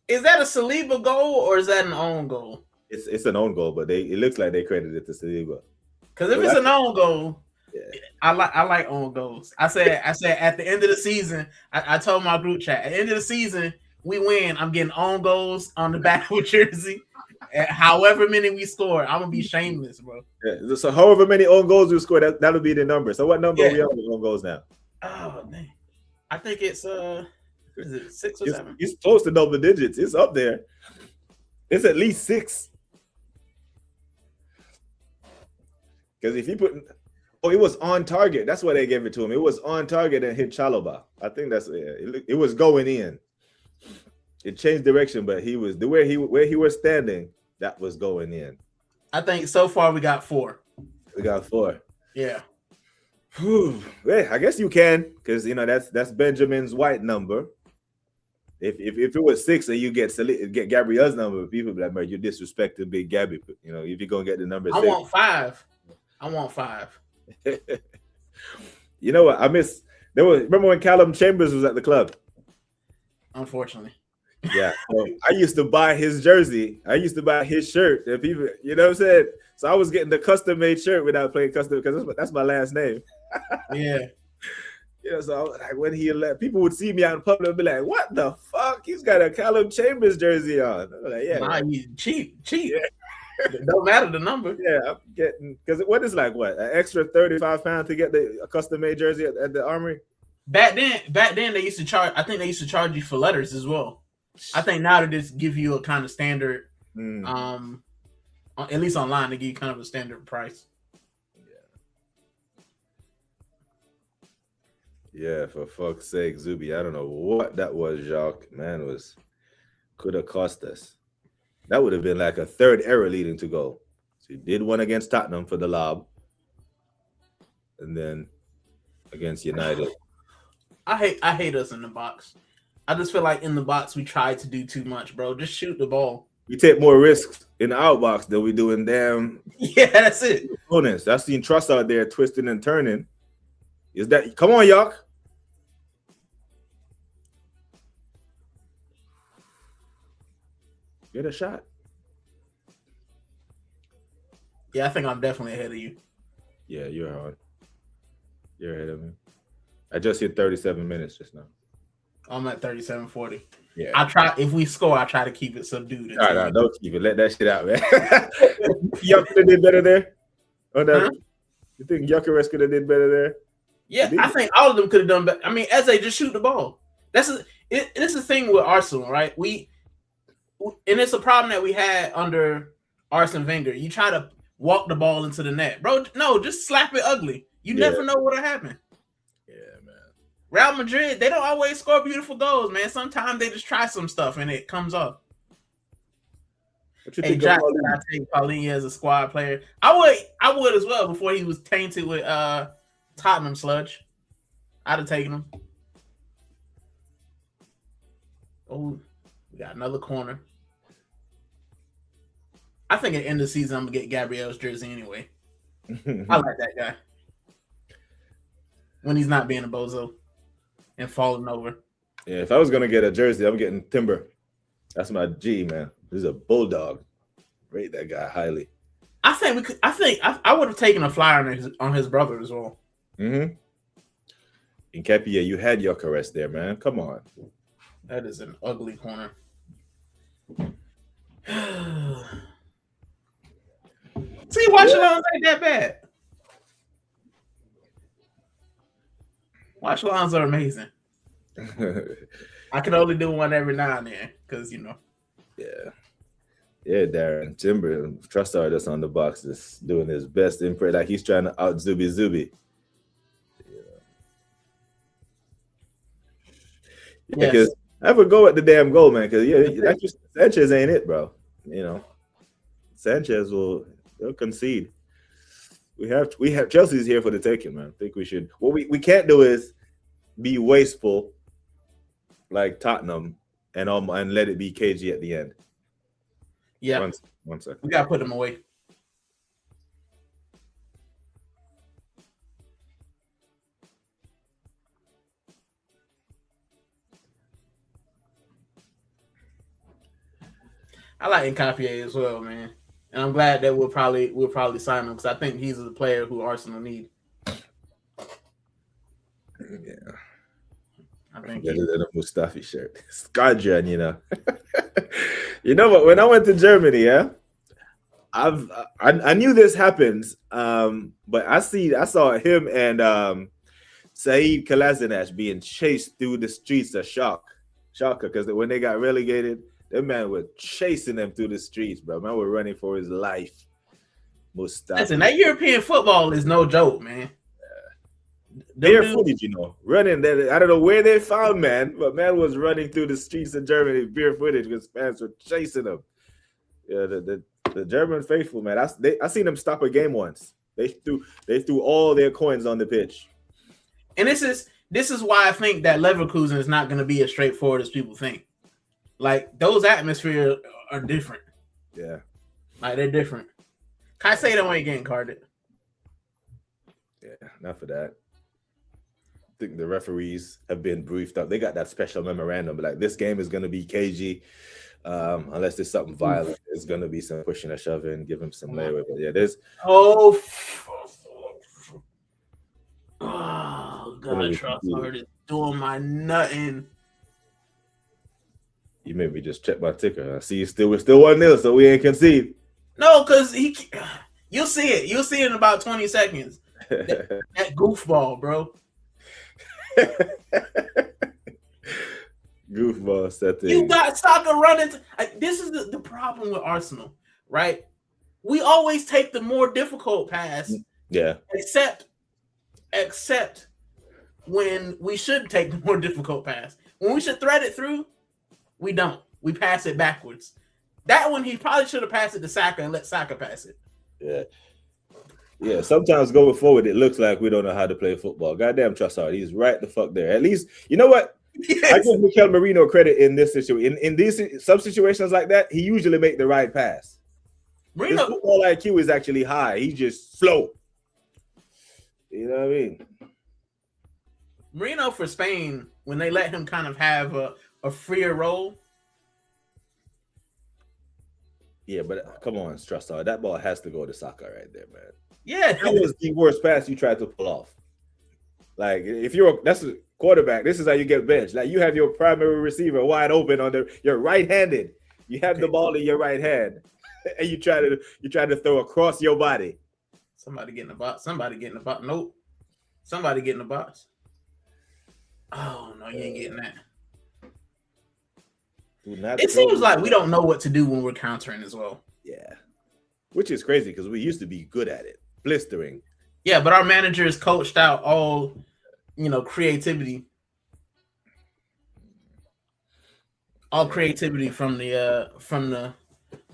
Is that a Saliba goal or is that an own goal? It's an own goal, but it looks like they credited it to Saliba. Because if it's an own goal, I like own goals. I said at the end of the season, I told my group chat, at the end of the season, we win. I'm getting own goals on the back of a jersey. However many we score, I'm gonna be shameless, bro. Yeah, so however many own goals we score, that'll be the number. So what number are we on with own goals now? Oh man, I think it's is it 6 or 7? It's close to double digits. It's up there. It's at least 6. Because if you put, it was on target. That's why they gave it to him. It was on target and hit Chalobah. I think that's it was going in. It changed direction, but he was where he was standing. That was going in. I think so far we got 4. We got 4. Yeah. Whew. Yeah, I guess you can, because that's Benjamin's white number. If it was 6 and you get Gabriel's number, people be like, man, you're disrespecting Big Gabby. If you're gonna get the number 6. I want 5. You know what? Remember when Callum Chambers was at the club? Unfortunately. Yeah. So I used to buy his jersey. I used to buy his shirt. If people, you know what I'm saying? So I was getting the custom made shirt without playing custom because that's my last name. Yeah. Yeah, so I was like, when he left, people would see me out in public and be like, "What the fuck? He's got a Callum Chambers jersey on." I was like, "Yeah, Nah, you cheap. Yeah. It don't matter the number. yeah." I'm getting because what is like what an extra 35 pounds to get a custom made jersey at the Armory. Back then they used to charge. I think they used to charge you for letters as well. I think now they just give you a kind of standard. At least online they give you kind of a standard price. Yeah, for fuck's sake, Zuby. I don't know what that was, Jacques. Man, could have cost us. That would have been like a third error leading to goal. So he did one against Tottenham for the lob. And then against United. I hate us in the box. I just feel like in the box we try to do too much, bro. Just shoot the ball. We take more risks in the outbox than we do in damn. Yeah, that's it. Opponents. I've seen Truss out there twisting and turning. Is that come on, Yock? Get a shot. Yeah, I think I'm definitely ahead of you. Yeah, you're hard. You're ahead of me. I just hit 37 minutes just now. I'm at 37-40. Yeah. If we score, I try to keep it subdued. All right, don't keep it. Let that shit out, man. Yuck could have did better there. Oh, no. Huh? You think Gyökeres could have did better there? Yeah, I think all of them could have done better. I mean, Eze just shoot the ball. This is the thing with Arsenal, right? And it's a problem that we had under Arsene Wenger. You try to walk the ball into the net, bro. No, just slap it ugly. You never know what'll happen. Yeah, man. Real Madrid, they don't always score beautiful goals, man. Sometimes they just try some stuff and it comes off. Hey, Jack, I take Paulinho as a squad player. I would as well before he was tainted with Tottenham sludge. I'd have taken him. Oh, we got another corner. I think at the end of the season, I'm going to get Gabriel's jersey anyway. I like that guy. When he's not being a bozo and falling over. Yeah, if I was going to get a jersey, I'm getting Timber. That's my G, man. He's a bulldog. Rate that guy highly. I would have taken a flyer on his brother as well. Mm-hmm. In Capia, you had your caress there, man. Come on. That is an ugly corner. See, watch alongs ain't that bad. Watch alongs are amazing. I can only do one every now and then because, you know. Yeah. Yeah, Darren. Timber, Trussard that's on the box is doing his best imprint. Like he's trying to out Zuby. Yeah, because I would go at the damn goal, man. Because Sanchez ain't it, bro. You know, Sanchez will concede. We have Chelsea's here for the taking, man. I think we should. What we can't do is be wasteful like Tottenham and let it be cagey at the end. Yeah, one second. We gotta put them away. I like Nkapie as well, man, and I'm glad that we'll probably sign him because I think he's the player who Arsenal need. Yeah, I think better than a Mustafi shirt, Skadjan, you know. You know what? When I went to Germany, I knew this happens, but I saw him and Saeed Kolasinac being chased through the streets of Schalke because when they got relegated. That man was chasing them through the streets, bro. Man was running for his life. Mustafi. Listen, that European football is no joke, man. Bare footage, you know. Running. I don't know where they found man, but man was running through the streets of Germany, bare footage, because fans were chasing him. Yeah, the German faithful, man. I seen them stop a game once. They threw all their coins on the pitch. And this is why I think that Leverkusen is not going to be as straightforward as people think. Like, those atmospheres are different. Yeah. Like, they're different. Caicedo ain't getting carded. Yeah, not for that. think the referees have been briefed up. They got that special memorandum, like this game is going to be cagey. Unless there's something violent, there's going to be some pushing and shoving, give him some layaway. But yeah, there's oh God, Trossard is doing my nutting. You made me just check my ticker. I see we're still 1-0, so we ain't concede. No, because you'll see it. You'll see it in about 20 seconds. That goofball, bro. Goofball setting. You got Saka running. This is the problem with Arsenal, right? We always take the more difficult pass. Yeah. Except when we should take the more difficult pass. When we should thread it through, we don't. We pass it backwards. That one, he probably should have passed it to Saka and let Saka pass it. Yeah. Yeah, sometimes going forward, it looks like we don't know how to play football. Goddamn Trossard, he's right the fuck there. At least, you know what? Yes. I give Mikel Merino credit in this situation. In these some situations like that, he usually make the right pass. His football IQ is actually high. He's just slow. You know what I mean? Merino for Spain, when they let him kind of have a freer role. Yeah, but come on, Trossard. That ball has to go to Saka right there, man. Yeah. That was the worst pass you tried to pull off. Like, if that's a quarterback, this is how you get benched. Like, you have your primary receiver wide open you're right-handed. You have the ball in your right hand, and you try to throw across your body. Somebody getting the box. Nope. Somebody getting the box. Oh no, you ain't getting that. It seems like we don't know what to do when we're countering as well. Yeah, which is crazy because we used to be good at it, blistering. Yeah, but our manager has coached out all, creativity. All creativity from the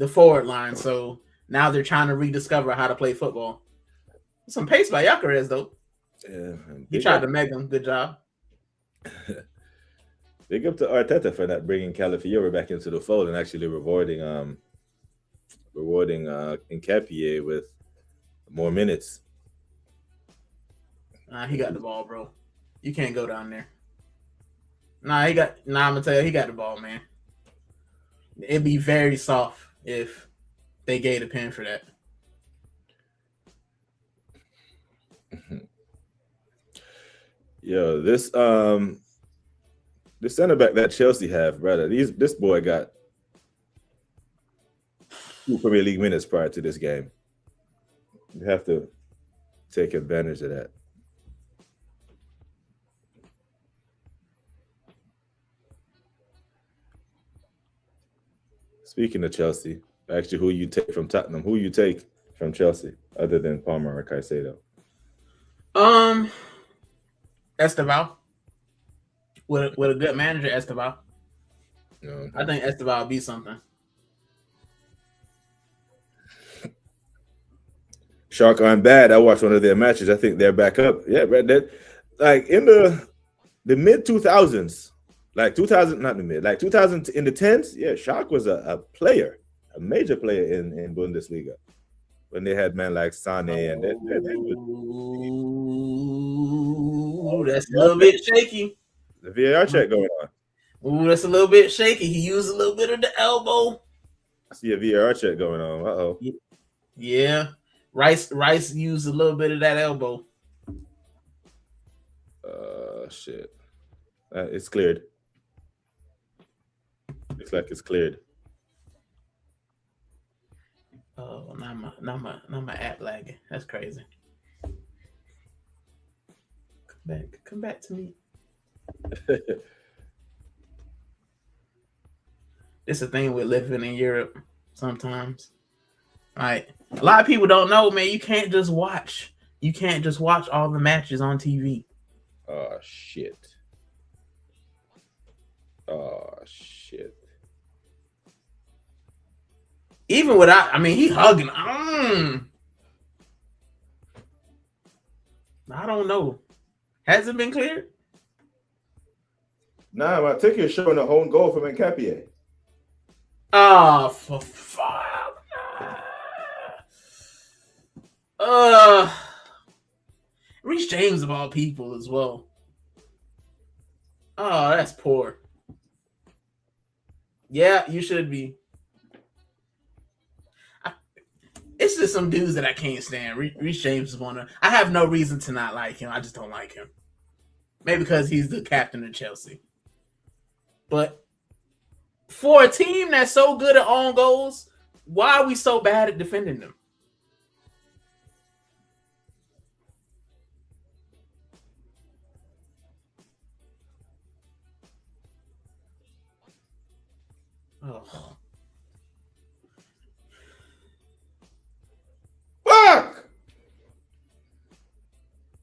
forward line. So now they're trying to rediscover how to play football. Some pace by Gyökeres though. Yeah, he tried to make him. Good job. Big up to Arteta for not bringing Calafiori back into the fold and actually rewarding Nketiah with more minutes. He got the ball, bro. You can't go down there. I'm gonna tell you, he got the ball, man. It'd be very soft if they gave the pen for that. Yo, this center back that Chelsea have, brother. This boy got 2 Premier League minutes prior to this game. You have to take advantage of that. Speaking of Chelsea, actually, who you take from Tottenham? Who you take from Chelsea other than Palmer or Caicedo? Esteval. With a good manager, Esteval. No. I think Esteval will be something. Shark aren't bad. I watched one of their matches. I think they're back up. Yeah, but like in the mid 2000s, like 2000, not the mid, like 2000 in the 10s. Yeah, Shark was a player, a major player in Bundesliga when they had men like Sane and that. Ooh, that's a little bit shaky. The VAR check going on. Ooh, that's a little bit shaky. He used a little bit of the elbow. I see a VAR check going on. Uh-oh. Yeah. Rice used a little bit of that elbow. Shit. It's cleared. Looks like it's cleared. Oh, not my app lagging. That's crazy. Come back to me. It's a thing with living in Europe sometimes. Like, a lot of people don't know, man, you can't just watch all the matches on TV. Oh shit. Even without, he hugging. I don't know. Has it been cleared? Nah, my ticket is showing a home goal from Nketiah. Oh, for fuck. Reece James of all people as well. Oh, that's poor. Yeah, you should be. It's just some dudes that I can't stand. Reece James is one of. I have no reason to not like him. I just don't like him. Maybe because he's the captain of Chelsea. But for a team that's so good at own goals, why are we so bad at defending them? Oh. Fuck!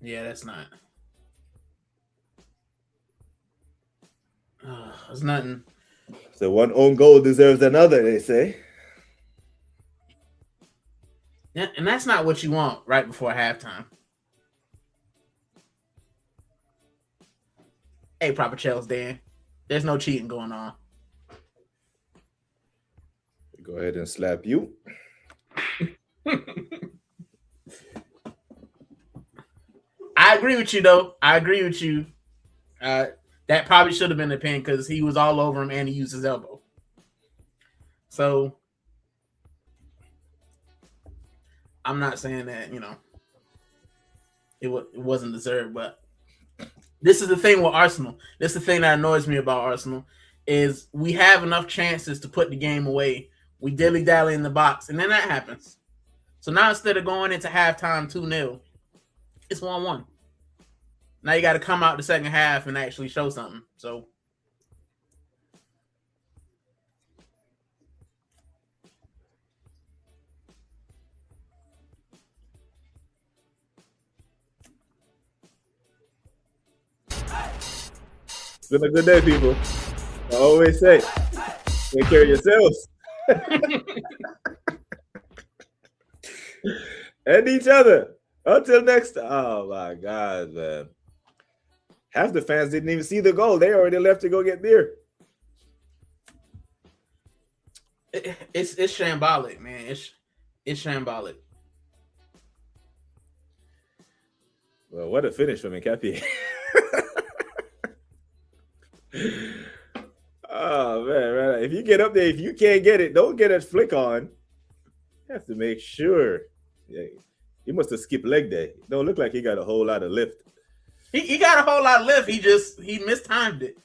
Yeah, that's not. It's nothing. So one own goal deserves another, they say. And that's not what you want right before halftime. Hey, proper Chels, Dan. There's no cheating going on. Go ahead and slap you. I agree with you, though. I agree with you. That probably should have been a pin because he was all over him and he used his elbow. So I'm not saying that, it wasn't deserved, but this is the thing with Arsenal. This is the thing that annoys me about Arsenal is we have enough chances to put the game away. We dilly-dally in the box, and then that happens. So now instead of going into halftime 2-0, it's 1-1. Now you got to come out the second half and actually show something. So It's been a good day, people. I always say, take care of yourselves and each other. Until next time. Oh my God, man. Half the fans didn't even see the goal. They already left to go get beer. it's shambolic, man. It's shambolic. Well, what a finish from Nketiah. Oh man, if you get up there, if you can't get it, don't get a flick on. You have to make sure. Yeah, he must have skipped leg day. Don't look like he got a whole lot of lift. He got a whole lot of lift. He mistimed it.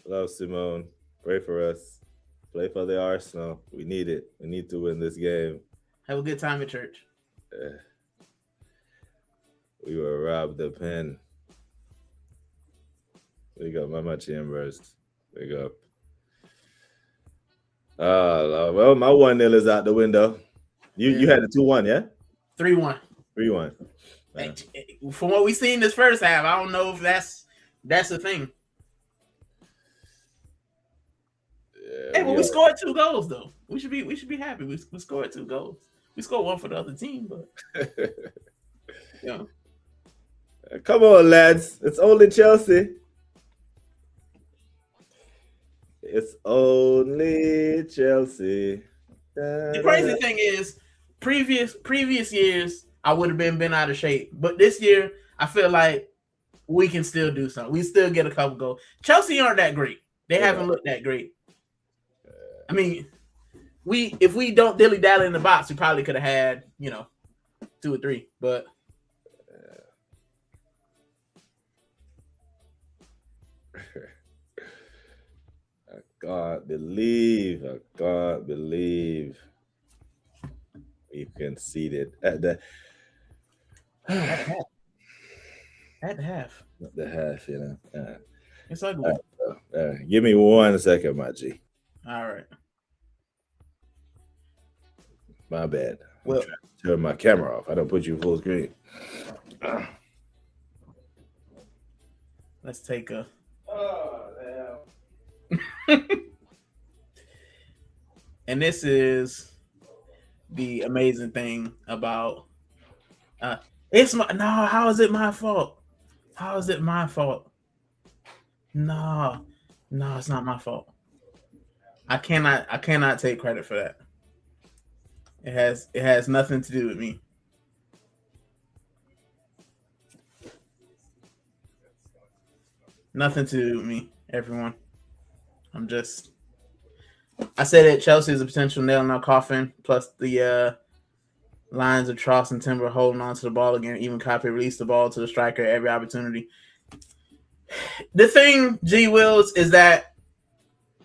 Love Simone. Pray for us. Play for the Arsenal. We need it. We need to win this game. Have a good time at church. We were robbed the pen. We got Mama Chambers. Big up. Well, my 1-0 is out the window. You had a 2-1, yeah? 3-1. 3-1. From what we seen this first half, I don't know if that's the thing. Yeah, we scored 2 goals though. We should be happy. We scored 2 goals. We scored 1 for the other team, but yeah. Come on, lads. It's only Chelsea. It's only Chelsea. The crazy thing is, previous years, I would have been out of shape. But this year, I feel like we can still do something. We still get a couple goals. Chelsea aren't that great. They haven't looked that great. I mean, if we don't dilly-dally in the box, we probably could have had, 2 or 3. But I can't believe we conceded at the half. Not the half, It's ugly. Give me 1 second, my G. All right. My bad. Well, I'm trying to turn my camera off. I don't put you full screen. let's take a. And this is the amazing thing about it's my how is it my fault? How is it my fault? No, it's not my fault. I cannot take credit for that. It has nothing to do with me. Nothing to me, everyone. I said that Chelsea is a potential nail in our coffin, plus the lines of Tross and Timber holding on to the ball again, even Copy released the ball to the striker at every opportunity. The thing, G Wills, is that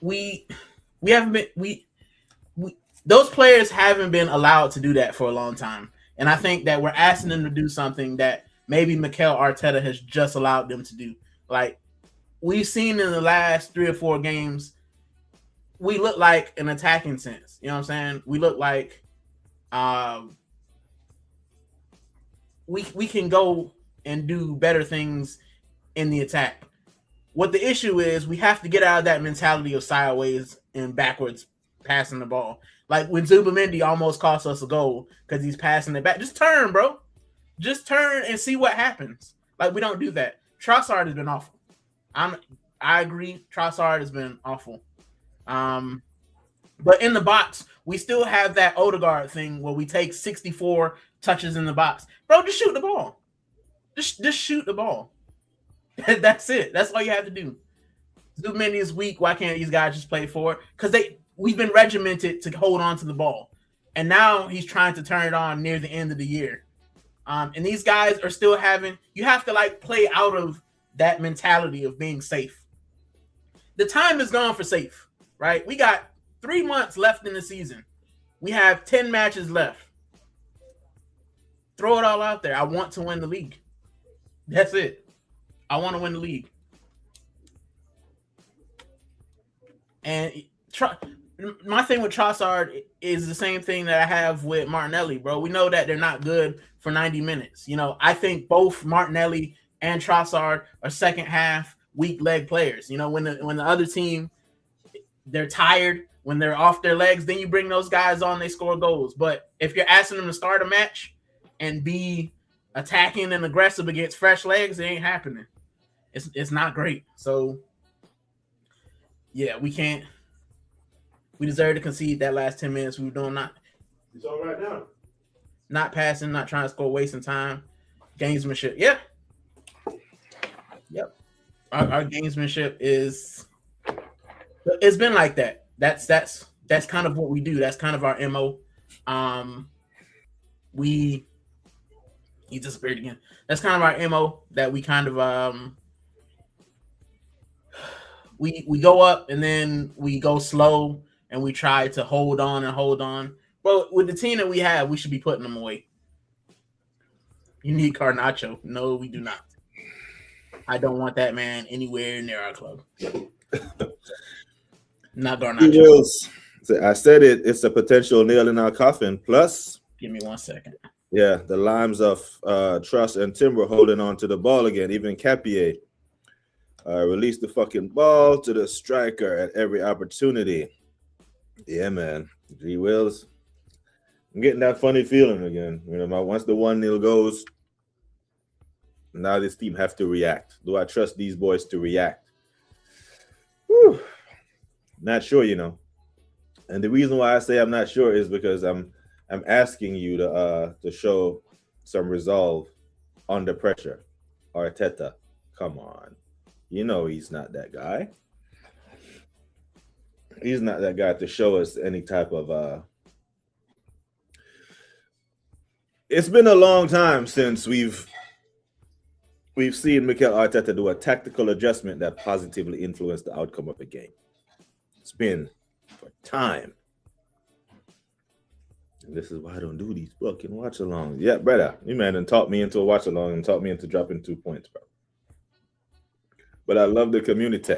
we haven't been those players haven't been allowed to do that for a long time. And I think that we're asking them to do something that maybe Mikel Arteta has just allowed them to do. Like we've seen in the last 3 or 4 games, we look like an attacking sense. You know what I'm saying? We look like we can go and do better things in the attack. What the issue is, we have to get out of that mentality of sideways and backwards passing the ball. Like when Zubamendi almost cost us a goal because he's passing it back. Just turn, bro. Just turn and see what happens. Like we don't do that. Trossard has been awful. I agree. Trossard has been awful. But in the box, we still have that Odegaard thing where we take 64 touches in the box. Bro, just shoot the ball. Just shoot the ball. That's it. That's all you have to do. Zubamendi is weak. Why can't these guys just play forward? Because we've been regimented to hold on to the ball. And now he's trying to turn it on near the end of the year. And these guys are still you have to like play out of that mentality of being safe. The time is gone for safe, right? We got 3 months left in the season. We have 10 matches left. Throw it all out there. I want to win the league. That's it. I want to win the league. And my thing with Trossard is the same thing that I have with Martinelli, bro. We know that they're not good for 90 minutes. You know, I think both Martinelli and Trossard are second half weak leg players. You know, when the other team, they're tired, when they're off their legs, then you bring those guys on, they score goals. But if you're asking them to start a match and be attacking and aggressive against fresh legs, it ain't happening. It's not great. So, yeah, we deserve to concede that last 10 minutes. We were doing It's all right now. Not passing, not trying to score, wasting time. Gamesmanship. Yeah. Yep. Our gamesmanship it's been like that. That's kind of what we do. That's kind of our MO. He disappeared again. That's kind of our MO that we kind of we go up and then we go slow and we try to hold on. But with the team that we have, we should be putting them away. You need Garnacho. No, we do not. I don't want that man anywhere near our club. Not Garnacho. I said it's a potential nail in our coffin. Plus, give me 1 second. Yeah, the limes of Truss and Timber holding on to the ball again. Even Capier released the fucking ball to the striker at every opportunity. Yeah, man. G Wills. I'm getting that funny feeling again. You know, once the 1-0 goes, now this team have to react. Do I trust these boys to react? Whew. Not sure, you know. And the reason why I say I'm not sure is because I'm asking you to show some resolve under pressure. Arteta, come on. You know he's not that guy. He's not that guy to show us any type of It's been a long time since we've seen Mikel Arteta do a tactical adjustment that positively influenced the outcome of a game. It's been for time. And this is why I don't do these fucking watch-alongs. Yeah, brother, you man done taught me into a watch-along and taught me into dropping 2 points, bro. But I love the community.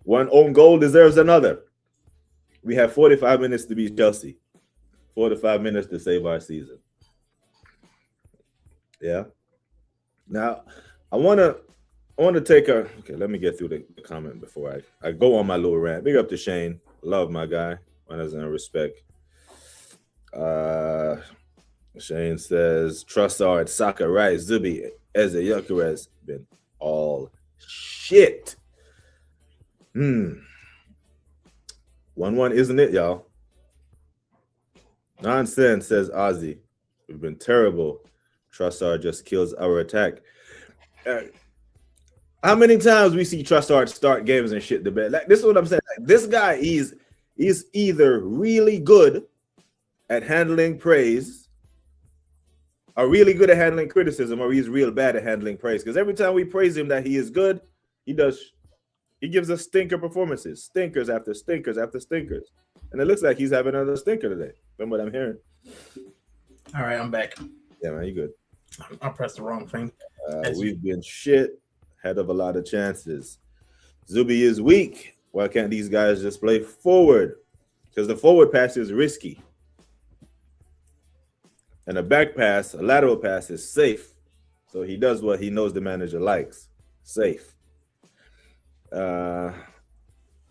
One own goal deserves another. We have 45 minutes to beat Chelsea. 45 minutes to save our season. Yeah. Now, I want to take okay, let me get through the comment before I go on my little rant. Big up to Shane. Love my guy. One has no respect. Shane says, Trossard, Saka, Rice, Zubi, Eze, Gyökeres been all shit. 1-1, isn't it, y'all? Nonsense, says Ozzy. We've been terrible. Trossard just kills our attack. How many times we see Trossard start games and shit the bed? Like this is what I'm saying. Like, this guy is either really good at handling praise, or really good at handling criticism, or he's real bad at handling praise. Because every time we praise him that he is good, he gives us stinker performances, stinkers after stinkers after stinkers. And it looks like he's having another stinker today. From what I'm hearing. All right, I'm back. Yeah, man, you good. I pressed the wrong thing. We've been shit, had of a lot of chances. Zuby is weak. Why can't these guys just play forward? Because the forward pass is risky. And a back pass, a lateral pass is safe. So he does what he knows the manager likes. Safe.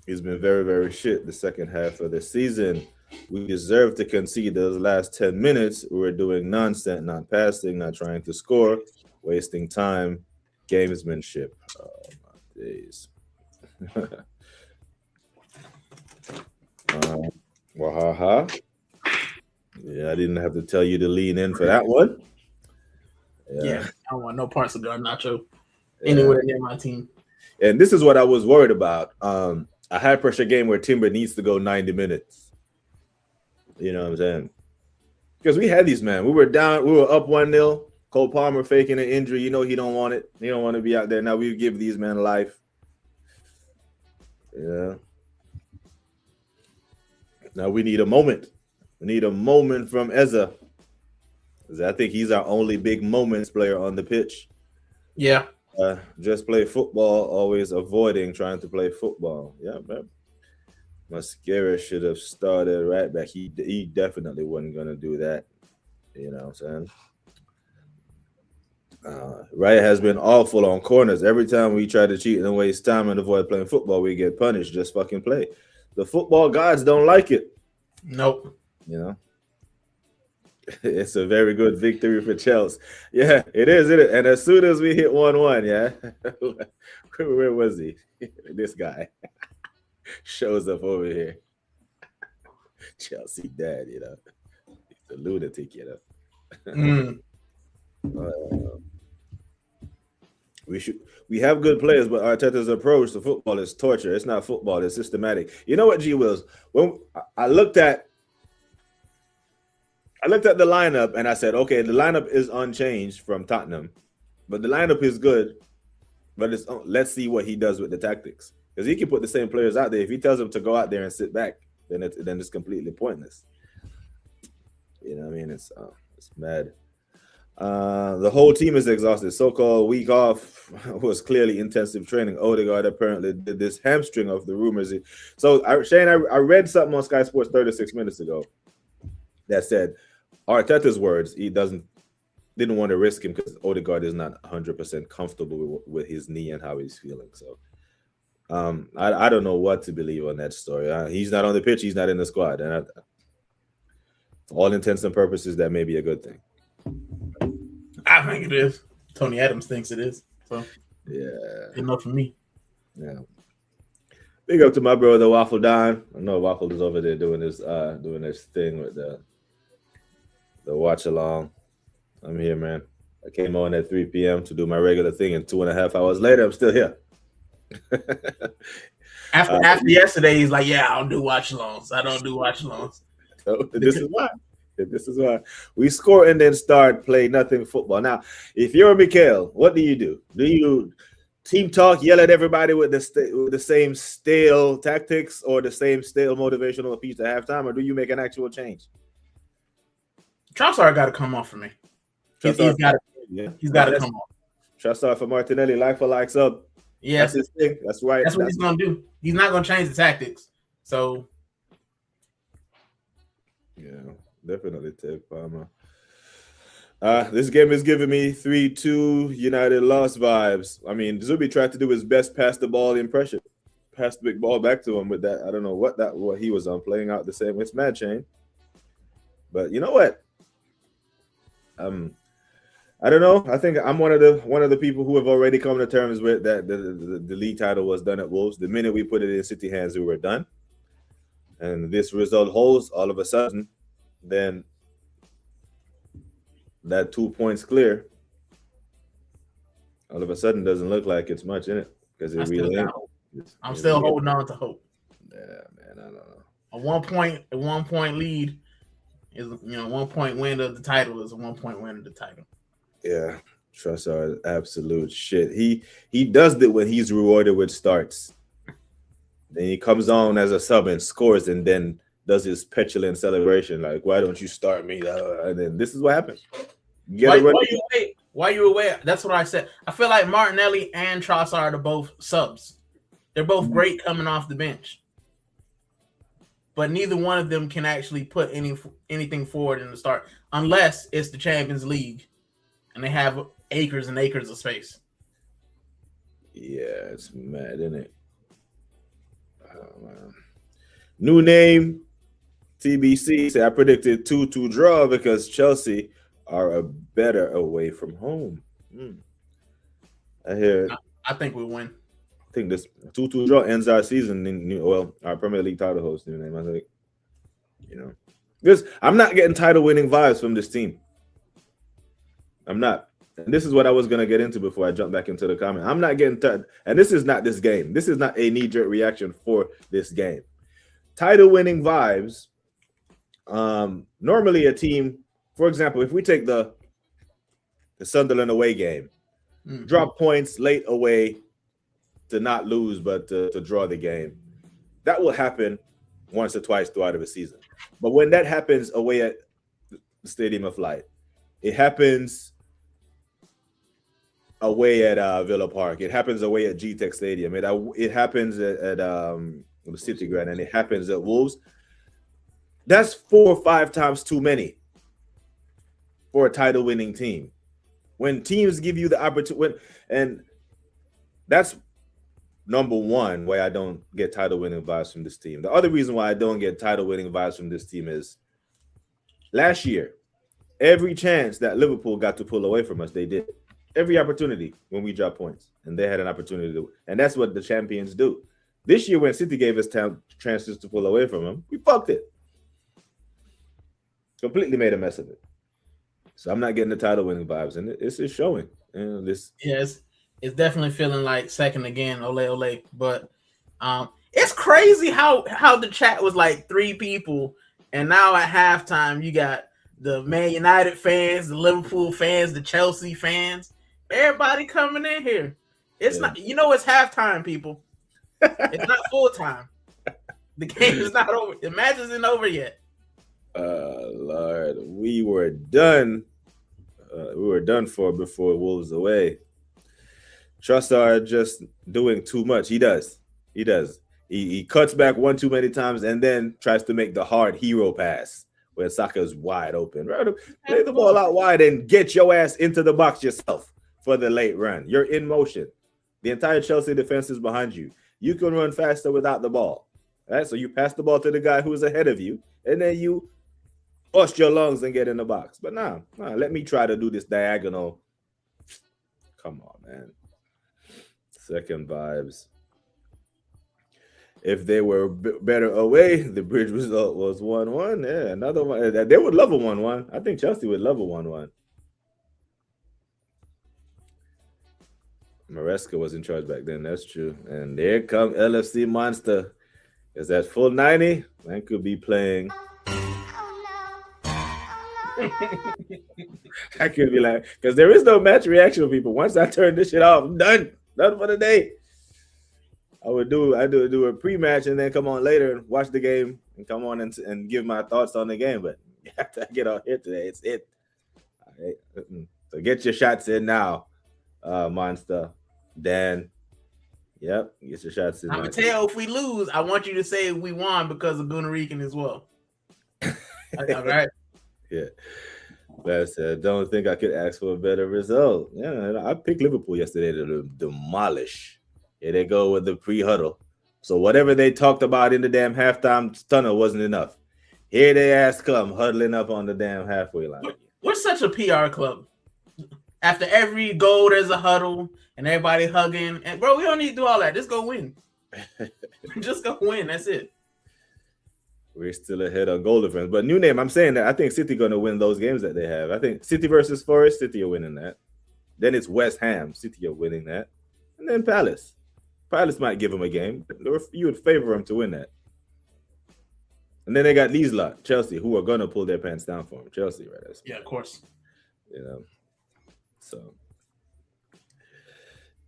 He's been very, very shit the second half of the season. We deserve to concede those last 10 minutes. We're doing nonsense, not passing, not trying to score, wasting time, gamesmanship. Oh, my days. Wahaha. Yeah, I didn't have to tell you to lean in for that one. Yeah, I don't want no parts of Garnacho anywhere near my team. And this is what I was worried about. A high pressure game where Timber needs to go 90 minutes. You know what I'm saying? Because we had these, man. We were down, we were up 1-0. Cole Palmer faking an injury. You know he don't want it. He don't want to be out there. Now we give these men life. Yeah. Now we need a moment. We need a moment from Eza. I think he's our only big moments player on the pitch. Yeah. Just play football, always avoiding trying to play football. Yeah, man. Mascara should have started right back. He definitely wasn't going to do that. You know what I'm saying? Riot has been awful on corners. Every time we try to cheat and waste time and avoid playing football, we get punished. Just fucking play. The football gods don't like it. Nope. You know? It's a very good victory for Chelsea. Yeah, it is, isn't it? And as soon as we hit 1-1, yeah. Where was he? This guy shows up over here. Chelsea dad, you know. He's a lunatic, you know. We have good players, but Arteta's approach to football is torture. It's not football, it's systematic. You know what, G Wills? When I looked at the lineup and I said, okay, the lineup is unchanged from Tottenham, but the lineup is good. But let's see what he does with the tactics, because he can put the same players out there. If he tells them to go out there and sit back, then it's completely pointless. You know what I mean? It's mad. The whole team is exhausted. So-called week off was clearly intensive training. Odegaard apparently did this hamstring of the rumors. So, Shane, I read something on Sky Sports 36 minutes ago that said Arteta's words, he didn't want to risk him because Odegaard is not 100% comfortable with his knee and how he's feeling. So I don't know what to believe on that story. He's not on the pitch. He's not in the squad. And for all intents and purposes, that may be a good thing. I think it is. Tony Adams thinks it is. So yeah, enough for me. Yeah. Big up to my brother Waffle Don. I know Waffle is over there doing this thing with the watch along. I'm here, man. I came on at 3 p.m. to do my regular thing, and 2.5 hours later, I'm still here. After yesterday, he's like, "Yeah, I don't do watch alongs. I don't do watch alongs." So this is why we score and then start play nothing football. Now, if you're Mikhail, what do? Do you team talk, yell at everybody with the same stale tactics or the same stale motivational piece at halftime, or do you make an actual change? Trossard got to come off for me. He's got to come off. Trossard for Martinelli, like for like sub. Yeah, that's his thing. That's right. That's what he's gonna do. He's not gonna change the tactics. So, yeah, definitely take Palmer. This game is giving me 3-2 United loss vibes. I mean, Zubi tried to do his best pass the ball impression. Pass the big ball back to him with that. I don't know what he was on, playing out the same. It's mad, Shane. But you know what? I don't know. I think I'm one of the people who have already come to terms with that the league title was done at Wolves. The minute we put it in City hands, we were done. And this result holds all of a sudden, then that 2 points clear. All of a sudden, doesn't look like it's much in it because it I still really got ain't. hope. I'm still holding on to hope. Yeah, man, I don't know. A 1 point lead is 1 point win of the title is a 1 point win of the title. Yeah, Trossard, absolute shit. He does it when he's rewarded with starts. Then he comes on as a sub and scores, and then does his petulant celebration like, "Why don't you start me?" And then this is what happens. Why you away? That's what I said. I feel like Martinelli and Trossard are both subs. They're both great coming off the bench, but neither one of them can actually put anything forward in the start unless it's the Champions League and they have acres and acres of space. Yeah, it's mad, isn't it? Oh, man. New name, TBC. Say I predicted 2-2 draw because Chelsea are a better away from home. I hear it. I think we win. I think this 2-2 draw ends our season in our Premier League title host new name. I think, because I'm not getting title winning vibes from this team. I'm not. And this is what I was going to get into before I jump back into the comment. I'm not getting and this is not this game. This is not a knee-jerk reaction for this game. Title winning vibes. Normally a team, for example, if we take the Sunderland away game, drop points late away to not lose, but to draw the game. That will happen once or twice throughout of a season. But when that happens away at the Stadium of Light, it happens away at Villa Park. It happens away at G-Tech Stadium. It happens at the City Ground, and it happens at Wolves. That's 4 or 5 times too many for a title-winning team. When teams give you the opportunity, and that's number one why I don't get title-winning vibes from this team. The other reason why I don't get title-winning vibes from this team is last year, every chance that Liverpool got to pull away from us, they did. Every opportunity when we dropped points, and they had an opportunity to, and that's what the champions do. This year, when City gave us chances to pull away from them, we fucked it. Completely made a mess of it. So I'm not getting the title-winning vibes, and it's showing. Yes, it's definitely feeling like second again, ole. But it's crazy how the chat was like 3 people, and now at halftime you got the Man United fans, the Liverpool fans, the Chelsea fans. Everybody coming in here. It's not, it's halftime, people. It's not full time. The game is not over. The match isn't over yet. Lord, we were done. We were done for before Wolves away. Trossard just doing too much. He does. He cuts back one too many times and then tries to make the hard hero pass where Saka's wide open. Right? Play the ball out wide and get your ass into the box yourself for the late run. You're in motion. The entire Chelsea defense is behind you. You can run faster without the ball. Right? So you pass the ball to the guy who's ahead of you, and then you bust your lungs and get in the box. But nah, let me try to do this diagonal. Come on, man. Second vibes. If they were better away, the bridge result was 1-1. Yeah, another one. They would love a 1-1. I think Chelsea would love a 1-1. Maresca was in charge back then. That's true. And there come LFC Monster. Is that full 90? Man could be playing. I could be like, because there is no match reaction, people. Once I turn this shit off, I'm done. Done for the day. I do a pre-match and then come on later and watch the game and come on and give my thoughts on the game. But after I get on here today, it's it. All right. So get your shots in now, Monster. Dan. Yep, get your shots in. I'm gonna tell if we lose, I want you to say we won because of Gunarican as well. All right. Yeah. But I don't think I could ask for a better result. Yeah, I picked Liverpool yesterday to demolish. Here they go with the pre-huddle. So whatever they talked about in the damn halftime tunnel wasn't enough. Here they ass come huddling up on the damn halfway line. We're such a PR club. After every goal, there's a huddle and everybody hugging. And bro, we don't need to do all that. Just go win. Just go win. That's it. We're still ahead on goal difference. But new name, I'm saying that I think City going to win those games that they have. I think City versus Forest, City are winning that. Then it's West Ham. City are winning that. And then Palace. Palace might give them a game. You would favor them to win that. And then they got these lot, Chelsea, who are going to pull their pants down for them. Chelsea, right? Yeah, of course. You know, so.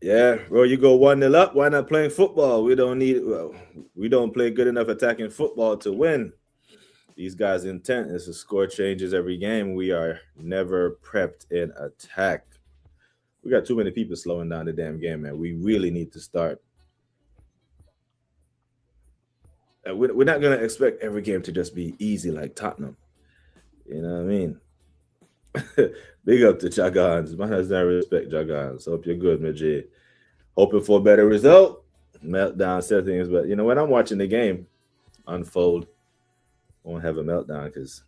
Yeah, bro, you go 1-0 up. Why not playing football? We don't play good enough attacking football to win. These guys' intent is to score changes every game. We are never prepped in attack. We got too many people slowing down the damn game, man. We really need to start. We're not going to expect every game to just be easy like Tottenham. You know what I mean? Big up to Jagans. Man has not respect Jagans. Hope you're good, Majid. Hoping for a better result. Meltdown settings. But, you know, when I'm watching the game unfold, I won't have a meltdown because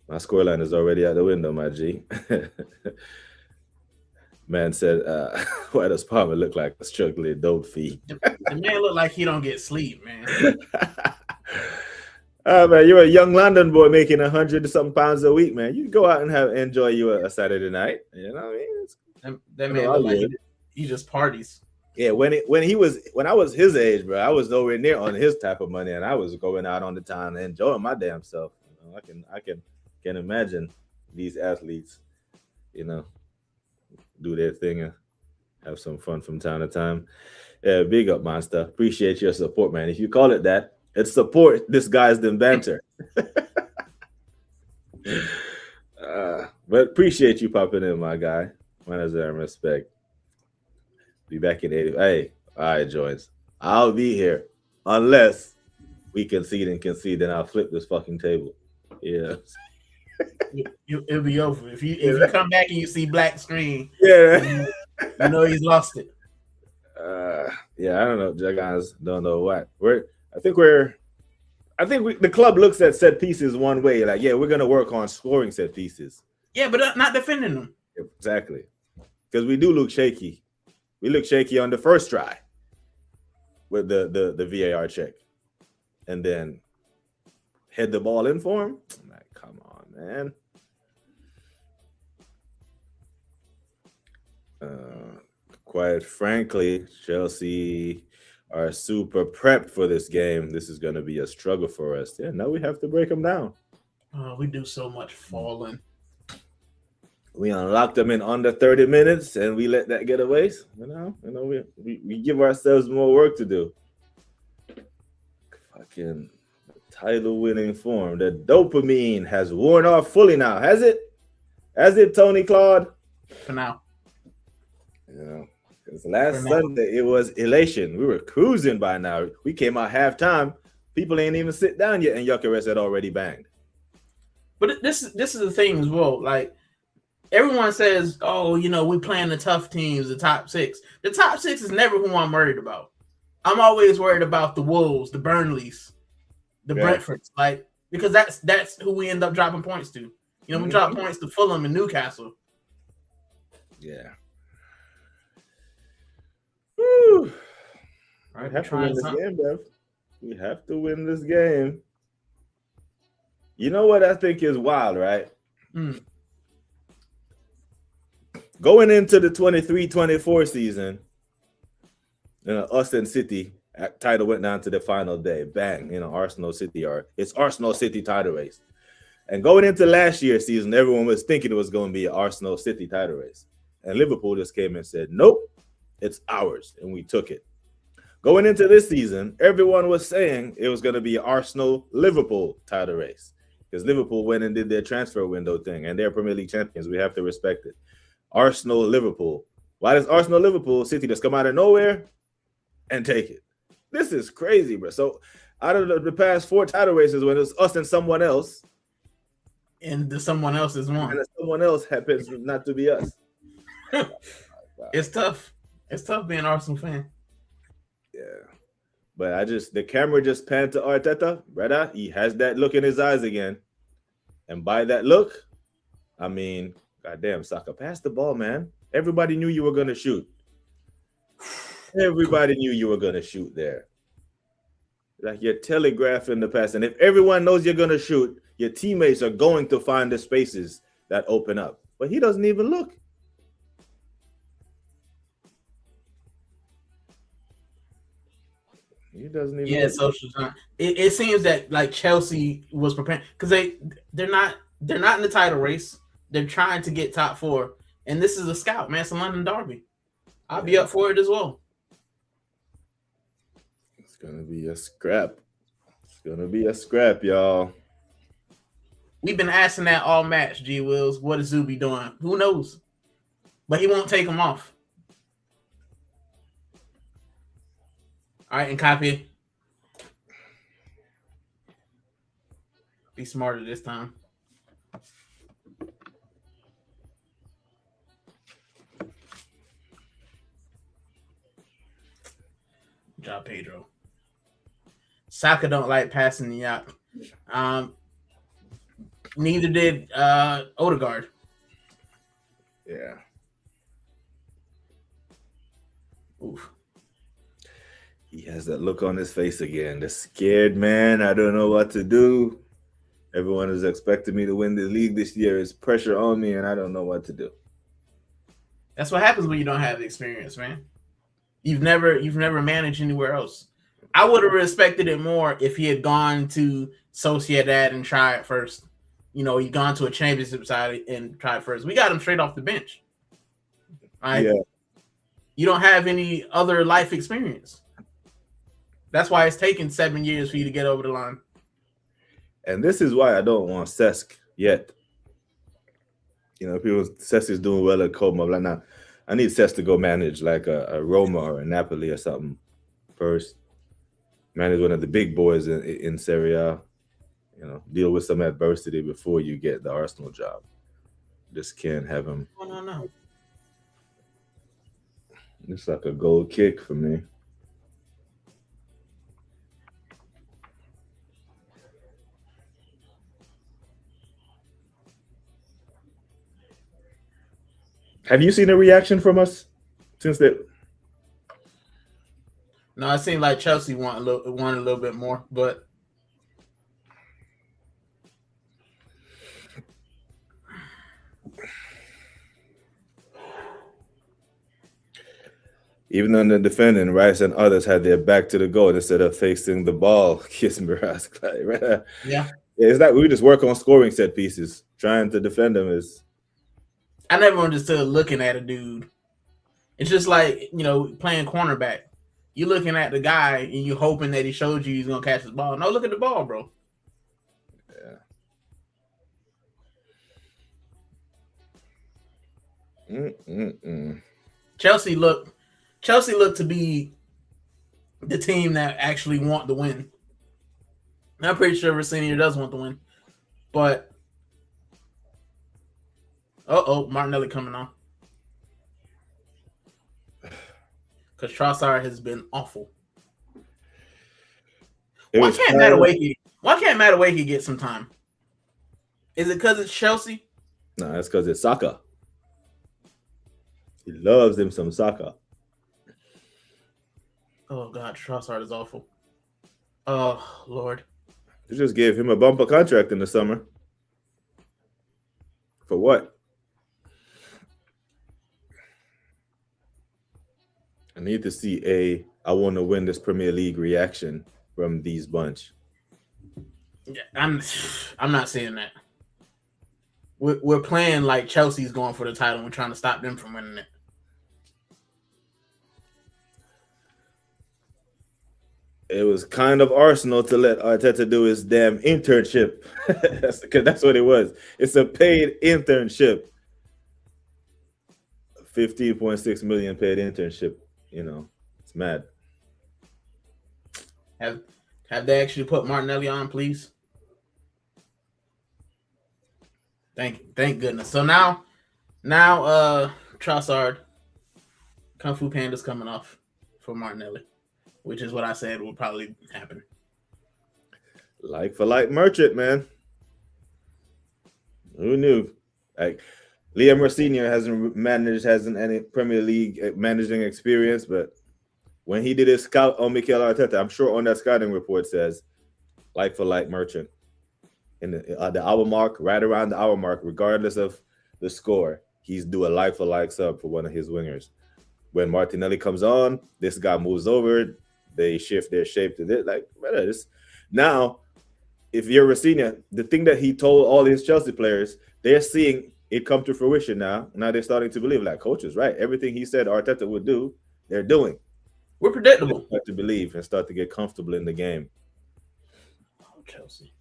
my scoreline is already out the window, my G. Man said, why does Palmer look like a struggling dope fee? The man look like he don't get sleep, man. Man, you're a young London boy making 100-something pounds a week, man. You go out and enjoy you a Saturday night. You know what I mean? That man look like he just parties. Yeah, when I was his age, bro, I was nowhere near on his type of money, and I was going out on the town and enjoying my damn self. You know, I can imagine these athletes, you know, do their thing and have some fun from time to time. Yeah, big up, Monster. Appreciate your support, man. If you call it that, it's support. This guy's the banter. But appreciate you popping in, my guy. Man, as I respect. Be back in 80. Hey, all right, Joyce. I'll be here unless we concede, then I'll flip this fucking table. Yeah. It'll be over. If you come back and you see black screen, yeah, you know he's lost it. Yeah, I don't know. Guys don't know what. I think the club looks at set pieces one way. Like, yeah, we're gonna work on scoring set pieces. Yeah, but not defending them. Exactly. Because we do look shaky. We look shaky on the first try with the VAR check. And then head the ball in for him. I'm like, come on, man. Quite frankly, Chelsea are super prepped for this game. This is going to be a struggle for us. Yeah, now we have to break them down. We do so much falling. We unlocked them in under 30 minutes, and we let that get away. You know, we give ourselves more work to do. Fucking title-winning form. The dopamine has worn off fully now. Has it? Has it, Tony Claude? For now. You know, because last Sunday it was elation. We were cruising by now. We came out halftime. People ain't even sit down yet, and Gyökeres had already banged. But this is the thing as well. Like, everyone says, oh, you know, we playing the tough teams, the top six. The top six is never who I'm worried about. I'm always worried about the Wolves, the Burnleys, the Brentfords, like, because that's who we end up dropping points to. You know, we drop points to Fulham and Newcastle. Yeah. Woo. All right, we have to win this game, bro. We have to win this game. You know what I think is wild, right? Going into the 23-24 season, you know, us and City title went down to the final day. Bang, you know, Arsenal City it's Arsenal City title race. And going into last year's season, everyone was thinking it was going to be an Arsenal City title race. And Liverpool just came and said, nope, it's ours. And we took it. Going into this season, everyone was saying it was going to be an Arsenal-Liverpool title race. Because Liverpool went and did their transfer window thing. And they're Premier League champions. We have to respect it. Arsenal-Liverpool. Why does Arsenal-Liverpool City just come out of nowhere and take it? This is crazy, bro. So out of the past 4 title races, when it was us and someone else, and the someone else is one, and someone else happens not to be us. It's tough. It's tough being an Arsenal fan. Yeah, but the camera just panned to Arteta, brother. He has that look in his eyes again, and by that look, I mean, goddamn, Saka, pass the ball, man. Everybody knew you were gonna shoot. Everybody knew you were gonna shoot there. Like, you're telegraphing the pass, and if everyone knows you're gonna shoot, your teammates are going to find the spaces that open up, but he doesn't even look. He doesn't even. Yeah, look. social time. It seems that like Chelsea was preparing because they're not in the title race. They're trying to get top 4, and this is a scout, man. It's a London derby. I'll be up for it as well. It's gonna be a scrap. It's gonna be a scrap, y'all. We've been asking that all match, G Wills. What is Zuby doing? Who knows? But he won't take him off. All right, and copy. Be smarter this time. Good job, Pedro. Saka don't like passing the yacht. Neither did Odegaard. Yeah. Oof. He has that look on his face again. The scared man. I don't know what to do. Everyone is expecting me to win the league this year. There's pressure on me, and I don't know what to do. That's what happens when you don't have the experience, man. You've never managed anywhere else. I would have respected it more if he had gone to Sociedad and tried first. You know, he'd gone to a championship side and tried first. We got him straight off the bench. Right? Yeah. You don't have any other life experience. That's why it's taken 7 years for you to get over the line. And this is why I don't want Cesc yet. You know, people, Cesc is doing well at Como. Like, nah, I need Cesc to go manage like a Roma or a Napoli or something first. Manage one of the big boys in Serie A. You know, deal with some adversity before you get the Arsenal job. Just can't have him. No. It's like a goal kick for me. Have you seen a reaction from us since that? No, it seemed like Chelsea wanted a little bit more, but even on the defending, Rice and others had their back to the goal instead of facing the ball. Kiss me, right? yeah. It's like we just work on scoring set pieces. Trying to defend them is. I never understood looking at a dude. It's just like, you know, playing cornerback. You're looking at the guy and you're hoping that he showed you he's going to catch the ball. No, look at the ball, bro. Yeah. Chelsea looked to be the team that actually want to win. I'm pretty sure Rossini does want to win. But Martinelli coming on. Because Trossard has been awful. Why can't Madueke get some time? Is it because it's Chelsea? No, that's because it's Saka. He loves him some Saka. Oh, God, Trossard is awful. Oh, Lord. They just gave him a bumper contract in the summer. For what? I need to see I want to win this Premier League reaction from these bunch. Yeah, I'm not seeing that. We're playing like Chelsea's going for the title. We're trying to stop them from winning it. It was kind of Arsenal to let Arteta do his damn internship. That's what it was. It's a paid internship. 15.6 million paid internship. You know, it's mad. Have they actually put Martinelli on, please? Thank goodness. So now Trossard, Kung Fu Panda's coming off for Martinelli, which is what I said will probably happen. Like for like merchant, man. Who knew? Like Liam Rossini hasn't any Premier League managing experience, but when he did his scout on Mikel Arteta, I'm sure on that scouting report says like for like merchant. in the hour mark, right around the hour mark, regardless of the score. He's do a like for like sub for one of his wingers. When Martinelli comes on, this guy moves over. They shift their shape to this. Like, brother, this now. If you're Rafinha, the thing that he told all his Chelsea players, they're seeing it come to fruition now. Now they're starting to believe, like, coaches, right? Everything he said Arteta would do, they're doing. We're predictable. They start to believe and start to get comfortable in the game. Oh, Chelsea.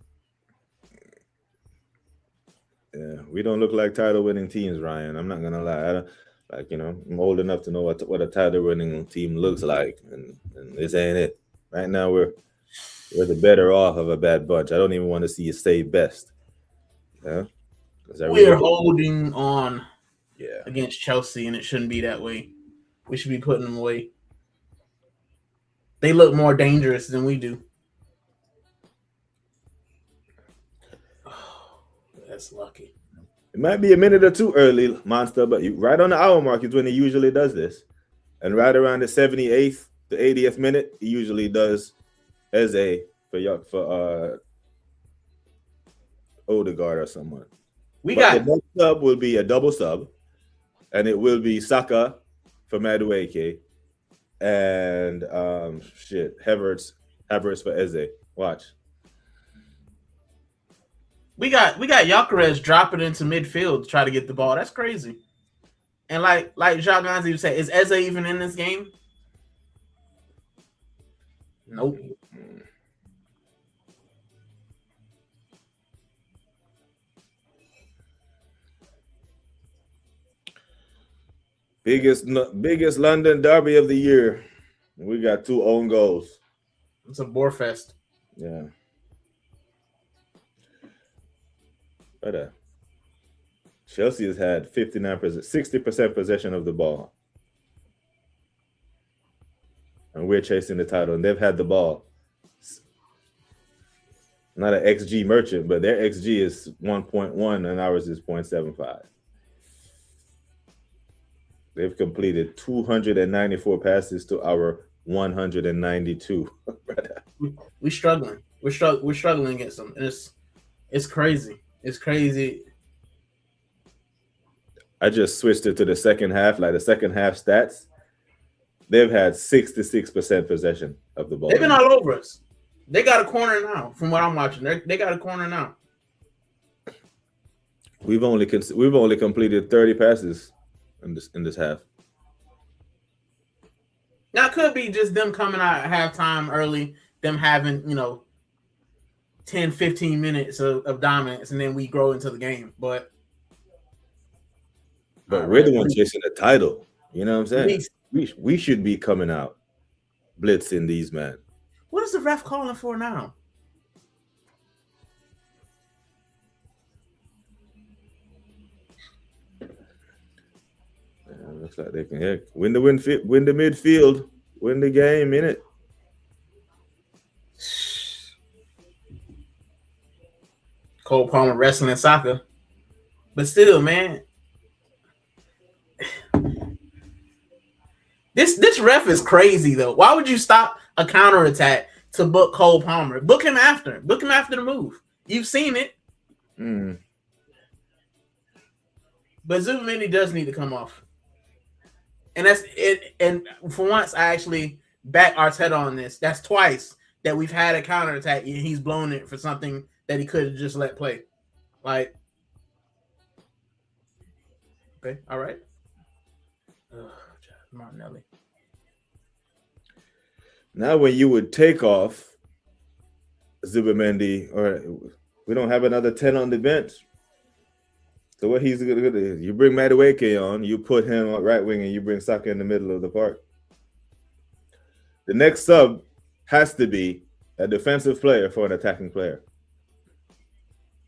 Yeah, we don't look like title-winning teams, Ryan. I'm not gonna lie. I'm old enough to know what a title-winning team looks like, and this ain't it. Right now, we're the better off of a bad bunch. I don't even want to see you say best. Yeah, We're holding on Yeah. against Chelsea, and it shouldn't be that way. We should be putting them away. They look more dangerous than we do. Oh, that's lucky. It might be a minute or two early, Monster, but right on the hour mark is when he usually does this. And right around the 78th to 80th minute, he usually does Eze for Odegaard or someone. The next sub will be a double sub, and it will be Saka for Madueke and Havertz for Eze. Watch. We got Gyökeres dropping into midfield to try to get the ball. That's crazy. And like Jacques Ganzi would say, is Eze even in this game? Nope. Biggest London derby of the year. We got 2 own goals. It's a bore fest. Yeah. But Chelsea has had 60% possession of the ball. And we're chasing the title, and they've had the ball. Not an XG merchant, but their XG is 1.1 and ours is 0.75. They've completed 294 passes to our 192. We're struggling. We're struggling against them, and it's crazy. It's crazy. I just switched it to the second half, like the second half stats. They've had 66% possession of the ball. They've been all over us. They got a corner now, from what I'm watching. They got a corner now. We've only completed 30 passes in this half. Now it could be just them coming out at halftime early, them having 10, 15 minutes of dominance, and then we grow into the game. But we're the ones chasing the title. You know what I'm saying? We should be coming out blitzing these men. What is the ref calling for now? Looks like they can win the midfield, win the game, innit? Cole Palmer wrestling soccer. But still, man. This ref is crazy, though. Why would you stop a counterattack to book Cole Palmer? Book him after the move. You've seen it. But Zubimendi does need to come off. And that's it. And for once, I actually back Arteta on this. That's twice that we've had a counterattack and he's blown it for something that he could have just let play. Like, okay, all right. Martinelli. Now, when you would take off Zubimendi, or we don't have another 10 on the bench. So what he's going to do, you bring Madueke on, you put him on right wing, and you bring Saka in the middle of the park. The next sub has to be a defensive player for an attacking player.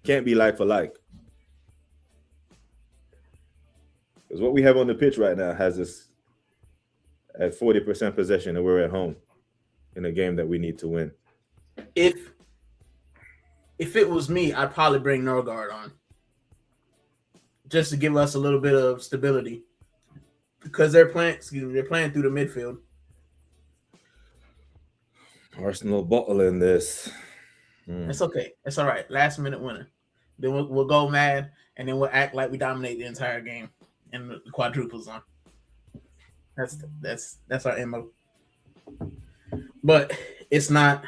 Can't be like for like. Because what we have on the pitch right now has us at 40% possession, and we're at home in a game that we need to win. If it was me, I'd probably bring Norgard on, just to give us a little bit of stability, because they're playing through the midfield. Arsenal bottling this. It's okay. It's all right. Last minute winner. Then we'll go mad, and then we'll act like we dominate the entire game, and the quadruples on. That's our MO. But it's not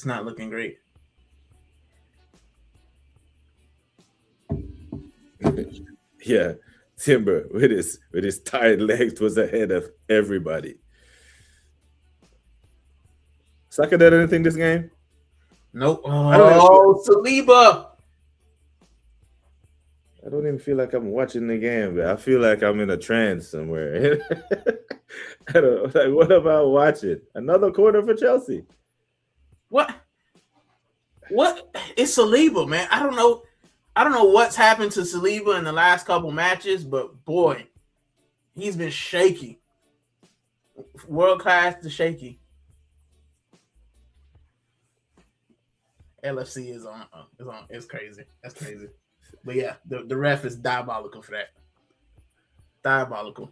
looking great. Yeah, Timber with his tired legs was ahead of everybody. Saka did anything this game? Nope. I don't even Oh, Saliba. I don't even feel like I'm watching the game, but I feel like I'm in a trance somewhere. I don't like. What am I watching? Another quarter for Chelsea. What? It's Saliba, man. I don't know what's happened to Saliba in the last couple matches, but boy, he's been shaky. World class to shaky. LFC is on. It's crazy. That's crazy. But yeah, the ref is diabolical for that. Diabolical.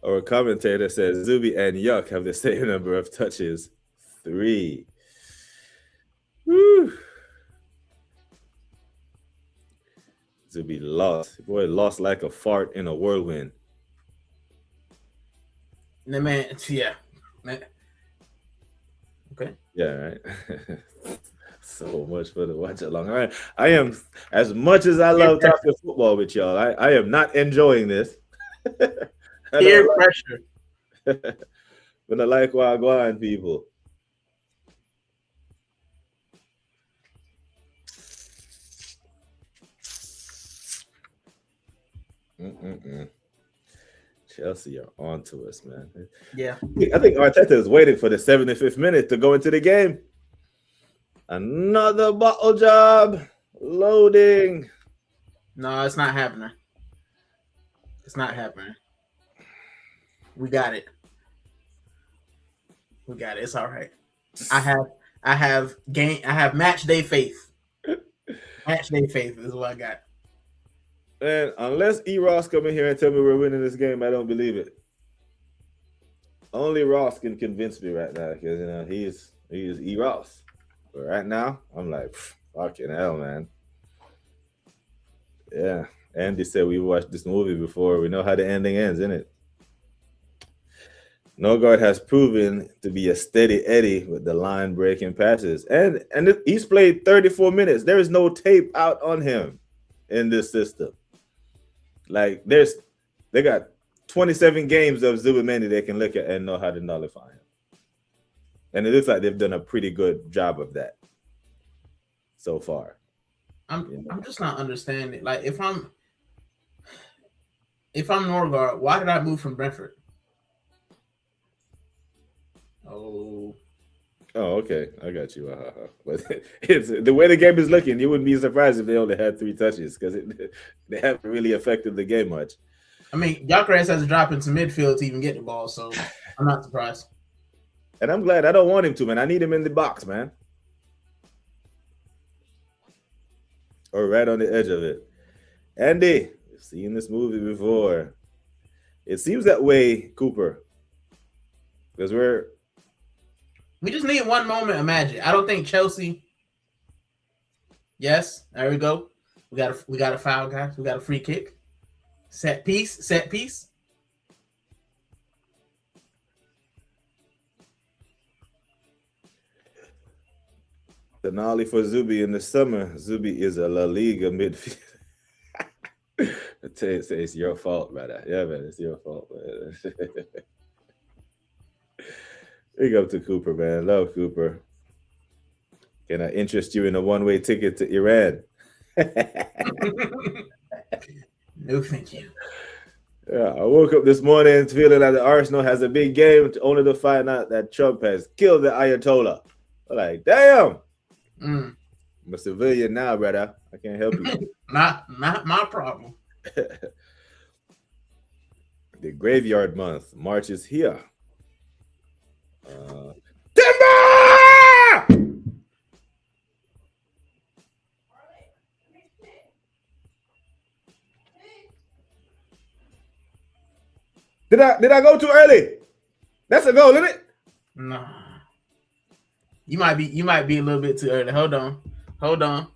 Our commentator says Zubi and Yuck have the same number of touches, 3. Woo. Zubi lost. Boy, lost like a fart in a whirlwind. The man, yeah. Man. Okay. Yeah, right. So much for the watch along. All right. I am, as much as I love talking football with y'all, I am not enjoying this. Peer pressure. But I like Wagwan people. Chelsea are on to us, man. Yeah. I think Arteta is waiting for the 75th minute to go into the game. Another bottle job. Loading. No, it's not happening. It's not happening. We got it. We got it. It's all right. I have match day faith. Match day faith is what I got. Man, unless E-Ross come in here and tell me we're winning this game, I don't believe it. Only Ross can convince me right now because he is E-Ross. But right now, I'm like, fucking hell, man. Yeah. Andy said we watched this movie before. We know how the ending ends, isn't it? Norgard has proven to be a steady Eddie with the line-breaking passes. And he's played 34 minutes. There is no tape out on him in this system. Like, they got 27 games of Zubimendi they can look at and know how to nullify him. And it looks like they've done a pretty good job of that so far. I'm just not understanding. Like, if I'm Norgard, why did I move from Brentford? Oh, okay. I got you. But it's the way the game is looking. You wouldn't be surprised if they only had 3 touches because they haven't really affected the game much. I mean, Gyökeres has to drop into midfield to even get the ball, so I'm not surprised. And I'm glad. I don't want him to, man. I need him in the box, man. Or right on the edge of it. Andy, we've seen this movie before. It seems that way, Cooper. Because we just need one moment of magic. I don't think Chelsea. Yes, there we go. We got a foul, guys. We got a free kick. Set piece. Denali for Zubi in the summer. Zubi is a La Liga midfielder. I tell you, it's your fault, brother. Yeah, man, it's your fault, man. Big up to Cooper, man. Love Cooper. Can I interest you in a one-way ticket to Iran? No, thank you. Yeah, I woke up this morning feeling that the Arsenal has a big game, only to find out that Trump has killed the Ayatollah. I'm like, damn. I'm a civilian now, brother. I can't help you. Not my problem. The graveyard month. March is here. Timber! Did I go too early? That's a goal, isn't it? Nah. You might be a little bit too early. Hold on.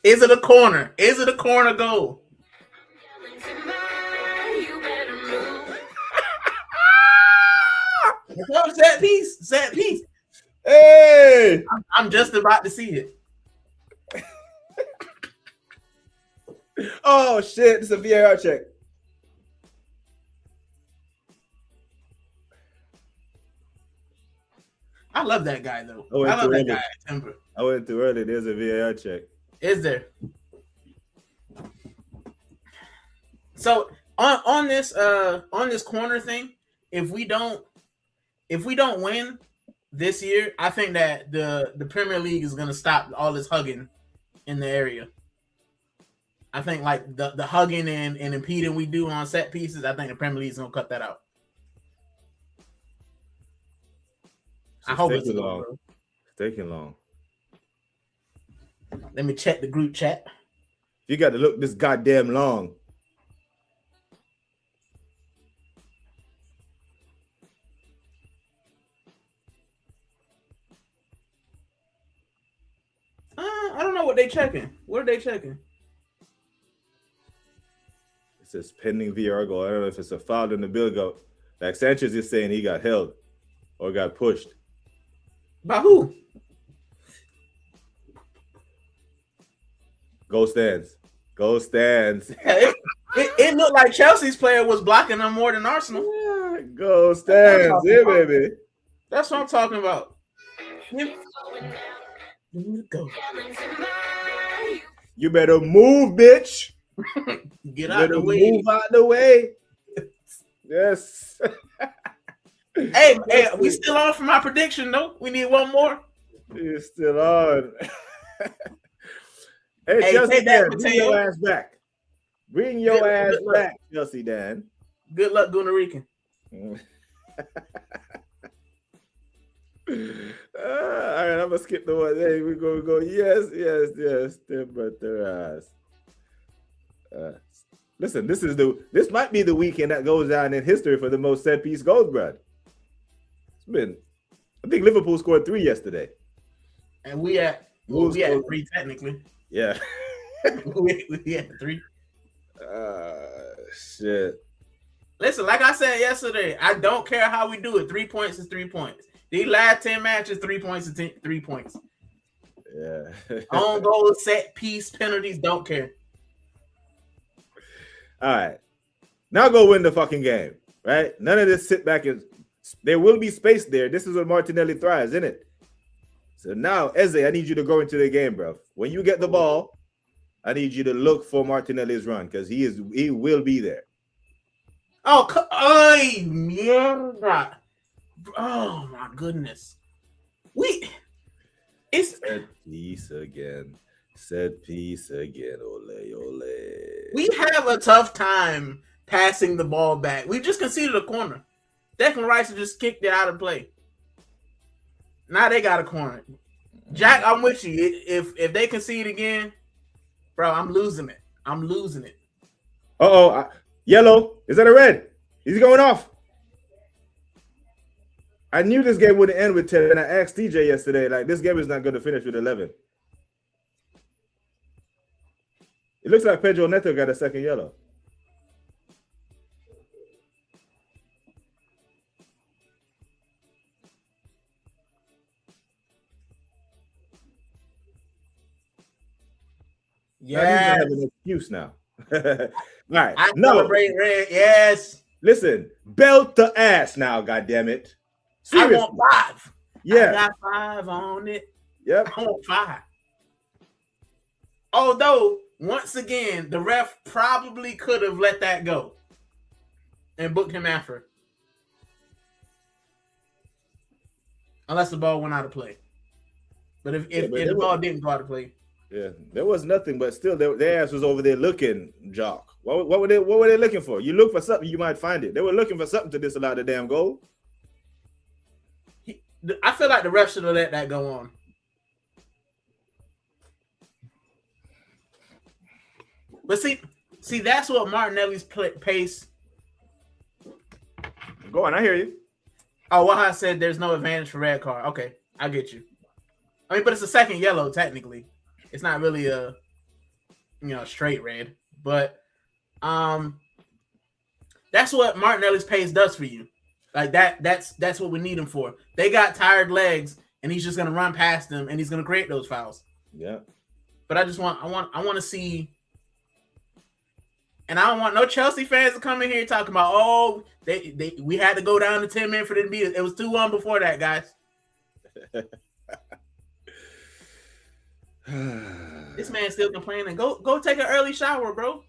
Is it a corner? Is it a corner goal? Set piece. Hey! I'm just about to see it. Oh shit! It's a VAR check. I love that guy though. Oh, I love that guy. Timber. I went too early. There's a VAR check. Is there? So on this corner thing, if we don't win this year, I think that the Premier League is gonna stop all this hugging in the area. I think like the hugging and impeding we do on set pieces, I think the Premier League is gonna cut that out. I hope it's long. It's taking long. Let me check the group chat. You got to look this goddamn long. I don't know what they checking. What are they checking? It says pending VAR goal. I don't know if it's a foul in the bill go. Like Sanchez is saying he got held or got pushed. By who? Go Stands. Go Stands. Yeah, it looked like Chelsea's player was blocking them more than Arsenal. Yeah, go Stands. Yeah, baby. That's what I'm talking about. Go. You better move, bitch. Get out the way. Move out the way. Yes. Hey, we still on for my prediction, though. We need one more. You're still on. Hey, Chelsea Dan, bring your ass back. Bring your ass back, Chelsea Dan. Good luck, Gunnar Rican. All right, I'm gonna skip the one. Hey, we're gonna go. Yes. Timber ass. Listen, this might be the weekend that goes down in history for the most set piece goals, Brad. I think Liverpool scored 3 yesterday. And we at 3 technically. Yeah. we had 3. Shit. Listen, like I said yesterday, I don't care how we do it. 3 points is 3 points. These last 10 matches, 3 points is 3 points. Yeah. On goal, set piece, penalties, don't care. All right. Now go win the fucking game, right? None of this sit back and there will be space there. This is where Martinelli thrives, isn't it? So now, Eze, I need you to go into the game, bro. When you get the ball, I need you to look for Martinelli's run because he will be there. Oh, mierda. Oh my goodness. It's set piece again. Set piece again. Ole. We have a tough time passing the ball back. We just conceded a corner. Declan Rice just kicked it out of play. Now they got a corner. Jack, I'm with you. If they concede again, bro, I'm losing it. Yellow. Is that a red? He's going off. I knew this game wouldn't end with 10, and I asked TJ yesterday, like, this game is not going to finish with 11. It looks like Pedro Neto got a second yellow. Yeah, I have an excuse now. All right, I celebrate red. Yes. Listen, belt the ass now, goddammit. Seriously. I want 5. Yeah, I got 5 on it. Yep. I want 5. Although, once again, the ref probably could have let that go and booked him after, unless the ball went out of play. But if the ball didn't go out of play. Yeah, there was nothing, but still, their ass was over there looking, Jock. What were they looking for? You look for something, you might find it. They were looking for something to disallow the damn goal. I feel like the ref should have let that go on. But see, See, that's what Martinelli's pace. Go on, I hear you. Oh, Waha said there's no advantage for red card. Okay, I get you. I mean, but it's a second yellow technically. It's not really a straight red, but that's what Martinelli's pace does for you. Like that's what we need him for. They got tired legs, and he's just gonna run past them, and he's gonna create those fouls. Yeah. But I want to see, and I don't want no Chelsea fans to come in here talking about, oh, we had to go down to 10 men for them to be. It was 2-1 before that, guys. This man's still complaining. Go take an early shower, bro.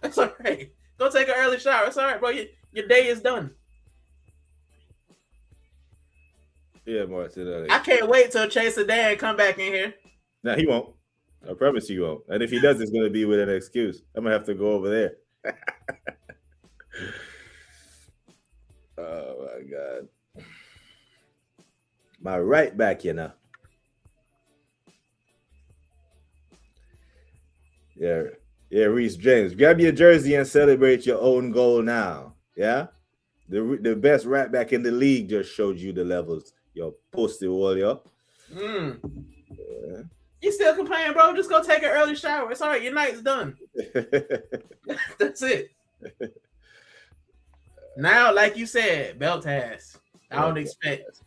That's all right. Go take an early shower. It's all right, bro. Your day is done. Yeah, Martin. I can't wait till Chase Dan come back in here. No, he won't. I promise you won't. And if he does, it's going to be with an excuse. I'm going to have to go over there. Oh, my God. My right back, you know. Yeah, Reece James. Grab your jersey and celebrate your own goal now. Yeah? The best right back in the league just showed you the levels. Your posted wall, yo. Yeah. You still complaining, bro? Just go take an early shower. It's all right. Your night's done. That's it. Now, like you said, belt has. I don't expect.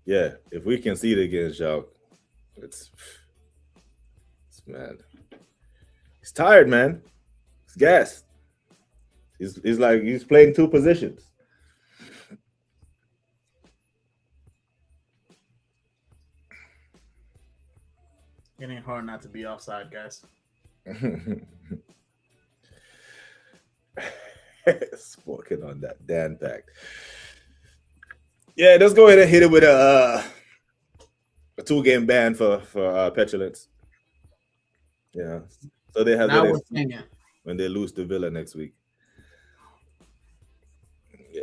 Yeah, if we can see it against y'all, it's mad. He's tired, man. He's gassed. He's like he's playing two positions. It ain't hard not to be offside, guys. Spoken on that Dan pack. Yeah, let's go ahead and hit it with a 2-game ban for petulance. Yeah, so they have when they lose to Villa next week. Yeah.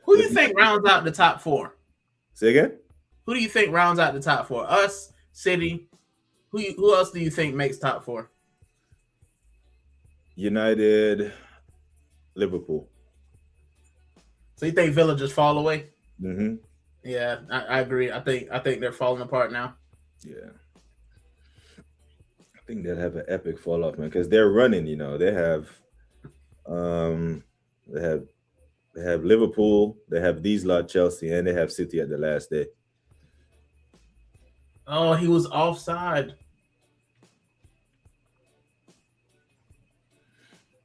Who do you think rounds out the top 4? Say again? Who do you think rounds out the top 4? Us, City. Who else do you think makes top 4? United, Liverpool. So you think Villa just fall away? Mm-hmm. Yeah, I agree. I think they're falling apart now. Yeah. I think they'll have an epic fall off, man, because they're running, you know. They have Liverpool, they have these lot Chelsea, and they have City at the last day. Oh, he was offside.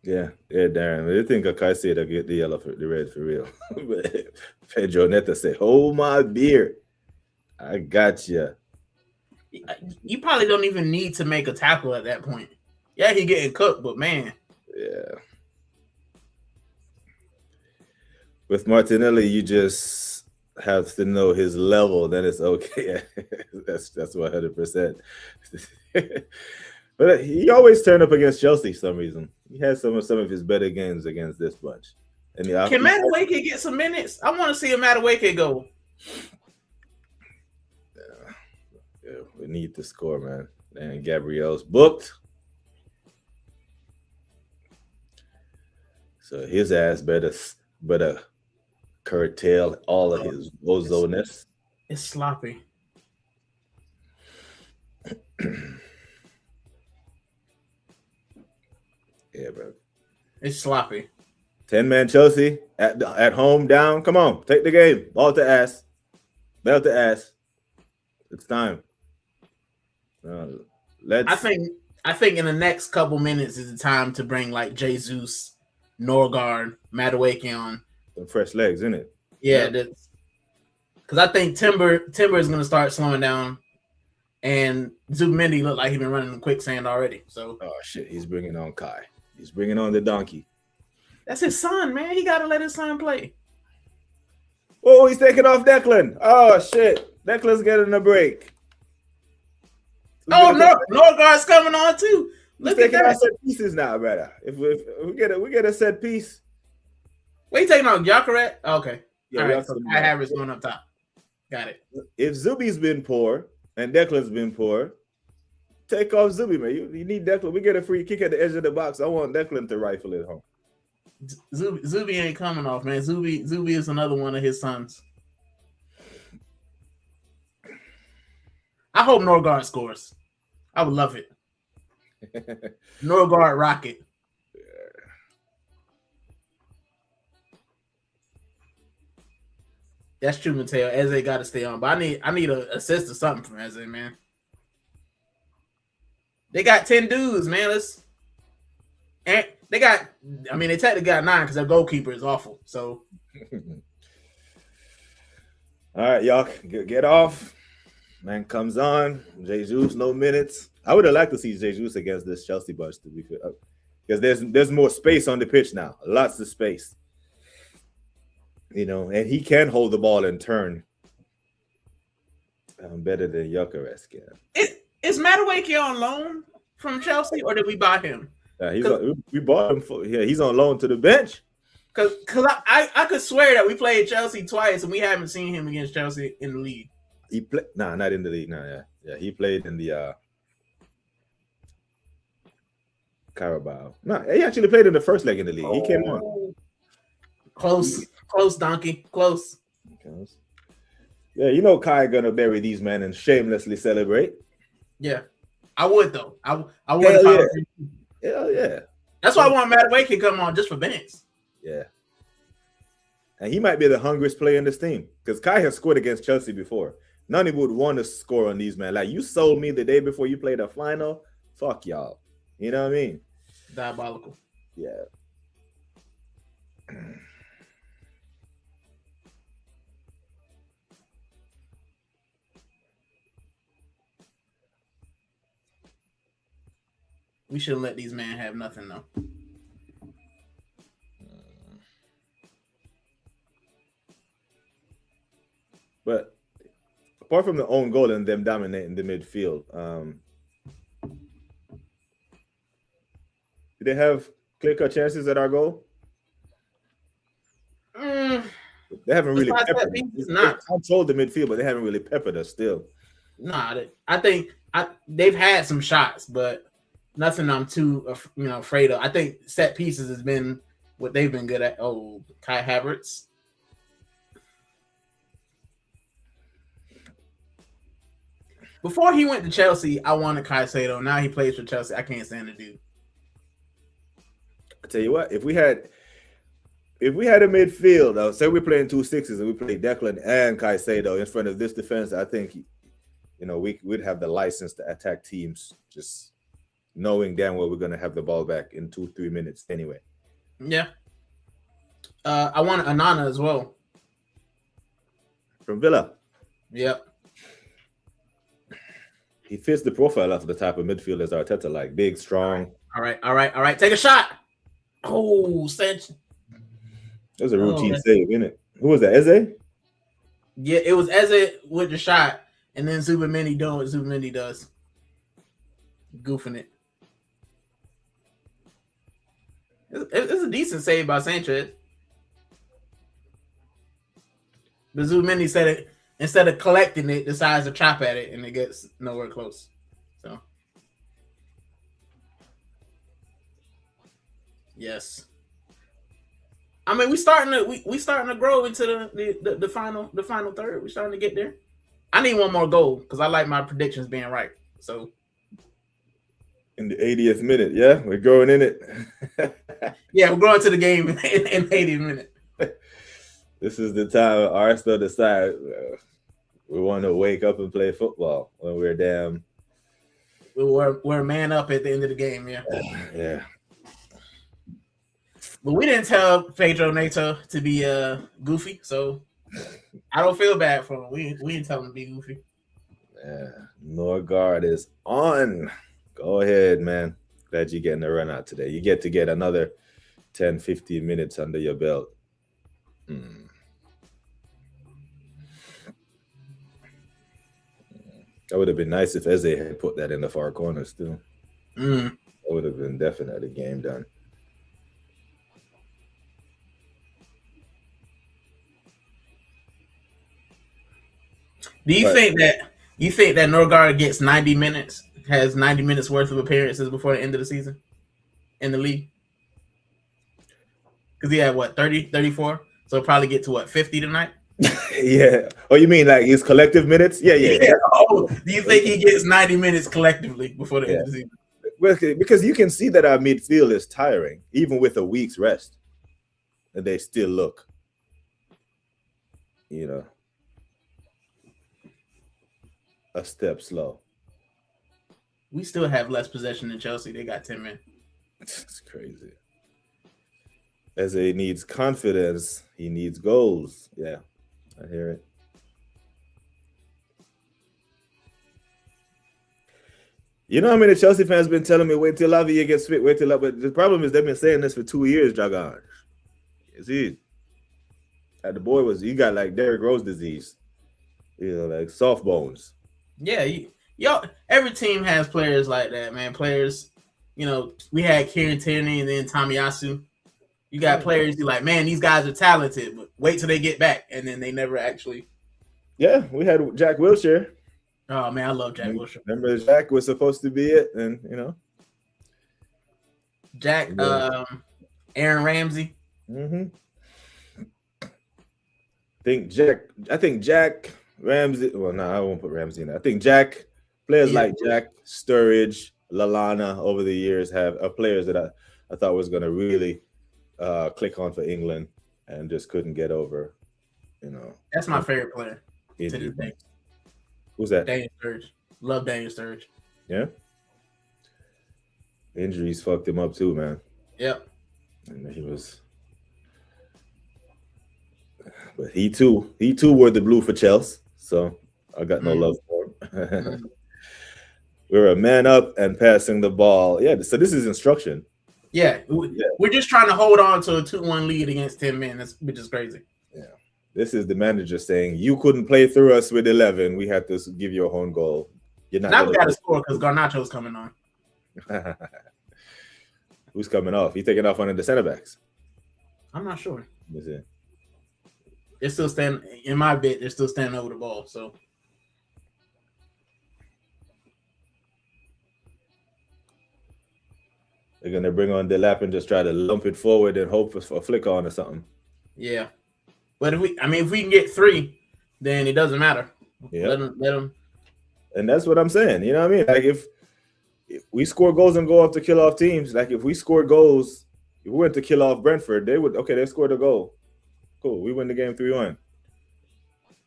Yeah, Darren. They think Akai said I get the yellow for the red for real. But Pedro Neto said, "Hold my beer. I got you." You probably don't even need to make a tackle at that point. Yeah, he getting cooked, but man. Yeah. With Martinelli, you just have to know his level, then it's okay. that's 100%. But he always turned up against Chelsea for some reason. He had some of his better games against this bunch. And can Madueke get some minutes? I want to see a Madueke go. Yeah, we need to score, man. And Gabriel's booked. So his ass better curtail all of his bozo-ness. It's sloppy. Yeah, bro. It's sloppy. 10-man Chelsea at home down. Come on, take the game. Ball to ass. Belt to ass. It's time. I think in the next couple minutes is the time to bring like Jesus, Norgard, Madueke on. Some fresh legs, isn't it? Yeah, because I think Timber is going to start slowing down, and Zubimendi looked like he's been running in quicksand already. So, oh shit, he's bringing on Kai. He's bringing on the donkey. That's his son, man. He got to let his son play. Oh, he's taking off Declan. Oh shit, Declan's getting a break. Oh no, Norgard's coming on too. Look He's at taking that. our set pieces now, brother. If we get a set piece, What you taking on Gyökeres? Okay. Yeah, All we right. have So some, Kai Havertz going up top. Got it. if Zubi's been poor and Declan's been poor, take off Zubi, man. You need Declan. We get a free kick at the edge of the box. I want Declan to rifle it home. Zubi ain't coming off, man. Zubi is another one of his sons. I hope Norgard scores. I would love it. Norgard rocket. That's true, Mateo. Eze got to stay on, but I need an assist or something from Eze, man. They got 10 dudes, man. And they got. I mean, they technically got 9 because their goalkeeper is awful. So, all right, y'all get off. Man comes on. Jesus, no minutes. I would have liked to see Jesus against this Chelsea bunch, to be fair, because there's more space on the pitch now. Lots of space. You know, and he can hold the ball and turn better than Gyökeres can. Is Madueke on loan from Chelsea, or did we buy him? We bought him he's on loan to the bench. Because I could swear that we played Chelsea twice and we haven't seen him against Chelsea in the league. He played not in the league. Yeah. He played in the Carabao. No, he actually played in the first leg in the league. He came on. Close, donkey. Close. Yeah, you know Kai gonna bury these men and shamelessly celebrate. Yeah, I would though. I would. Hell yeah. That's why I want Madueke to come on just for Benz. Yeah. And he might be the hungriest player in this team because Kai has scored against Chelsea before. None of you would want to score on these men. Like, you sold me the day before you played the final. Fuck y'all. You know what I mean? Diabolical. Yeah. We shouldn't let these men have nothing though. But apart from the own goal and them dominating the midfield, did they have clear-cut chances at our goal? They haven't really peppered us. They controlled the midfield, but they haven't really peppered us still. Nah, I think they've had some shots, but nothing I'm too afraid of. I think set pieces has been what they've been good at. Oh, Kai Havertz. Before he went to Chelsea, I wanted Caicedo. Now he plays for Chelsea. I can't stand the dude. I tell you what, if we had a midfield, say we're playing 2 6s and we play Declan and Caicedo in front of this defense, I think we'd have the license to attack teams, just knowing damn well we're gonna have the ball back in 2-3 minutes anyway. Yeah. I want Anana as well. From Villa. Yep. He fits the profile of the type of midfielders Arteta like. Big, strong. All right. Take a shot. Oh, Sanchez. That was a routine save, isn't it? Who was that? Eze? Yeah, it was Eze with the shot, and then Zubimini doing what Zubimini does. Goofing it. It's a decent save by Sanchez. But Zubimini said it, instead of collecting it, decides to chop at it, and it gets nowhere close. So, yes. I mean, we starting to grow into the final third. We're starting to get there. I need one more goal because I like my predictions being right. So, in the 80th minute, yeah, we're growing in it. Yeah, we're growing to the game in 80th minute. This is the time Arsenal decide we want to wake up and play football when we're man up at the end of the game. Yeah. Yeah. But we didn't tell Pedro Neto to be goofy, so I don't feel bad for him. We didn't tell him to be goofy. Yeah, Norgard is on. Go ahead, man. Glad you're getting a run out today. You get to get another 10, 15 minutes under your belt. That would have been nice if Eze had put that in the far corner still. That would have been definitely game done. Do you think that Norgard gets 90 minutes, has 90 minutes worth of appearances before the end of the season in the league? Because he had what, 30, 34? So he'll probably get to what, 50 tonight? Yeah. Oh, you mean like his collective minutes? Yeah. Oh, do you think he gets 90 minutes collectively before the end of the season? Because you can see that our midfield is tiring, even with a week's rest. And they still look, a step slow. We still have less possession than Chelsea. They got 10 men. It's crazy. Eze needs confidence. He needs goals. Yeah, I hear it. You know how many Chelsea fans been telling me, wait till Lavia gets fit, wait till but the problem is they've been saying this for 2 years, Dragon. See, the boy he got like Derrick Rose disease, like soft bones. Yeah, every team has players like that, man. Players, we had Kieran Tierney and then Tomiyasu. You got players you're like, man, these guys are talented, but wait till they get back, and then they never actually. Yeah, we had Jack Wilshere. Oh man, I love Jack Wilshere. Remember, Jack was supposed to be it, and Jack, Aaron Ramsey. Mm-hmm. I think Jack Ramsey. Well, no, I won't put Ramsey in there. I think players like Jack, Sturridge, Lallana over the years are players that I thought was going to really click on for England and just couldn't get over. That's my favorite player. Who's that? Daniel Sturridge. Love Daniel Sturridge. Yeah. Injuries fucked him up too, man. Yep. And but he too wore the blue for Chelsea, so I got no love for him. We're a man up and passing the ball. Yeah, so this is instruction. Yeah, we're just trying to hold on to a 2-1 lead against 10 men, which is crazy. Yeah, this is the manager saying, you couldn't play through us with 11. We had to give you a own goal. Now we got to score because Garnacho's coming on. Who's coming off? He taking off one of the center backs? I'm not sure. Is it? They're still standing in my bit. They're still standing over the ball. So they're gonna bring on Delap and just try to lump it forward and hope for a flick on or something. Yeah, but if we can get 3, then it doesn't matter. Yeah, let them. And that's what I'm saying. You know what I mean? Like if we score goals and go off to kill off teams, like if we scored goals, if we went to kill off Brentford, they scored a goal. Cool, we win the game 3-1.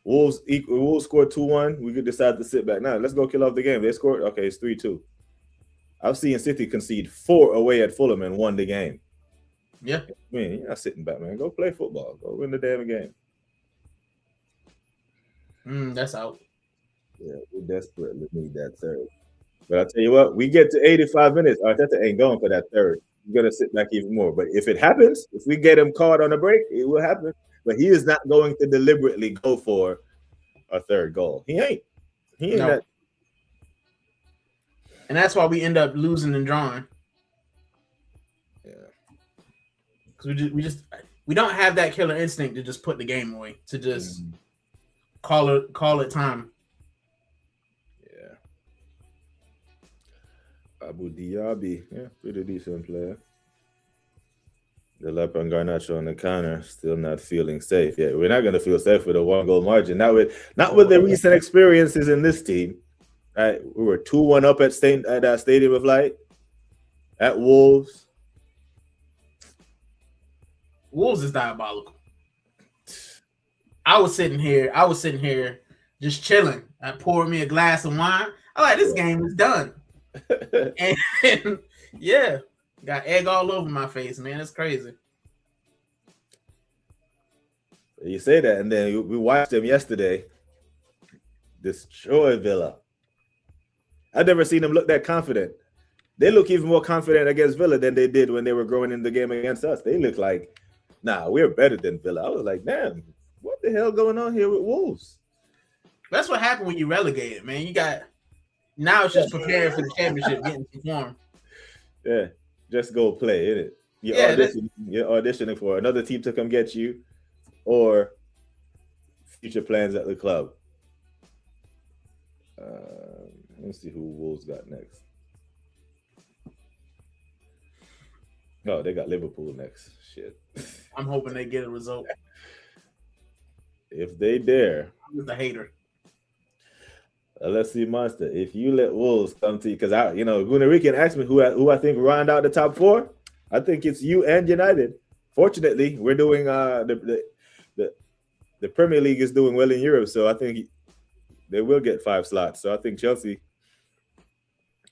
Wolves scored 2-1. We could decide to sit back. Now let's go kill off the game. They scored. Okay, it's 3-2. I've seen City concede 4 away at Fulham and won the game. Yeah, I mean, you're not sitting back, man. Go play football. Go win the damn game. That's out. Yeah, we desperately need that third. But I'll tell you what, we get to 85 minutes. Arteta ain't going for that third. You're going to sit back even more. But if it happens, if we get him caught on a break, it will happen. But he is not going to deliberately go for a third goal. He ain't. He ain't No. that. And that's why we end up losing and drawing. Yeah. Because we don't have that killer instinct to just put the game away, to just call it time. Yeah. Abu Diaby, pretty decent player. Delap and Garnacho on the counter, still not feeling safe. Yeah, we're not going to feel safe with a 1-goal margin. Not with the recent experiences in this team. Right, we were 2-1 up at that Stadium of Light at Wolves. Wolves is diabolical. I was sitting here just chilling. I poured me a glass of wine. I'm like, this game is done. and yeah, got egg all over my face, man. It's crazy. You say that, and then we watched them yesterday destroy Villa. I've never seen them look that confident. They look even more confident against Villa than they did when they were growing in the game against us. They look like, we're better than Villa. I was like, damn, what the hell going on here with Wolves? That's what happened when you relegated, man. Now it's just preparing for the championship, getting some form. Yeah, just go play, innit? You're auditioning for another team to come get you or future plans at the club. Let's see who Wolves got next. No, they got Liverpool next. Shit. I'm hoping they get a result. If they dare. I'm just a hater. Let's see, Monster. If you let Wolves come to you, because Gunarican asked me who I think round out the top 4. I think it's you and United. Fortunately, we're doing the Premier League is doing well in Europe, so I think they will get 5 slots. So I think Chelsea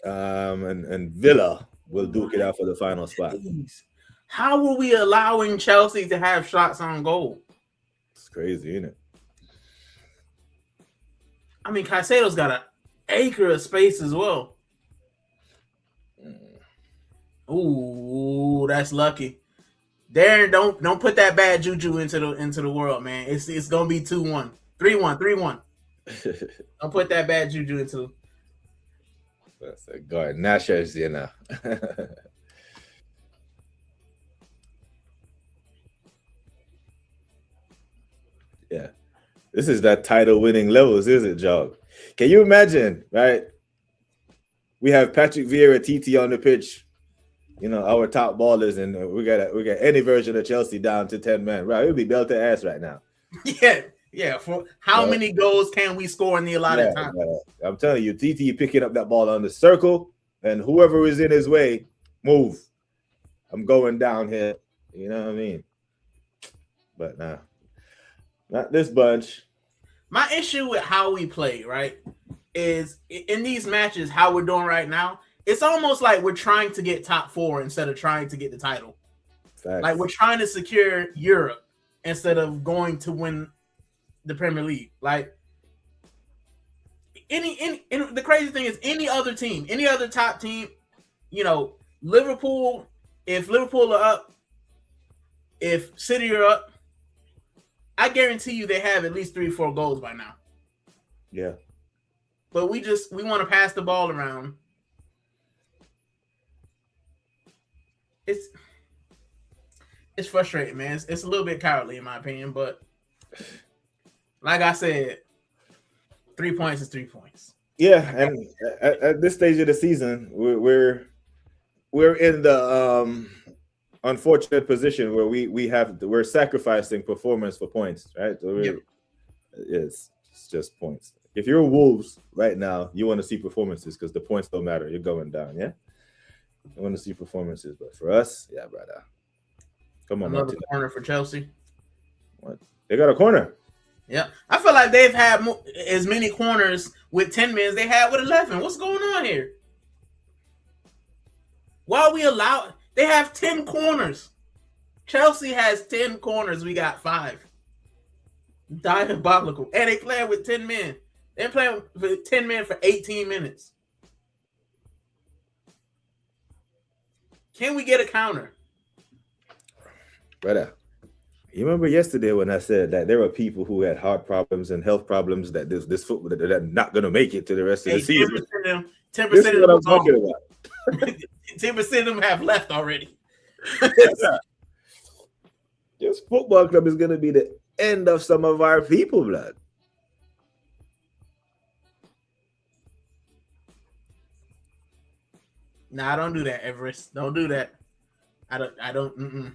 and Villa will duke it out for the final spot. How are we allowing Chelsea to have shots on goal? It's crazy, isn't it? I mean, Caicedo's got an acre of space as well. Ooh, that's lucky. Darren, don't put that bad juju into the world, man. It's gonna be 2-1. 3-1, 3-1. Don't put that bad juju into. That's a guard. Nashers, you know. Yeah. This is that title-winning levels, is it, Jog? Can you imagine, right? We have Patrick Vieira, TT on the pitch, our top ballers, and we got any version of Chelsea down to 10 men. Right, it'll be belt to ass right now. Yeah. For how many goals can we score in the allotted time? I'm telling you, TT picking up that ball on the circle, and whoever is in his way, move. I'm going down here. You know what I mean? But nah. Not this bunch. My issue with how we play, right, is in these matches, how we're doing right now, it's almost like we're trying to get top 4 instead of trying to get the title. Facts. Like we're trying to secure Europe instead of going to win the Premier League. Like the crazy thing is any other team, any other top team, Liverpool, if Liverpool are up, if City are up, I guarantee you they have at least 3-4 goals by now. Yeah. But we want to pass the ball around. It's frustrating, man. It's a little bit cowardly in my opinion, but like I said, 3 points is 3 points. Yeah, and at this stage of the season, we're in the unfortunate position where we're sacrificing performance for points, right? So it's just points. If you're Wolves right now, you want to see performances because the points don't matter. You're going down, yeah? You want to see performances, but for us, yeah, brother. Come on. Another corner for Chelsea. What? They got a corner. Yeah. I feel like they've had as many corners with 10 men as they had with 11. What's going on here? Why are we allowed? They have 10 corners. Chelsea has 10 corners. We got 5. Diabolical. And they playing with 10 men. They're playing with 10 men for 18 minutes. Can we get a counter? Brother, you remember yesterday when I said that there were people who had heart problems and health problems that this football that they're not going to make it to the rest of the season? 10% This is what I'm talking about. 10% of them have left already. This football club is going to be the end of some of our people, blood. Nah, don't do that, Everest. Don't do that. I don't.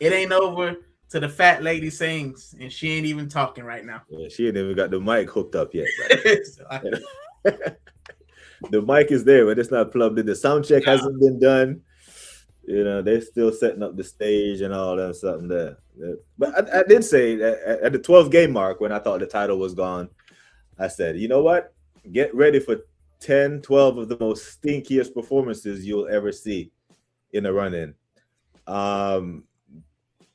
It ain't over till the fat lady sings, and she ain't even talking right now. Yeah, she ain't even got the mic hooked up yet. The mic is there, but it's not plugged in. The sound check hasn't been done. They're still setting up the stage and all that something there. But I did say that at the 12th game mark, when I thought the title was gone, I said, you know what? Get ready for 10, 12 of the most stinkiest performances you'll ever see in a run-in.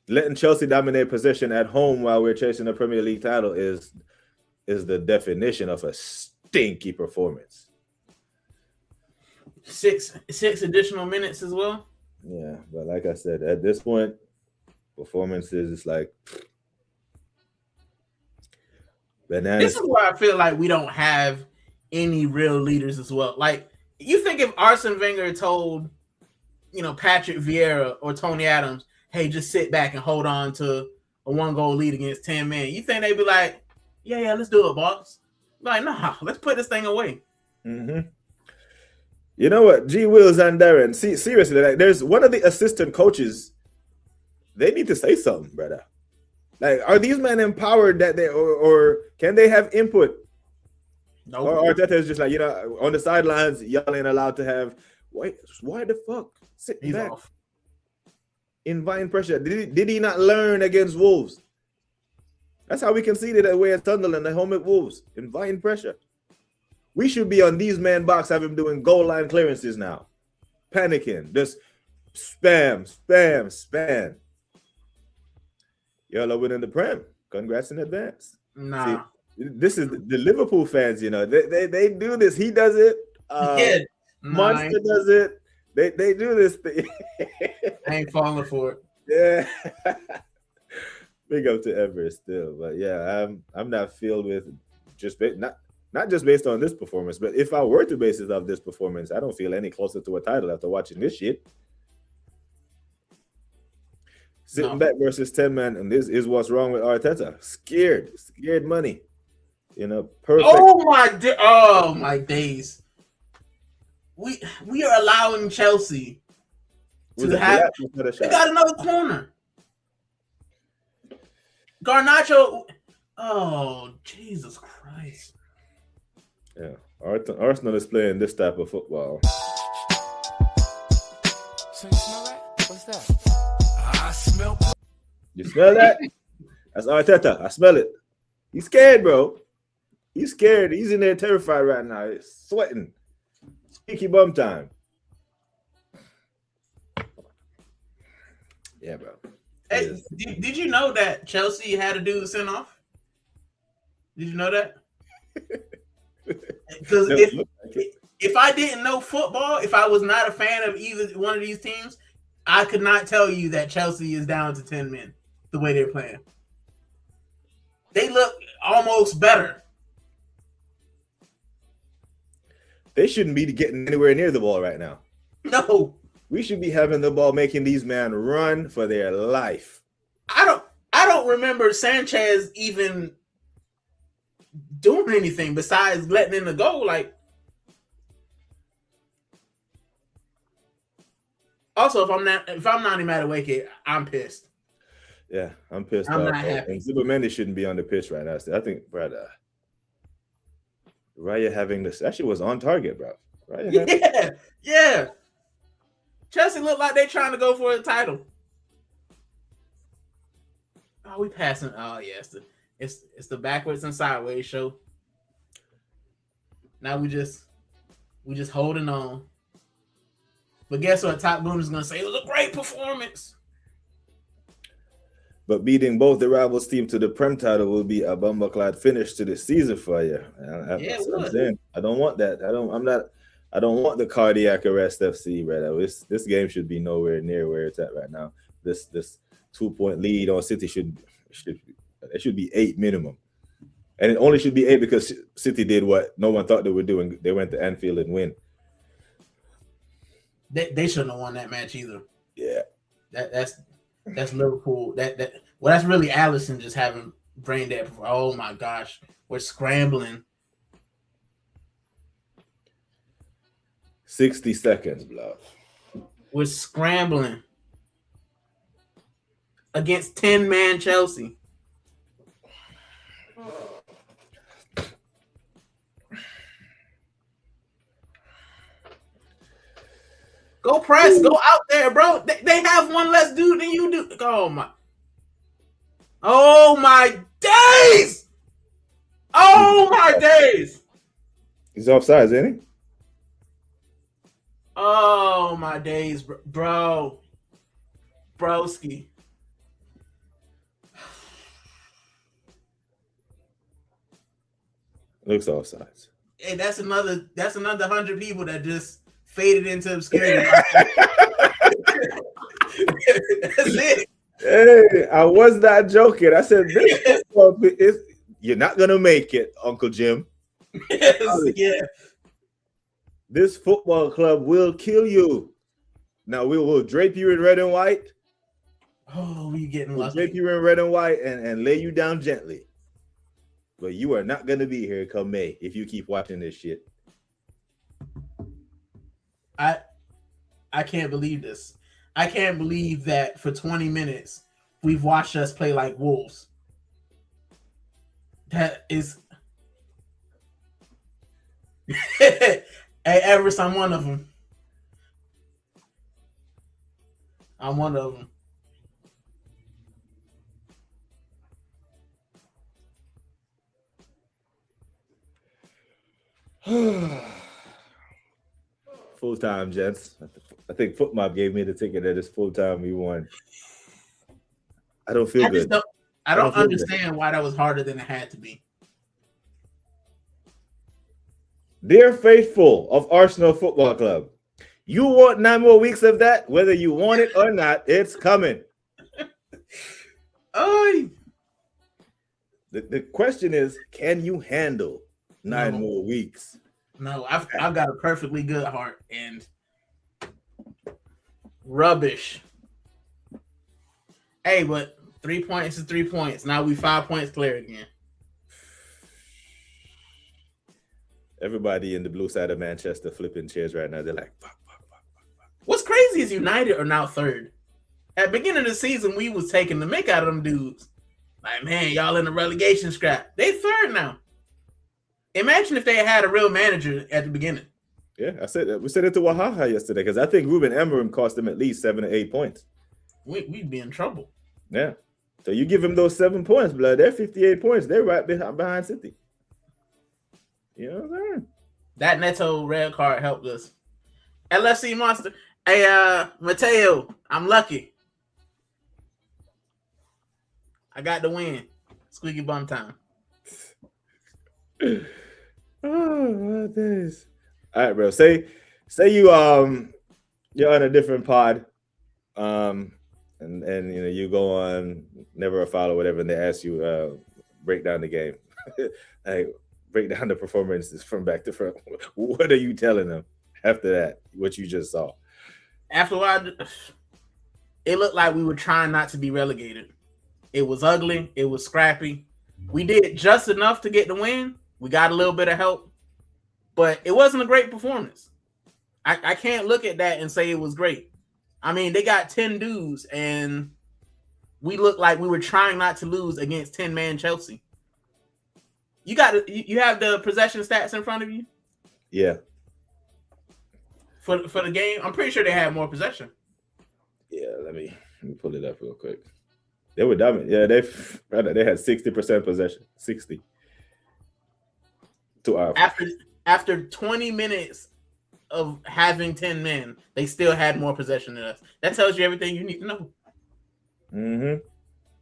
Letting Chelsea dominate possession at home while we're chasing a Premier League title is the definition of a stinky performance. 6 additional minutes as well. Yeah, but like I said, at this point, performances is like bananas. This is where I feel like we don't have any real leaders as well. Like, you think if Arsene Wenger told, Patrick Vieira or Tony Adams, hey, just sit back and hold on to a 1-goal lead against 10 men, you think they'd be like, yeah, let's do it, boss? Like, nah, let's put this thing away. Mm-hmm. You know what, G Wills and Darren? See, seriously, like, there's one of the assistant coaches. They need to say something, brother. Like, are these men empowered that they or can they have input? No, Or Arteta is just like, you know, on the sidelines, y'all ain't allowed to have. Why the fuck sit he's back? off. Inviting pressure. Did he not learn against Wolves? That's how we conceded away at Sunderland, at home at Wolves. Inviting pressure. We should be on these man box, have him doing goal line clearances now. Panicking. Just spam. Y'all are winning the Prem. Congrats in advance. Nah. See, this is the Liverpool fans, you know. They do this. He does it. Yeah. Monster does it. They do this thing. I ain't falling for it. Yeah. Big up to Everest still. But yeah, I'm not filled with just not just based on this performance, but if I were to base it off this performance, I don't feel any closer to a title after watching this shit. Sitting back versus 10 man, and this is what's wrong with Arteta. Scared money. You know, perfect. Oh my days. We are allowing Chelsea to have. They got another corner. Garnacho. Oh, Jesus Christ. Yeah, Arsenal is playing this type of football. So you smell that? What's that? I smell. You smell that? That's Arteta. I smell it. He's scared, bro. He's scared. He's in there terrified right now. He's sweating. Squeaky bum time. Yeah, bro. Hey, did you know that Chelsea had to do the send off? Did you know that? Because if I didn't know football, if I was not a fan of either one of these teams, I could not tell you that Chelsea is down to 10 men the way they're playing. They look almost better. They shouldn't be getting anywhere near the ball right now. No. We should be having the ball, making these men run for their life. I don't remember Sanchez even doing anything besides letting in the goal. Like, also, if I'm not Madueke, I'm pissed. Yeah, I'm pissed I'm off. not happy. And Zubimendi shouldn't be on the pitch right now. I think, brother, Raya having this actually was on target, bro. Yeah. Chelsea look like they're trying to go for a title. Oh, we passing. Oh, yeah, it's the backwards and sideways show. Now we just holding on. But guess what? Top Boom is gonna say it was a great performance. But beating both the rivals team to the Prem title will be a bumperclad finish to the season for you. Yeah, what I'm saying. I don't want that. I don't want the cardiac arrest FC, brother. This game should be nowhere near where it's at right now. This 2-point lead on City should be 8 minimum. And it only should be 8 because City did what no one thought they were doing. They went to Anfield and win. They shouldn't have won that match either. Yeah. That's Liverpool. That's really Allison just having brain dead. Oh my gosh. We're scrambling. 60 seconds, bluff. We're scrambling against 10-man Chelsea. Go press. Go out there, bro. They have one less dude than you do. Oh my days. Oh my days. He's offsides, ain't he? Oh my days, bro. Broski. Looks offsides. Hey, that's another 100 people that just faded into obscurity. That's it. Hey, I was not joking. I said you're not gonna make it, Uncle Jim. Yeah. This football club will kill you. Now we will drape you in red and white. Oh, we getting We'll lucky. drape you in red and white and lay you down gently. but you are not going to be here come May if you keep watching this shit. I can't believe this. I can't believe that for 20 minutes we've watched us play like wolves. That is hey, Everest, I'm one of them. I'm one of them. Full time, gents. I think FootMob gave me the ticket that it's full time. We won. I don't feel good. I don't understand why that was harder than it had to be. Dear faithful of Arsenal Football Club, you want 9 more weeks of that, whether you want it or not. It's coming. Oh, the question is, can you handle 9 more weeks? No, I've got a perfectly good heart and rubbish. Hey, but 3 points is 3 points. Now we 5 points clear again. Everybody in the blue side of Manchester flipping chairs right now. They're like, fuck. What's crazy is United are now third. At the beginning of the season, we was taking the mick out of them dudes. Like, man, y'all in the relegation scrap. They third now. Imagine if they had a real manager at the beginning. Yeah, I said that. We said it to Wahaha yesterday because I think Ruben Amorim cost them at least 7 or 8 points. We'd be in trouble. Yeah. So you give them those 7 points, blood. They're 58 points. They're right behind City. You know what I'm saying? That Neto red card helped us. LFC Monster. Hey, Mateo, I'm lucky. I got the win. Squeaky bum time. Oh, what this? All right, bro. Say you you're on a different pod, and you know you go on Never a Foul or whatever, and they ask you break down the game, like break down the performances from back to front. What are you telling them after that? What you just saw? After a while, it looked like we were trying not to be relegated. It was ugly. It was scrappy. We did just enough to get the win. We got a little bit of help, but it wasn't a great performance. I can't look at that and say it was great. I mean, they got 10 dudes, and we looked like we were trying not to lose against 10-man Chelsea. You have the possession stats in front of you? Yeah. For the game, I'm pretty sure they had more possession. Yeah, let me pull it up real quick. They were dominant. Yeah, they had 60% possession. 60. After 20 minutes of having 10 men, they still had more possession than us. That tells you everything you need to know. Mm-hmm.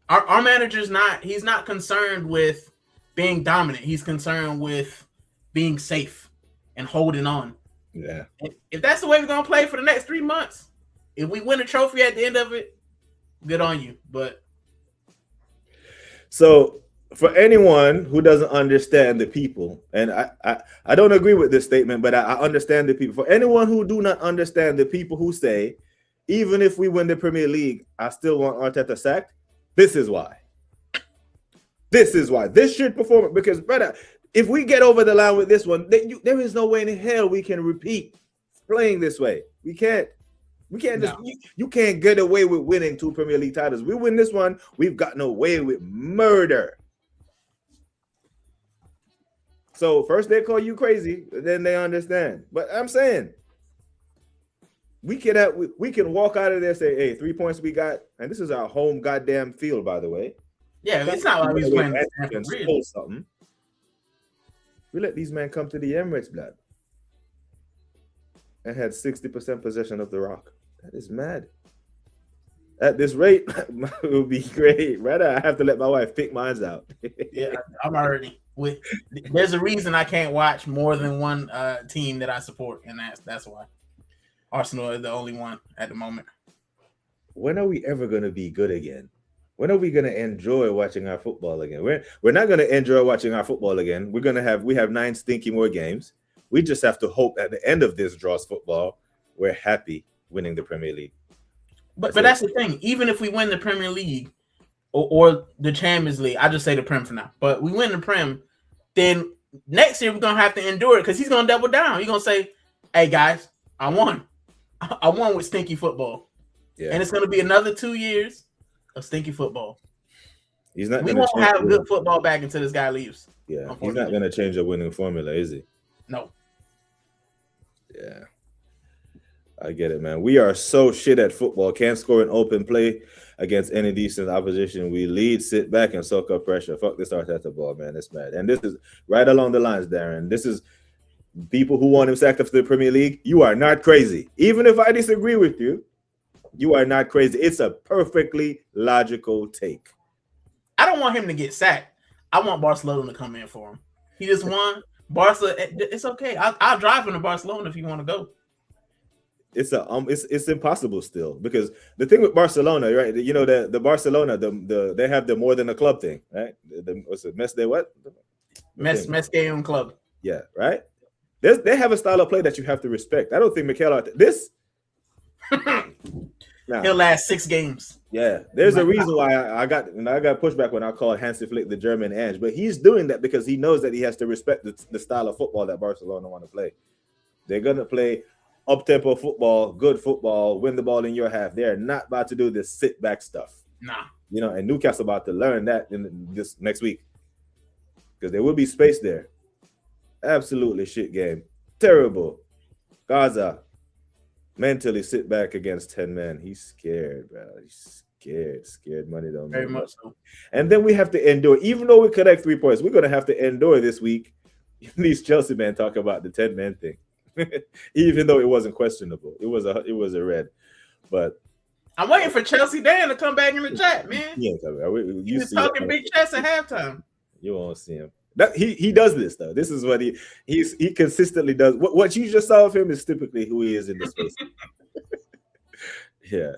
Our manager's he's not concerned with being dominant. He's concerned with being safe and holding on. Yeah. If that's the way we're gonna play for the next 3 months, if we win a trophy at the end of it, good on you. But so for anyone who doesn't understand the people, and I don't agree with this statement, but I understand the people. For anyone who do not understand the people who say, even if we win the Premier League, I still want Arteta sacked. This is why. This should perform, because brother, if we get over the line with this one, there is no way in hell we can repeat playing this way. We can't just you can't get away with winning 2 Premier League titles. We win this one, we've gotten away with murder. So first they call you crazy, then they understand. But I'm saying we can walk out of there and say, hey, 3 points we got, and this is our home goddamn field, by the way. Yeah, it's not like we're playing something. We let these men come to the Emirates, blood, and had 60% possession of the rock. That is mad. At this rate, it would be great. Rather, I have to let my wife pick mine out. Yeah, I'm already with. There's a reason I can't watch more than one team that I support, and that's why. Arsenal is the only one at the moment. When are we ever going to be good again? When are we going to enjoy watching our football again? We're not going to enjoy watching our football again. We have 9 stinky more games. We just have to hope at the end of this draws football, we're happy winning the Premier League. But that's the thing. Even if we win the Premier League, or the Champions League. I just say the Prem for now. But we win the Prem, then next year we're gonna have to endure it because he's gonna double down. He's gonna say, "Hey guys, I won. I won with stinky football." Yeah. And it's gonna be another 2 years of stinky football. He's not. We won't have good football back until this guy leaves. Yeah, he's not gonna change the winning formula, is he? No. Yeah. I get it, man. We are so shit at football. Can't score an open play against any decent opposition. We lead, sit back, and soak up pressure. Fuck this Arteta ball, man. It's mad. And this is right along the lines, Darren. This is people who want him sacked after the Premier League. You are not crazy. Even if I disagree with you, you are not crazy. It's a perfectly logical take. I don't want him to get sacked. I want Barcelona to come in for him. He just won. Barca, it's okay. I'll drive him to Barcelona if you want to go. It's impossible still, because the thing with Barcelona, right? You know, the Barcelona, they have the more than a club thing, right? What's it? Mes Game Club. Yeah, right. They have a style of play that you have to respect. I don't think Mikel this. Nah. He'll last 6 games. Yeah, there's a reason why I got pushback when I called Hansi Flick the German Ange, but he's doing that because he knows that he has to respect the style of football that Barcelona want to play. They're gonna play up-tempo football, good football, win the ball in your half. They're not about to do this sit-back stuff. Nah. You know, and Newcastle about to learn that in this next week because there will be space there. Absolutely shit game. Terrible. Gaza mentally sit back against 10 men. He's scared, bro. He's scared money don't very much so. And then we have to endure, even though we collect 3 points, we're gonna have to endure this week. These Chelsea men talk about the 10-man thing. Even though it wasn't questionable. It was a red. But I'm waiting for Chelsea Dan to come back in the chat, man. Yeah, He's talking big chess at halftime. You won't see him. He does this though. This is what he consistently does. What you just saw of him is typically who he is in the space. Yeah.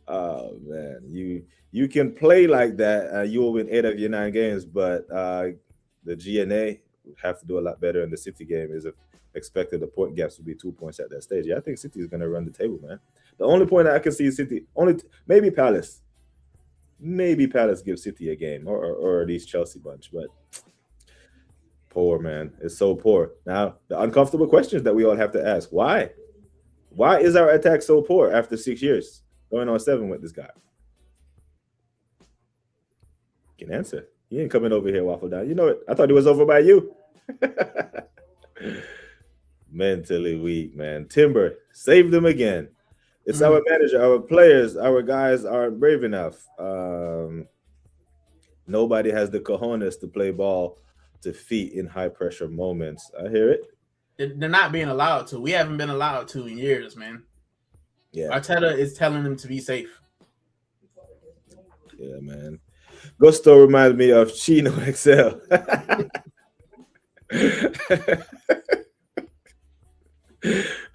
Oh man, you can play like that. You will win 8 of your 9 games, but the GNA have to do a lot better. In the City game is expected the point gaps to be 2 points at that stage. Yeah, I think City is going to run the table, man. The only point that I can see is City, maybe Palace. Maybe Palace gives City a game or these Chelsea bunch, but poor, man. It's so poor. Now, the uncomfortable questions that we all have to ask. Why? Why is our attack so poor after 6 years? Going on 7 with this guy. You can answer. He ain't coming over here, Waffle Down. You know it. I thought it was over by you. Mentally weak, man. Timber, save them again. It's our manager, our players, our guys aren't brave enough. Nobody has the cojones to play ball to feet in high pressure moments. I hear it. They're not being allowed to. We haven't been allowed to in years, man. Yeah. Arteta is telling them to be safe. Yeah, man. Gusto reminds me of Chino XL.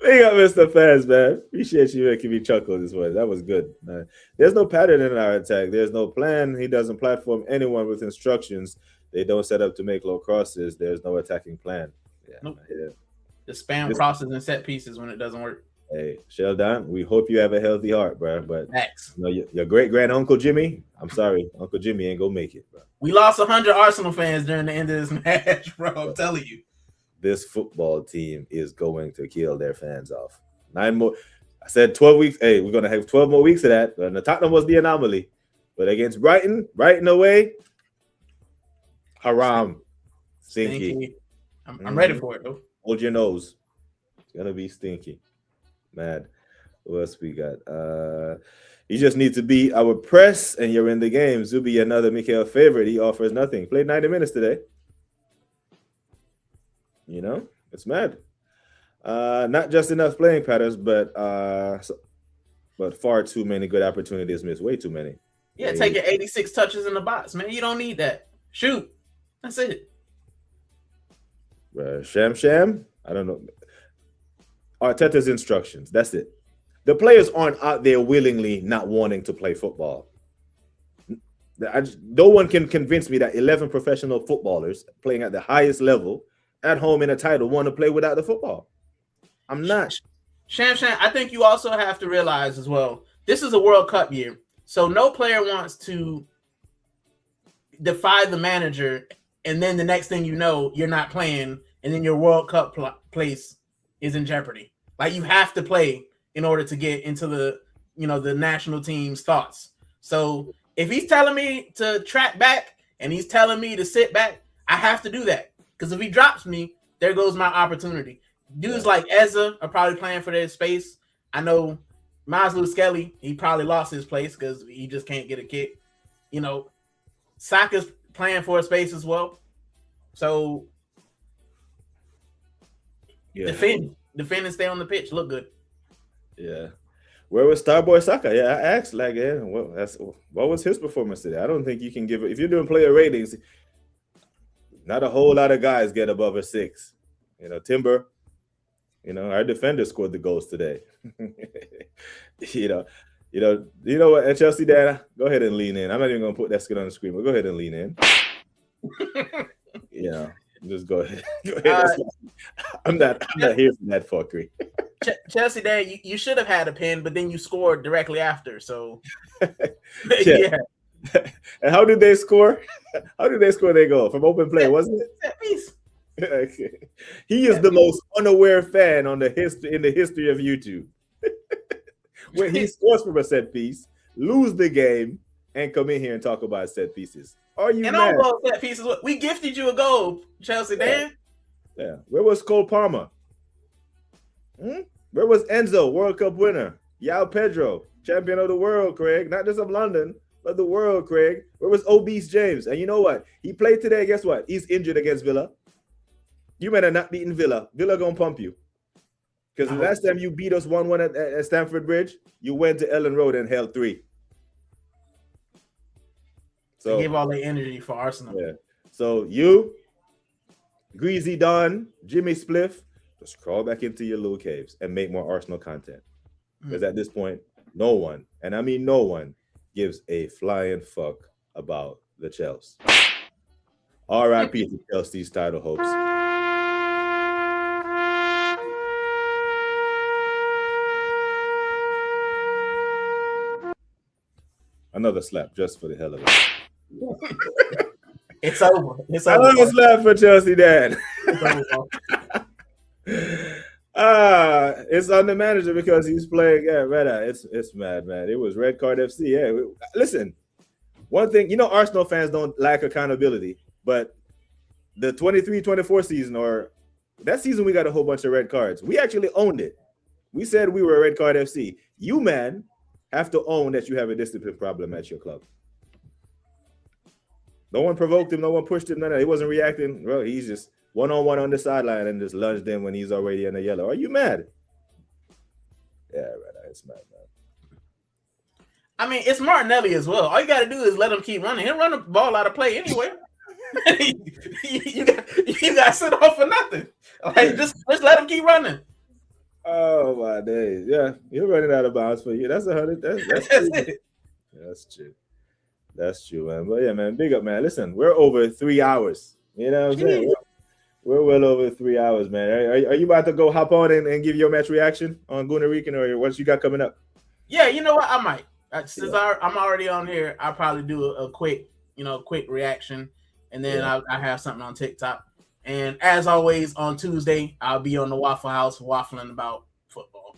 Big up, Mr. Fans, man. Appreciate you making me chuckle this way. That was good, man. There's no pattern in our attack. There's no plan. He doesn't platform anyone with instructions. They don't set up to make low crosses. There's no attacking plan. Yeah, nope. Yeah. The spam crosses and set pieces when it doesn't work. Hey, Sheldon, we hope you have a healthy heart, bro. But Thanks. You know, your great-grand Uncle Jimmy, I'm sorry, Uncle Jimmy ain't gonna make it, bro. We lost 100 Arsenal fans during the end of this match, bro. I'm telling you. This football team is going to kill their fans off. 9 more. I said 12 weeks. Hey, we're going to have 12 more weeks of that. And the Tottenham was the anomaly. But against Brighton away, haram. Stinky. I'm ready for it, though. Hold your nose. It's going to be stinky. Mad. What else we got? You just need to be our press, and you're in the game. Zubi, another Mikel favorite. He offers nothing. Played 90 minutes today. You know, it's mad. Not just enough playing patterns, but far too many good opportunities missed. Way too many. Yeah, taking 86 touches in the box, man. You don't need that. Shoot. That's it. Sham. I don't know. Arteta's instructions. That's it. The players aren't out there willingly not wanting to play football. No one can convince me that 11 professional footballers playing at the highest level at home in a title want to play without the football. I'm not. Sham, I think you also have to realize as well, this is a World Cup year. So no player wants to defy the manager, and then the next thing you know, you're not playing, and then your World Cup place is in jeopardy. Like, you have to play in order to get into the national team's thoughts. So if he's telling me to track back and he's telling me to sit back, I have to do that. Because if he drops me, there goes my opportunity. Dudes like Ezra are probably playing for their space. I know Maslow Skelly, he probably lost his place because he just can't get a kick. Saka's playing for a space as well. So defend and stay on the pitch. Look good. Yeah. Where was Starboy Saka? Yeah, I asked, like, what was his performance today? I don't think you can give it. If you're doing player ratings, not a whole lot of guys get above a 6. Timber, our defender scored the goals today. You know what? And Chelsea, Dad, go ahead and lean in. I'm not even going to put that skin on the screen, but go ahead and lean in. Just go ahead. I'm not here for that fuckery. Chelsea, Dad, you should have had a pen, but then you scored directly after. So, yeah. And how did they score? How did they score their goal? From open play, wasn't it? Set piece. Okay. He is the most unaware fan in the history of YouTube. When he scores from a set piece, lose the game, and come in here and talk about set pieces. Are you and mad? all those set pieces, we gifted you a goal, Chelsea, Dan. Yeah. Where was Cole Palmer? Where was Enzo, World Cup winner? Yao Pedro, champion of the world, Craig. Not just of London, but the world, Craig. Where was Obese James? And you know what? He played today. Guess what? He's injured against Villa. You might have not beaten Villa. Villa gonna pump you. Because the last time you beat us 1-1 at Stamford Bridge, you went to Ellen Road and held 3. So they gave all their energy for Arsenal. Yeah. So you, Greasy Don, Jimmy Spliff, just crawl back into your little caves and make more Arsenal content. Because at this point, no one, and I mean no one, gives a flying fuck about the Chelsea. R.I.P. to Chelsea's title hopes. Another slap just for the hell of it. It's over. It's over. Another slap for Chelsea, Dad. It's on the manager because he's playing. Yeah, red eye. It's mad, man. It was Red Card FC. Yeah, listen. One thing, Arsenal fans don't lack accountability, but the 23-24 season, or that season, we got a whole bunch of red cards. We actually owned it. We said we were a Red Card FC. You, man, have to own that you have a discipline problem at your club. No one provoked him. No one pushed him. He wasn't reacting. Bro, he's just one-on-one on the sideline and just lunged in when he's already in the yellow. Are you mad? Yeah, right. It's mad, man. I mean, it's Martinelli as well. All you got to do is let him keep running. He'll run the ball out of play anyway. you got to sit off for nothing. Like, just let him keep running. Oh my days! Yeah, you're running out of bounds for you. That's 100. That's true. That's true. That's true, man. But yeah, man, big up, man. Listen, we're over 3 hours. You know what I'm saying? We're well over 3 hours, man. Are you about to go hop on and give your match reaction on Gunnar Rican, or what you got coming up? Yeah, you know what? I might. Since I'm already on here, I'll probably do a quick reaction, and then I have something on TikTok. And as always, on Tuesday, I'll be on the Waffle House waffling about football.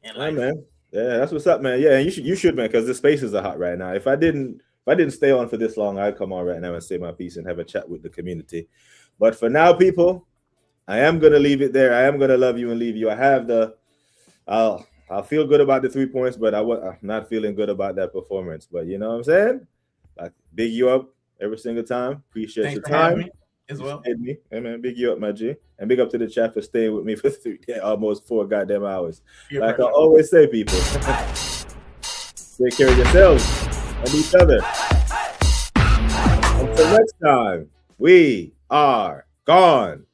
And man. Yeah, that's what's up, man. Yeah, you should, man, because the spaces are hot right now. If I didn't stay on for this long, I'd come on right now and say my piece and have a chat with the community. But for now, people, I am gonna leave it there. I am gonna love you and leave you. I have I'll feel good about the 3 points, but I'm not feeling good about that performance. But you know what I'm saying? Like, big you up every single time. Appreciate your time. As well. Hey, man, big you up, my G. And big up to the chat for staying with me for almost 4 goddamn hours. Like I always say, people, take care of yourselves and each other. Until next time, we are gone.